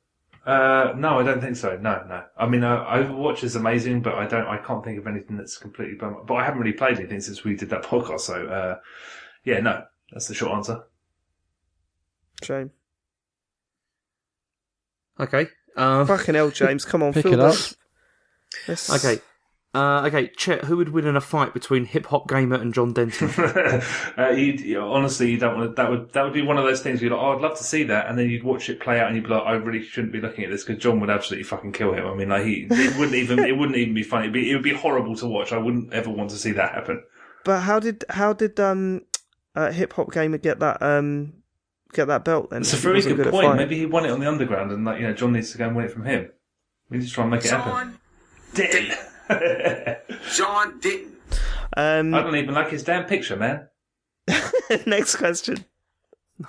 No, I don't think so. No. I mean, Overwatch is amazing, but I can't think of anything that's completely bummed. But I haven't really played anything since we did that podcast, so yeah, no, that's the short answer. Shame. Okay. Fucking hell, James, come on, pick fill it up. Yes. Okay. Okay, Chet, who would win in a fight between Hip Hop Gamer and John Denton? Honestly, you don't want to, that would be one of those things where you're like, oh, I'd love to see that, and then you'd watch it play out, and you'd be like, I really shouldn't be looking at this because John would absolutely fucking kill him. I mean, like it wouldn't even be funny. It would be horrible to watch. I wouldn't ever want to see that happen. But how did Hip Hop Gamer get that belt then? It's a very good point. Maybe he won it on the underground, and John needs to go and win it from him. We need to try and make it happen. John didn't. I don't even like his damn picture, man. Next question.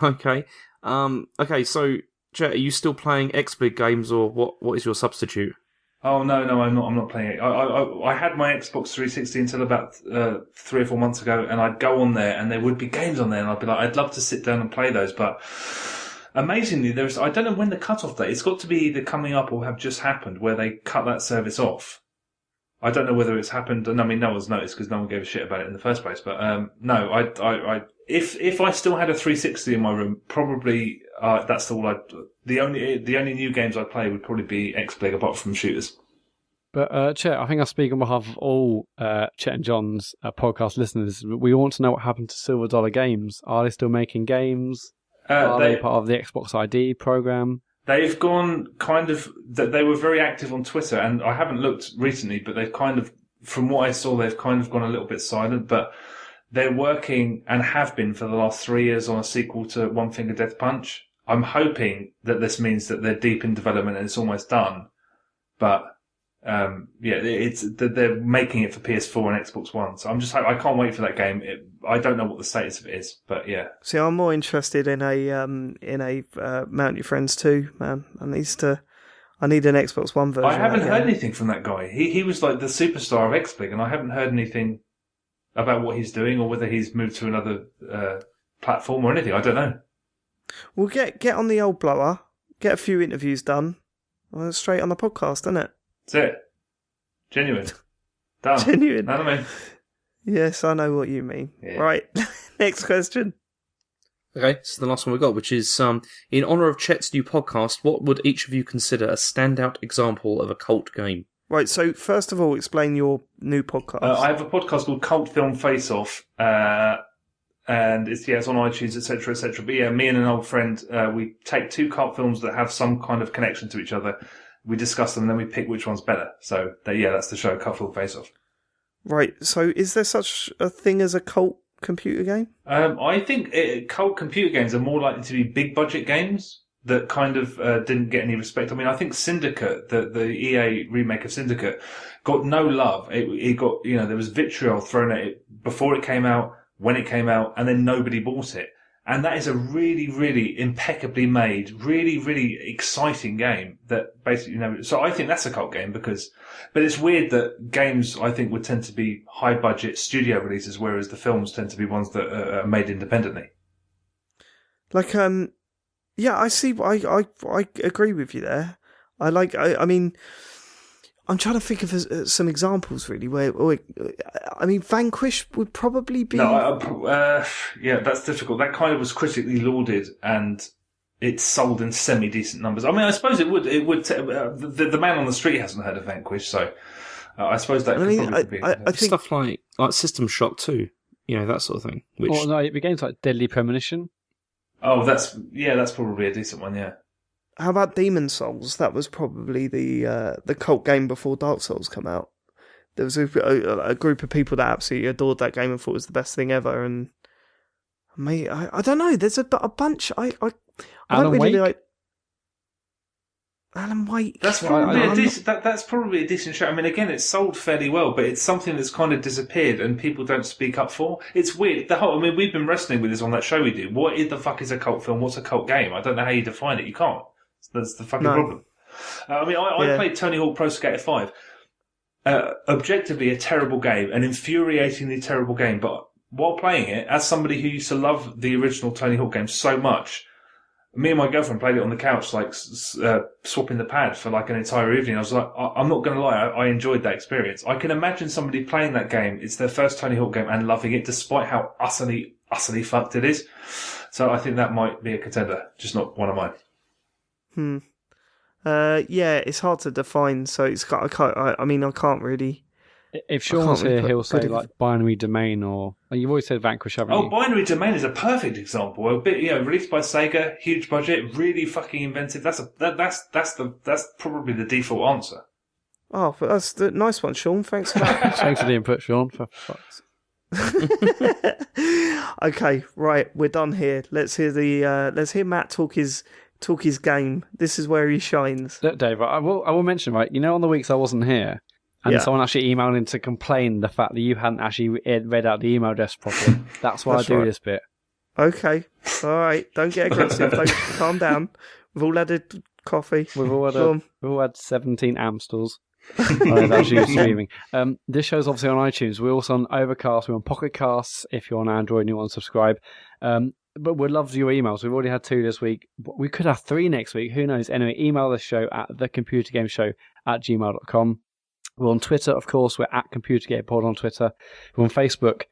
Okay. Okay, so, Chet, are you still playing XBLIG games, or what is your substitute? Oh, no, I'm not playing it. I had my Xbox 360 until about 3 or 4 months ago, and I'd go on there, and there would be games on there, and I'd be like, I'd love to sit down and play those, but amazingly, I don't know when the cut-off date. It's got to be either coming up or have just happened, where they cut that service off. I don't know whether it's happened, and I mean, no one's noticed because no one gave a shit about it in the first place. But no, if I still had a 360 in my room, probably that's all the only new games I'd play would probably be XBLIG, apart from shooters. But Chet, I think I speak on behalf of all Chet and John's podcast listeners. We want to know what happened to Silver Dollar Games. Are they still making games? Are they part of the Xbox ID program? They've gone they were very active on Twitter, and I haven't looked recently, but they've from what I saw, they've kind of gone a little bit silent, but they're working and have been for the last 3 years on a sequel to One Finger Death Punch. I'm hoping that this means that they're deep in development and it's almost done, but it's that they're making it for PS4 and Xbox One. So I can't wait for that game. I don't know what the status of it is, but yeah. See, I'm more interested in a Mount Your Friends 2, man. I need an Xbox One version. I haven't heard anything from that guy. He was like the superstar of XBLIG, and I haven't heard anything about what he's doing or whether he's moved to another platform or anything. I don't know. We'll get on the old blower, get a few interviews done, straight on the podcast, isn't it? That's it. Genuine. Done. Genuine. Know what I mean? Yes, I know what you mean. Yeah. Right. Next question. Okay, so the last one we got, which is, in honour of Chet's new podcast, what would each of you consider a standout example of a cult game? Right, so first of all, explain your new podcast. I have a podcast called Cult Film Face Off, and it's on iTunes, etc., etc. But yeah, me and an old friend, we take two cult films that have some kind of connection to each other. We discuss them, and then we pick which one's better. So, that's the show, Cult Film Face Off. Right, so is there such a thing as a cult computer game? I think cult computer games are more likely to be big-budget games that kind of didn't get any respect. I mean, I think Syndicate, the EA remake of Syndicate, got no love. It got, there was vitriol thrown at it before it came out, when it came out, and then nobody bought it. And that is a really, really impeccably made, really, really exciting game that basically, so I think that's a cult game but it's weird that games, I think, would tend to be high budget studio releases, whereas the films tend to be ones that are made independently. Like, I see, I agree with you there. I mean, I'm trying to think of some examples, really, where Vanquish would probably be... No, that's difficult. That kind of was critically lauded, and it's sold in semi-decent numbers. I mean, I suppose it would. The man on the street hasn't heard of Vanquish, so I suppose that could be. I think stuff like System Shock 2, that sort of thing. Which... Or no, the games like Deadly Premonition. Oh, that's probably a decent one, yeah. How about Demon Souls? That was probably the cult game before Dark Souls come out. There was a group of people that absolutely adored that game and thought it was the best thing ever. And I don't know. There's a bunch. I don't really like Alan Wake. That's probably that's probably a decent show. I mean, again, it's sold fairly well, but it's something that's kind of disappeared and people don't speak up for. It's weird. We've been wrestling with this on that show we do. What the fuck is a cult film? What's a cult game? I don't know how you define it. You can't. That's the fucking problem. I played Tony Hawk Pro Skater 5. Objectively a terrible game, an infuriatingly terrible game, but while playing it, as somebody who used to love the original Tony Hawk game so much, me and my girlfriend played it on the couch, like swapping the pad for like an entire evening. I was like, I'm not going to lie, I enjoyed that experience. I can imagine somebody playing that game, it's their first Tony Hawk game, and loving it despite how utterly fucked it is. So I think that might be a contender, just not one of mine. It's hard to define, so I can't really. If Sean's here, he'll say like Binary Domain, or you've always said Vanquish, haven't you? Oh, Binary Domain is a perfect example. A bit, released by Sega, huge budget, really fucking inventive. That's probably the default answer. Oh, but that's the nice one, Sean. Thanks for that. Thanks for the input, Sean. For fuck's. Okay, right, we're done here. Let's hear Matt talk his game. This is where he shines. Look, Dave, I will mention, right, on the weeks I wasn't here, and someone actually emailed in to complain the fact that you hadn't actually read out the email address properly. That's why I do this bit. Okay, all right, don't get aggressive. Calm down. We've all had a coffee. We've all had 17 Amstels. That's you streaming. This show's obviously on iTunes. We're also on Overcast. We're on Pocket Casts if you're on Android and you want to subscribe. But we'd love your emails. We've already had 2 this week. We could have 3 next week. Who knows? Anyway, email the show at thecomputergameshow@gmail.com. We're on Twitter, of course. We're at ComputerGamePod on Twitter. We're on Facebook.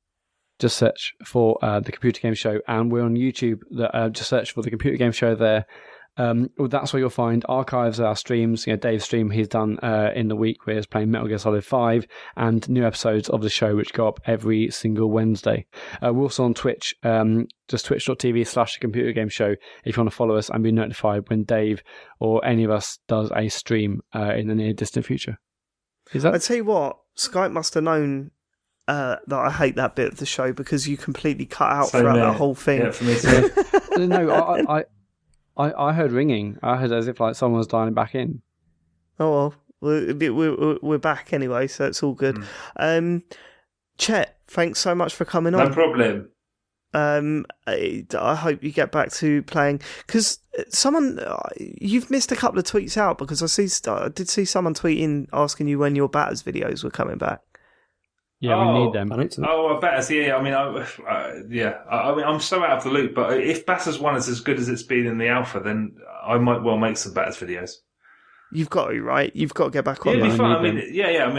Just search for The Computer Game Show. And we're on YouTube. Just search for The Computer Game Show there. That's where you'll find archives of our streams. Dave's stream he's done in the week where he's playing Metal Gear Solid 5, and new episodes of the show which go up every single Wednesday. We're also on Twitch, just twitch.tv/Computer Game Show if you want to follow us and be notified when Dave or any of us does a stream in the near distant future. I tell you what, Skype must have known that I hate that bit of the show because you completely cut out throughout that whole thing. Yeah, for me too. No, I heard ringing. I heard as if like someone was dialing back in. Oh well, we're back anyway, so it's all good. Chet, thanks so much for coming on. No problem. I hope you get back to playing, because you've missed a couple of tweets out, because I did see someone tweeting asking you when your Batters videos were coming back. Yeah, we need them. Batters. Yeah, I mean, I'm so out of the loop. But if Batters 1 is as good as it's been in the alpha, then I might well make some Batters videos. You've got to, right? You've got to get back on. It'd be fun. I mean,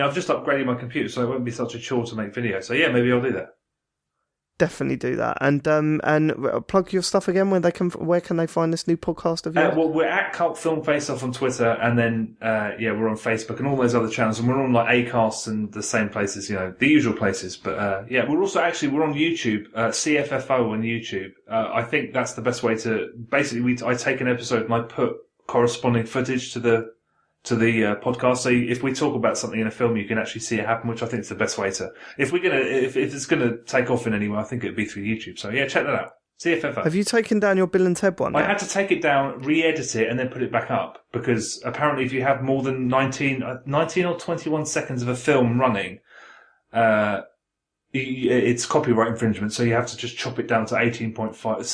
I've just upgraded my computer, so it won't be such a chore to make videos. So yeah, maybe I'll do that. Definitely do that, and plug your stuff again. Where can they find this new podcast of yours? Well, we're at Cult Film Face Off on Twitter, and then we're on Facebook and all those other channels, and we're on like Acast and the same places, the usual places. But we're also we're on YouTube, CFFO on YouTube. I think that's the best way to basically. I take an episode and I put corresponding footage to the podcast. So if we talk about something in a film, you can actually see it happen, which I think is the best way to. If it's gonna take off in any way, I think it'd be through YouTube. So yeah, check that out. CFFO. Have you taken down your Bill and Ted one? I had to take it down, re-edit it, and then put it back up, because apparently if you have more than 19 or 21 seconds of a film running, it's copyright infringement. So you have to just chop it down to 18.5,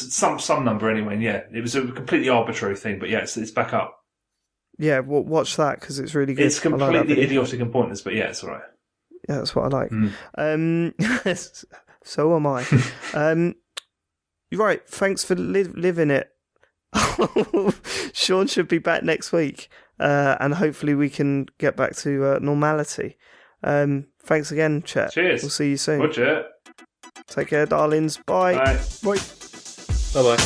some number anyway. And yeah, it was a completely arbitrary thing, but yeah, it's back up. Yeah, well, watch that because it's really good. It's completely idiotic and pointless, but yeah, it's all right. Yeah, that's what I like. So am I. You're right. Thanks for living it. Sean should be back next week, and hopefully we can get back to normality. Thanks again, Chet. Cheers. We'll see you soon. Watch it. Take care, darlings. Bye. Bye. Bye. Bye-bye.